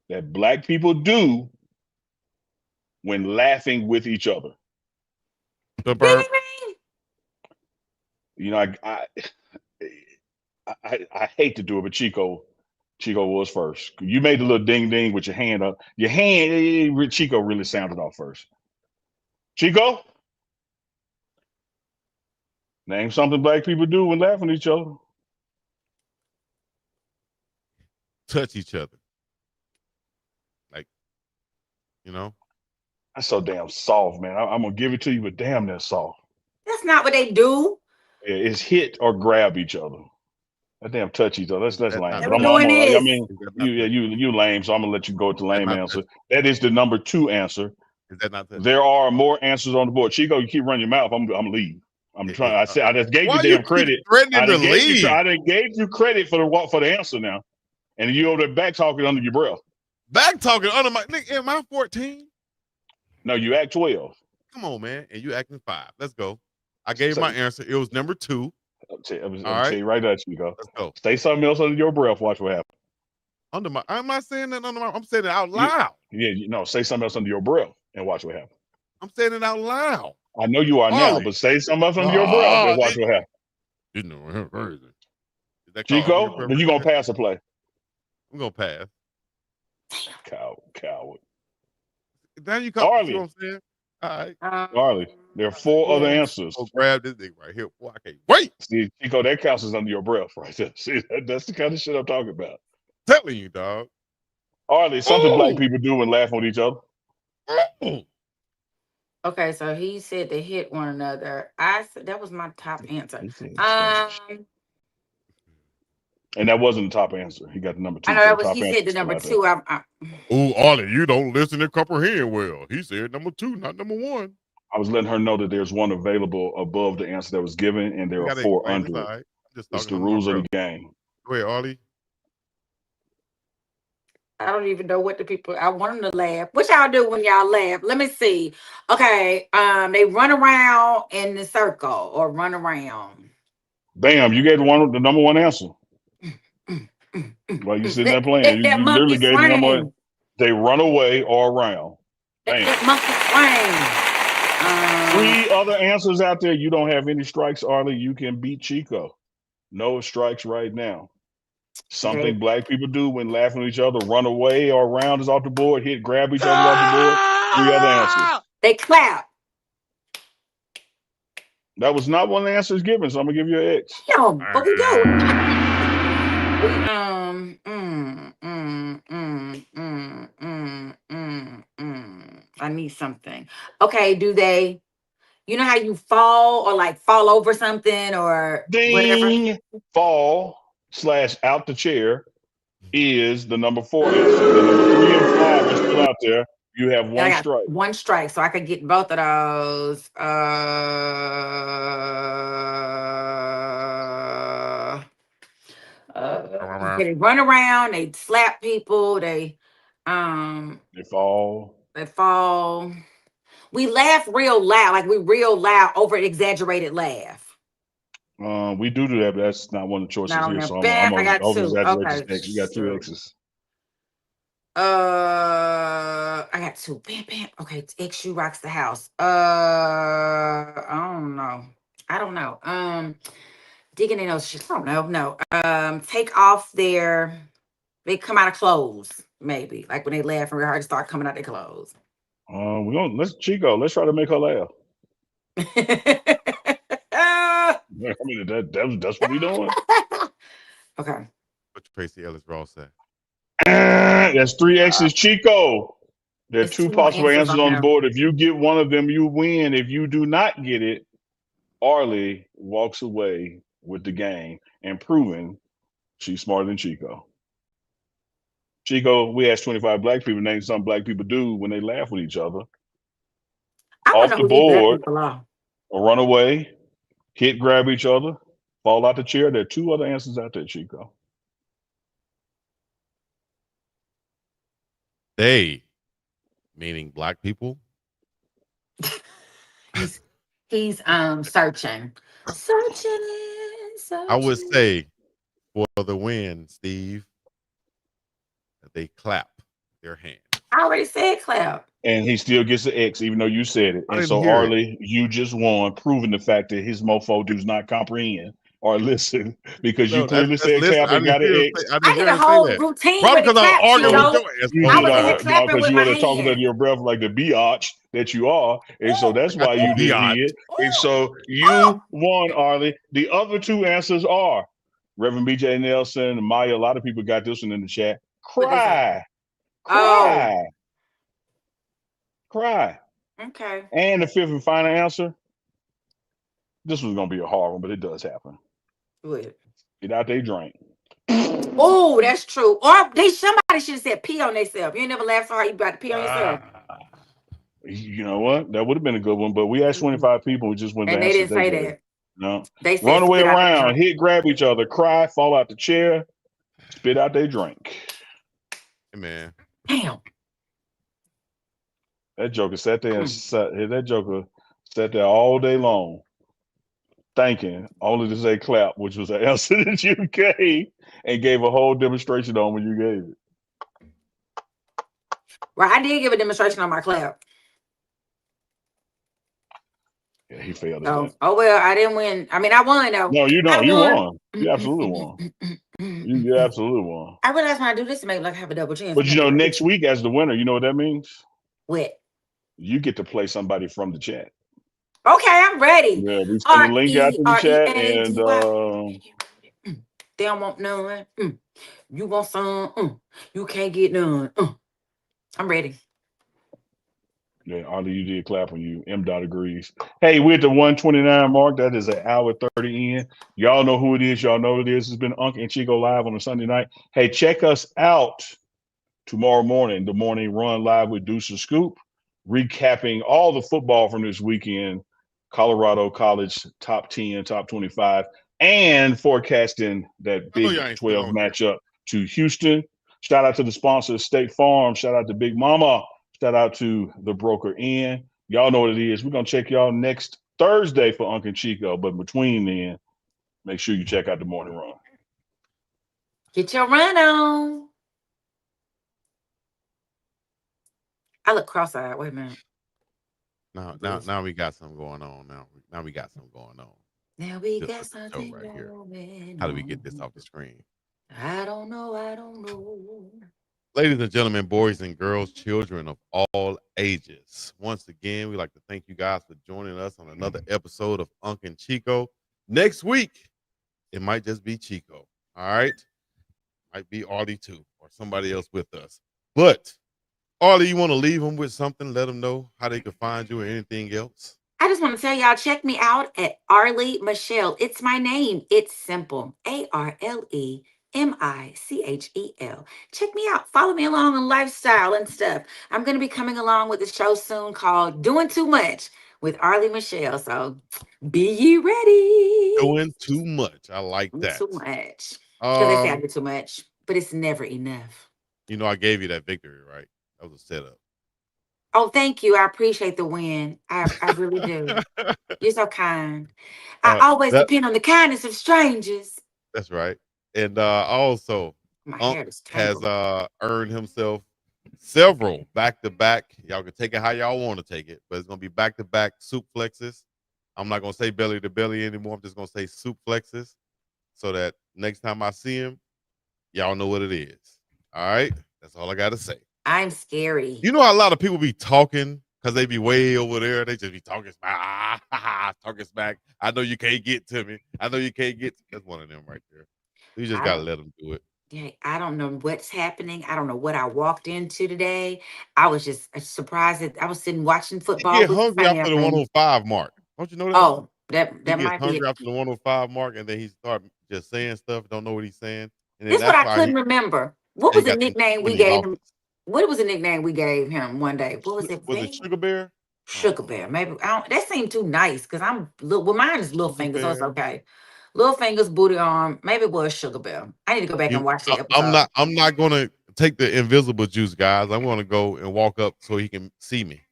Speaker 2: that black people do when laughing with each other.
Speaker 1: the burp.
Speaker 2: You know, I hate to do it, but Chico was first. You made the little ding ding with your hand up. Your hand, Chico really sounded off first. Chico, name something black people do when laughing at each other.
Speaker 1: Touch each other. Like, you know.
Speaker 2: That's so damn soft, man. I'm gonna give it to you, but damn, that's soft.
Speaker 3: That's not what they do.
Speaker 2: Yeah, it's hit or grab each other. That damn touch each other. That's lame.
Speaker 3: They
Speaker 2: But
Speaker 3: were doing this.
Speaker 2: I mean, you lame, so I'm gonna let you go with the lame answer. That is the number 2 answer.
Speaker 1: Is that not
Speaker 2: There are more answers on the board. Chico, you keep running your mouth. I'm leave. I'm trying. I just gave you damn credit. I done gave you credit for the answer now, and you over there back talking under your breath.
Speaker 1: Back talking under my nigga. Am I 14?
Speaker 2: No, you act 12.
Speaker 1: Come on, man, and you acting 5. Let's go. I gave my answer. It was number 2.
Speaker 2: I'm tell you right now, Chico.
Speaker 1: Let's go.
Speaker 2: Say something else under your breath. Watch what happens.
Speaker 1: I'm not saying that under my. I'm saying it out loud.
Speaker 2: Say something else under your breath and watch what happens.
Speaker 1: I'm saying it out loud.
Speaker 2: I know you are now, but say something else under your breath and watch what happens.
Speaker 1: You know, crazy.
Speaker 2: Chico, then you gonna pass or play?
Speaker 1: I'm gonna pass.
Speaker 2: Coward.
Speaker 1: Now you come.
Speaker 2: Arley.
Speaker 1: You know what I'm saying? All right.
Speaker 2: Arley, there are 4 other answers.
Speaker 1: Go grab this thing right here. Boy, I can't wait.
Speaker 2: See, Chico, that counts as under your breath right there. See, that's the kind of shit I'm talking about.
Speaker 1: Telling you, dog.
Speaker 2: Arley, something black people do when laughing with each other.
Speaker 3: Okay, so he said they hit one another. I said that was my top answer.
Speaker 2: And that wasn't the top answer. He got the number 2.
Speaker 3: I know that was. He said the number 2.
Speaker 1: Oh, Arley, you don't listen and comprehend well. He said number 2, not number 1.
Speaker 2: I was letting her know that there's one available above the answer that was given, and there are 4 under it. It's the rules of the game.
Speaker 1: Go ahead, Arley.
Speaker 3: I don't even know what the people. I want them to laugh. What y'all do when y'all laugh? Let me see. Okay. They run around in the circle or run around.
Speaker 2: Bam, you gave the number one answer. While you sitting there playing,
Speaker 3: That
Speaker 2: you literally
Speaker 3: monkey
Speaker 2: gave the number one.
Speaker 3: swing.
Speaker 2: They run away or around. Bam.
Speaker 3: That monkey swing.
Speaker 2: 3 other answers out there. You don't have any strikes, Arley. You can beat Chico. No strikes right now. Something black people do when laughing at each other, run away or around is off the board, grab each other off the board. 3 other answers.
Speaker 3: They clap.
Speaker 2: That was not one of the answers given, so I'm gonna give you an X.
Speaker 3: Damn, but we do. I need something. Okay, do they? You know how you fall or like fall over something or whatever?
Speaker 2: Ding! Fall / out the chair is the number 4 answer. The number 3 and 5 are still out there. You have one strike.
Speaker 3: One strike, so I could get both of those. They run around, they slap people, they
Speaker 2: fall.
Speaker 3: They fall. We laugh real loud, like we real loud, over exaggerated laugh.
Speaker 2: We do that, but that's not one of the choices here. So I'm
Speaker 3: I got
Speaker 2: over
Speaker 3: 2.
Speaker 2: exaggerate this X. You got 2 X's.
Speaker 3: I got 2. Bam, bam. Okay, X you rocks the house. I don't know. Digging in those shit. I don't know. No. Take off they come out of clothes, maybe. Like when they laugh and real hard to start coming out their clothes.
Speaker 2: Let's try to make her laugh. I mean, that's what we doing.
Speaker 3: Okay.
Speaker 1: What Tracy Ellis Ross said.
Speaker 2: That's 3 X's. Chico. There are 2 possible answers on the board. If you get one of them, you win. If you do not get it, Arley walks away with the game and proving she's smarter than Chico. Chico, we asked 25 black people, name something black people do when they laugh with each other. Off the board, run away, grab each other, fall out the chair. There are 2 other answers out there, Chico.
Speaker 1: They, meaning black people.
Speaker 3: He's searching.
Speaker 1: I would say for the win, Steve, that they clap their hands.
Speaker 3: I already said clap.
Speaker 2: And he still gets an X, even though you said it. And so, Arley, you just won, proving the fact that his mofo does not comprehend or listen, because you clearly said clap and got an X.
Speaker 3: I did a whole routine.
Speaker 1: Probably because I was arguing with
Speaker 2: you. I was clapping because you were talking under your breath like the biatch that you are. And so that's why you didn't hear it. And so you won, Arley. The other 2 answers are Reverend BJ Nelson and Maya. A lot of people got this one in the chat. Cry. Cry.
Speaker 3: Okay.
Speaker 2: And the 5th and final answer. This was gonna be a hard one, but it does happen.
Speaker 3: What?
Speaker 2: Get out there, drink.
Speaker 3: Oh, that's true. Or somebody should have said pee on themselves. You ain't never laughed so hard you got to pee on yourself.
Speaker 2: You know what? That would have been a good one, but we asked 25 people. We just went
Speaker 3: and
Speaker 2: the
Speaker 3: they didn't say that.
Speaker 2: No.
Speaker 3: They said
Speaker 2: run away around, grab each other, cry, fall out the chair, spit out their drink.
Speaker 1: Hey, man.
Speaker 3: Damn.
Speaker 2: That joker sat there and sat there all day long, thinking only to say clap, which was the answer that you gave, and gave a whole demonstration on when you gave it.
Speaker 3: Well, I did give a demonstration on my clap.
Speaker 2: Yeah, he failed.
Speaker 3: Oh well, I didn't win. I mean, I won though.
Speaker 2: No, you won. You absolutely won. You absolutely won.
Speaker 3: I realize when I do this, to make like have a double chance.
Speaker 2: But next week as the winner, you know what that means?
Speaker 3: What?
Speaker 2: You get to play somebody from the chat.
Speaker 3: Okay, I'm ready.
Speaker 2: Yeah, we send the link out to the chat, and
Speaker 3: they don't want none. You want some? You can't get none. I'm ready.
Speaker 2: Yeah, Arley, you did clap when you. M. Dot agrees. Hey, we're at the 129 mark. That is an hour 30 in. Y'all know who it is. Y'all know what it is. It's been Unc and Chico live on a Sunday night. Hey, check us out tomorrow morning. The morning run live with Deuce and Scoop, recapping all the football from this weekend. Colorado College top 10, top 25, and forecasting that Big 12 matchup to Houston. Shout out to the sponsor, State Farm. Shout out to Big Mama. Shout out to the broker N. Y'all know what it is. We're gonna check y'all next Thursday for Uncle Chico. But between then, make sure you check out the morning run.
Speaker 3: Get your run on. I look cross-eyed. Wait a minute.
Speaker 1: Now we got something going on. Now we got something going on.
Speaker 3: Now we
Speaker 1: Just
Speaker 3: got
Speaker 1: with the show
Speaker 3: something
Speaker 1: right here.
Speaker 3: going
Speaker 1: How do we get this
Speaker 3: on.
Speaker 1: off the screen?
Speaker 3: I don't know.
Speaker 1: Ladies and gentlemen, boys and girls, children of all ages. Once again, we'd like to thank you guys for joining us on another episode of Unc and Chico. Next week, it might just be Chico. All right? Might be Arley too, or somebody else with us. But Arley, you want to leave them with something? Let them know how they can find you or anything else?
Speaker 3: I just want to tell y'all, check me out at Arley Michelle. It's my name. It's simple. ARLEMICHEL. Check me out. Follow me along on lifestyle and stuff. I'm going to be coming along with a show soon called Doing Too Much with Arley Michelle. So be ye ready.
Speaker 1: Doing too much. I like that.
Speaker 3: Too much. Because they say I do too much, but it's never enough.
Speaker 1: You know, I gave you that victory, right? That was a setup.
Speaker 3: Oh, thank you. I appreciate the win. I really do. You're so kind. I always depend on the kindness of strangers.
Speaker 1: That's right. And also,
Speaker 3: My
Speaker 1: Unc
Speaker 3: hair is
Speaker 1: has
Speaker 3: tangled.
Speaker 1: earned himself several back-to-back. Y'all can take it how y'all want to take it, but it's going to be back-to-back soup flexes. I'm not going to say belly to belly anymore. I'm just going to say soup flexes so that next time I see him, y'all know what it is. All right? That's all I got to say.
Speaker 3: I'm scary.
Speaker 1: You know how a lot of people be talking because they be way over there. They just be talking smack. Talking smack. I know you can't get to me. I know you can't get to. That's one of them right there. You just got to let them do it.
Speaker 3: Yeah, I don't know what's happening. I don't know what I walked into today. I was just surprised that I was sitting watching football.
Speaker 1: You get hungry after the 105 mark. Don't you know that?
Speaker 3: Oh, that
Speaker 1: he
Speaker 3: might
Speaker 1: gets
Speaker 3: be
Speaker 1: hungry
Speaker 3: it.
Speaker 1: after the 105 mark, and then he start just saying stuff. Don't know what he's saying. And
Speaker 3: This is what I couldn't remember. What was the nickname we gave him? What was the nickname we gave him one day? What was it?
Speaker 1: Was it Sugar Bear?
Speaker 3: Sugar Bear. Maybe I don't, that seemed too nice because I'm little. Well, mine is Little Fingers, so it's okay. Little Fingers, Booty Arm. Maybe it was Sugar Bear. I need to go back and watch the episode.
Speaker 1: I'm not gonna take the invisible juice, guys. I'm gonna go and walk up so he can see me,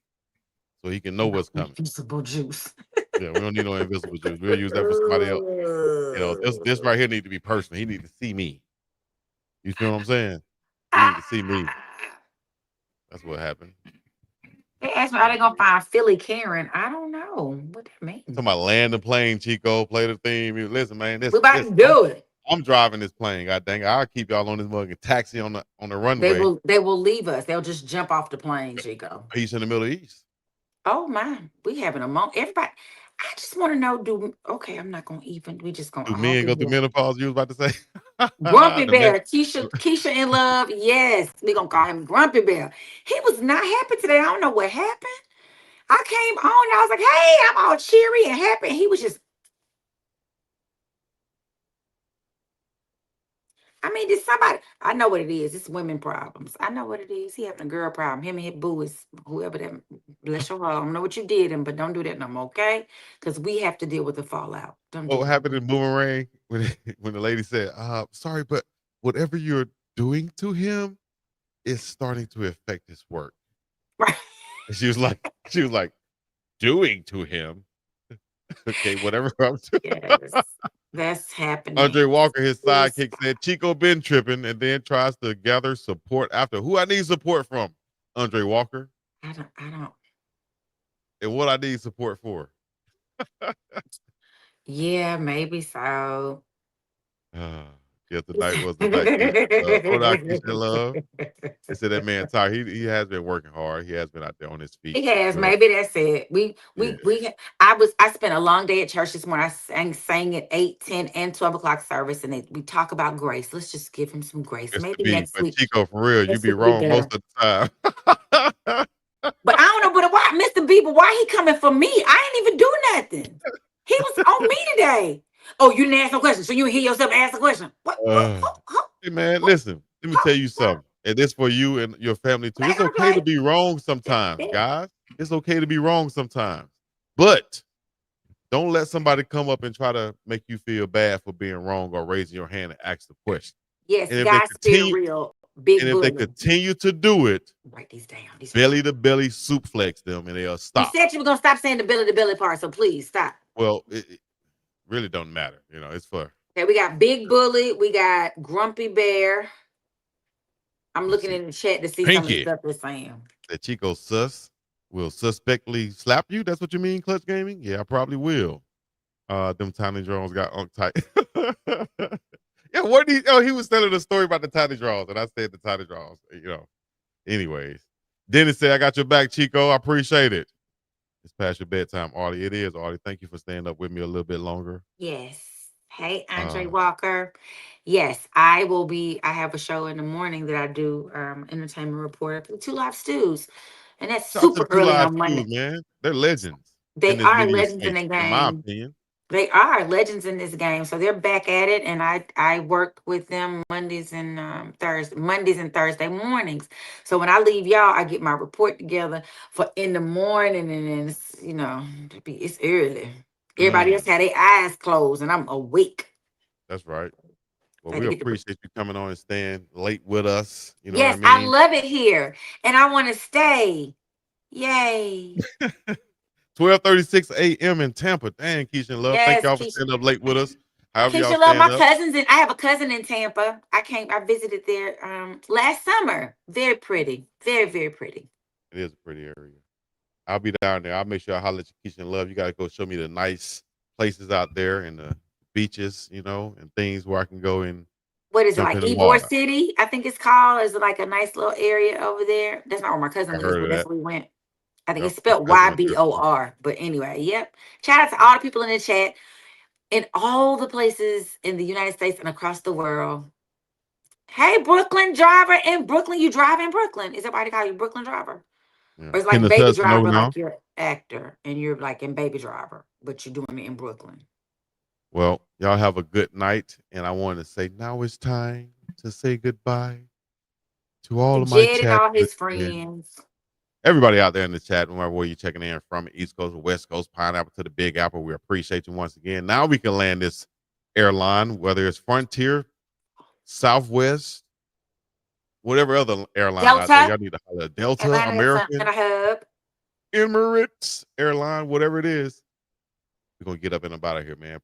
Speaker 1: so he can know what's coming.
Speaker 3: Invisible juice.
Speaker 1: Yeah, we don't need no invisible juice. We'll use that for somebody else. You know, this right here need to be personal. He need to see me. You feel what I'm saying? He need to see me. That's what happened.
Speaker 3: They asked me, are they gonna find Philly Karen? I don't know what that means.
Speaker 1: Talking about land the plane, Chico. Play the theme. Listen, man.
Speaker 3: We're about to do it.
Speaker 1: I'm driving this plane. God dang it. I'll keep y'all on this mug and taxi on the runway.
Speaker 3: They will leave us. They'll just jump off the plane, Chico.
Speaker 1: Peace in the Middle East.
Speaker 3: Oh my, we having a moment. Everybody, I just want to know. I'm not gonna even. We just gonna.
Speaker 1: Do men go through menopause? You was about to say.
Speaker 3: Grumpy Bear, Keisha in love. Yes, we gonna call him Grumpy Bear. He was not happy today. I don't know what happened. I came on and I was like, "Hey, I'm all cheery and happy." And he was just. I mean, did somebody? I know what it is. It's women problems. I know what it is. He having a girl problem. Him and his boo is whoever that. Bless your heart. I don't know what you did him, but don't do that no more, okay? Because we have to deal with the fallout.
Speaker 1: What happened in Boomerang when the lady said, "Sorry, but whatever you're doing to him is starting to affect his work."
Speaker 3: Right.
Speaker 1: And she was like, "Doing to him." Okay, whatever I'm doing.
Speaker 3: Yes. That's happening.
Speaker 1: Andre Walker, his sidekick, said Chico been tripping and then tries to gather support after. Who I need support from? Andre Walker.
Speaker 3: I don't.
Speaker 1: And what I need support for?
Speaker 3: Yeah, maybe so.
Speaker 1: Yeah, tonight was the night. Hold on, Keisha love. They said that man tired. He has been working hard. He has been out there on his feet.
Speaker 3: He has. Maybe that's it. I spent a long day at church this morning. I sang at 8, 10, and 12 o'clock service, and we talk about grace. Let's just give him some grace. Maybe next week.
Speaker 1: Chico, for real, you be wrong most of the time.
Speaker 3: But I don't know, but why, Mr. Bieber, why he coming for me? I ain't even do nothing. He was on me today. Oh, you didn't ask no question, so you hear yourself ask a question. What?
Speaker 1: Hey man, listen. Let me tell you something. And this for you and your family too. It's okay to be wrong sometimes, guys. It's okay to be wrong sometimes. But don't let somebody come up and try to make you feel bad for being wrong or raising your hand and ask the question.
Speaker 3: Yes, guys, feel real. Big
Speaker 1: And if they
Speaker 3: Bully.
Speaker 1: continue to do it,
Speaker 3: Write these down.
Speaker 1: belly to belly suplex them and they'll
Speaker 3: You
Speaker 1: stop.
Speaker 3: said you were gonna stop saying the belly part, so please stop.
Speaker 1: Well, it really don't matter. You know, it's for.
Speaker 3: Okay, we got Big Bully, we got Grumpy Bear. I'm looking in the chat to see some of the
Speaker 1: Pinky.
Speaker 3: stuff they're saying.
Speaker 1: That Chico will suspectly slap you. That's what you mean, Clutch Gaming? Yeah, I probably will. Them tiny draws got tight. Yeah, what he was telling a story about the tiny draws, and I said the tiny draws. You know. Anyways, Dennis said, "I got your back, Chico. I appreciate it. It's past your bedtime, Arlie. It is, Arlie. Thank you for staying up with me a little bit longer."
Speaker 3: Yes. Hey, Andre Walker. Yes, I will be. I have a show in the morning that I do, entertainment report for the Two Live Stews. And that's
Speaker 1: Shout out to
Speaker 3: super
Speaker 1: the Two
Speaker 3: early
Speaker 1: Live
Speaker 3: on Monday.
Speaker 1: Stews, man. They're legends.
Speaker 3: They
Speaker 1: in this
Speaker 3: are
Speaker 1: media
Speaker 3: legends in
Speaker 1: space,
Speaker 3: the
Speaker 1: in my
Speaker 3: game.
Speaker 1: opinion.
Speaker 3: They are legends in this game. So they're back at it. And I work with them Mondays and Thursday mornings. So when I leave y'all, I get my report together for in the morning. And then it's, it's early. Everybody else had their eyes closed and I'm awake.
Speaker 1: That's right. Well,
Speaker 3: Had
Speaker 1: we
Speaker 3: to get the-
Speaker 1: appreciate you coming on and staying late with us. You know
Speaker 3: Yes,
Speaker 1: what I mean?
Speaker 3: I love it here. And I want to stay. Yay.
Speaker 1: 12:36 a.m. in Tampa. Dang, Keisha and Love. Thank
Speaker 3: Yes,
Speaker 1: y'all for
Speaker 3: Keisha.
Speaker 1: staying up late with us. However y'all
Speaker 3: Keisha Love, my
Speaker 1: stand up.
Speaker 3: cousins, and I have a cousin in Tampa. I visited there last summer. Very pretty. Very, very pretty.
Speaker 1: It is a pretty area. I'll be down there. I'll make sure I holler at you, Keisha and Love. You got to go show me the nice places out there and the beaches, and things where I can go and
Speaker 3: What is it,
Speaker 1: jump
Speaker 3: like
Speaker 1: in the
Speaker 3: Ybor
Speaker 1: water.
Speaker 3: City? I think it's called. Is it like a nice little area over there? That's not where my cousin
Speaker 1: I
Speaker 3: lives,
Speaker 1: heard
Speaker 3: but
Speaker 1: of
Speaker 3: that's
Speaker 1: that.
Speaker 3: where we went. I think
Speaker 1: Yep,
Speaker 3: it's spelled
Speaker 1: my cousin went there before.
Speaker 3: YBOR. But anyway, yep. Shout out to all the people in the chat in all the places in the United States and across the world. Hey, Brooklyn driver in Brooklyn. You drive in Brooklyn. Is everybody call you Brooklyn driver?
Speaker 1: Yeah.
Speaker 3: Or it's like
Speaker 1: Can the
Speaker 3: Baby
Speaker 1: sus know
Speaker 3: Driver,
Speaker 1: now?
Speaker 3: like you're actor and you're like in Baby Driver, but you're doing it in Brooklyn.
Speaker 1: Well, y'all have a good night. And I want to say now it's time to say goodbye to all of my
Speaker 3: Jed and
Speaker 1: chat.
Speaker 3: all his friends.
Speaker 1: Everybody out there in the chat, no matter where you're checking in from, East Coast or West Coast, Pineapple to the Big Apple, we appreciate you once again. Now we can land this airline, whether it's Frontier, Southwest, whatever other airline out there. Y'all need to holler at Delta,
Speaker 3: Atlanta
Speaker 1: American,
Speaker 3: Center Hub.
Speaker 1: Emirates airline, whatever it is. We're going to get up and about of here, man.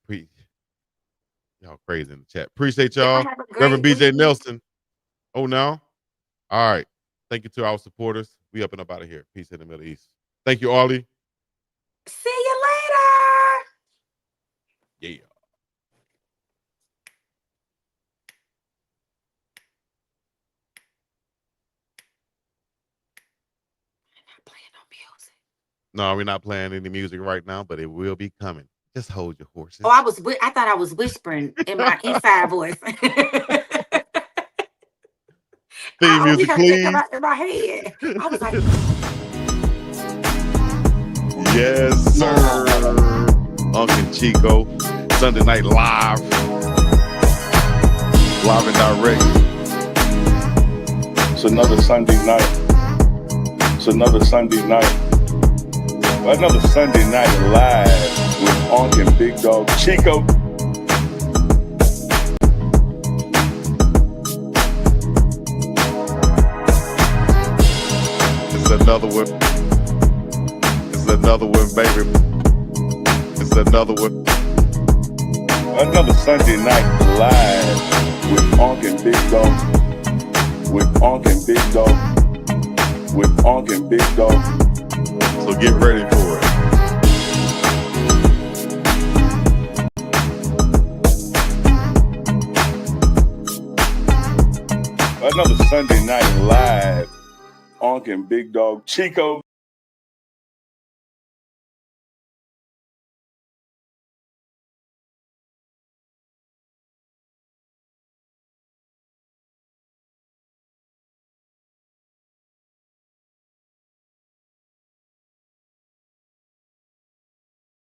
Speaker 1: Y'all crazy in the chat. Appreciate y'all.
Speaker 3: Have a great
Speaker 1: Reverend BJ
Speaker 3: week.
Speaker 1: Nelson. Oh, no? All right. Thank you to our supporters. We up and up out of here. Peace in the Middle East. Thank you, Arlie.
Speaker 3: See you later.
Speaker 1: Yeah.
Speaker 3: Not playing no music.
Speaker 1: No, we're not playing any music right now, but it will be coming. Just hold your horses.
Speaker 3: Oh, I thought I was whispering in my inside voice.
Speaker 1: Theme music, please.
Speaker 3: Come out in my head. I was like,
Speaker 1: yes, sir. Uncle Chico, Sunday Night Live. Live and direct.
Speaker 2: It's another Sunday night. It's another Sunday night. Another Sunday night live with Unc and Big Dog Chico.
Speaker 1: It's another one. It's another one, baby. It's another one.
Speaker 2: Another Sunday night live with Unc and Big Dog. With Unc and Big Dog. With Unc and Big Dog.
Speaker 1: So get ready for it.
Speaker 2: Another Sunday night live. Unc and Big Dog Chico.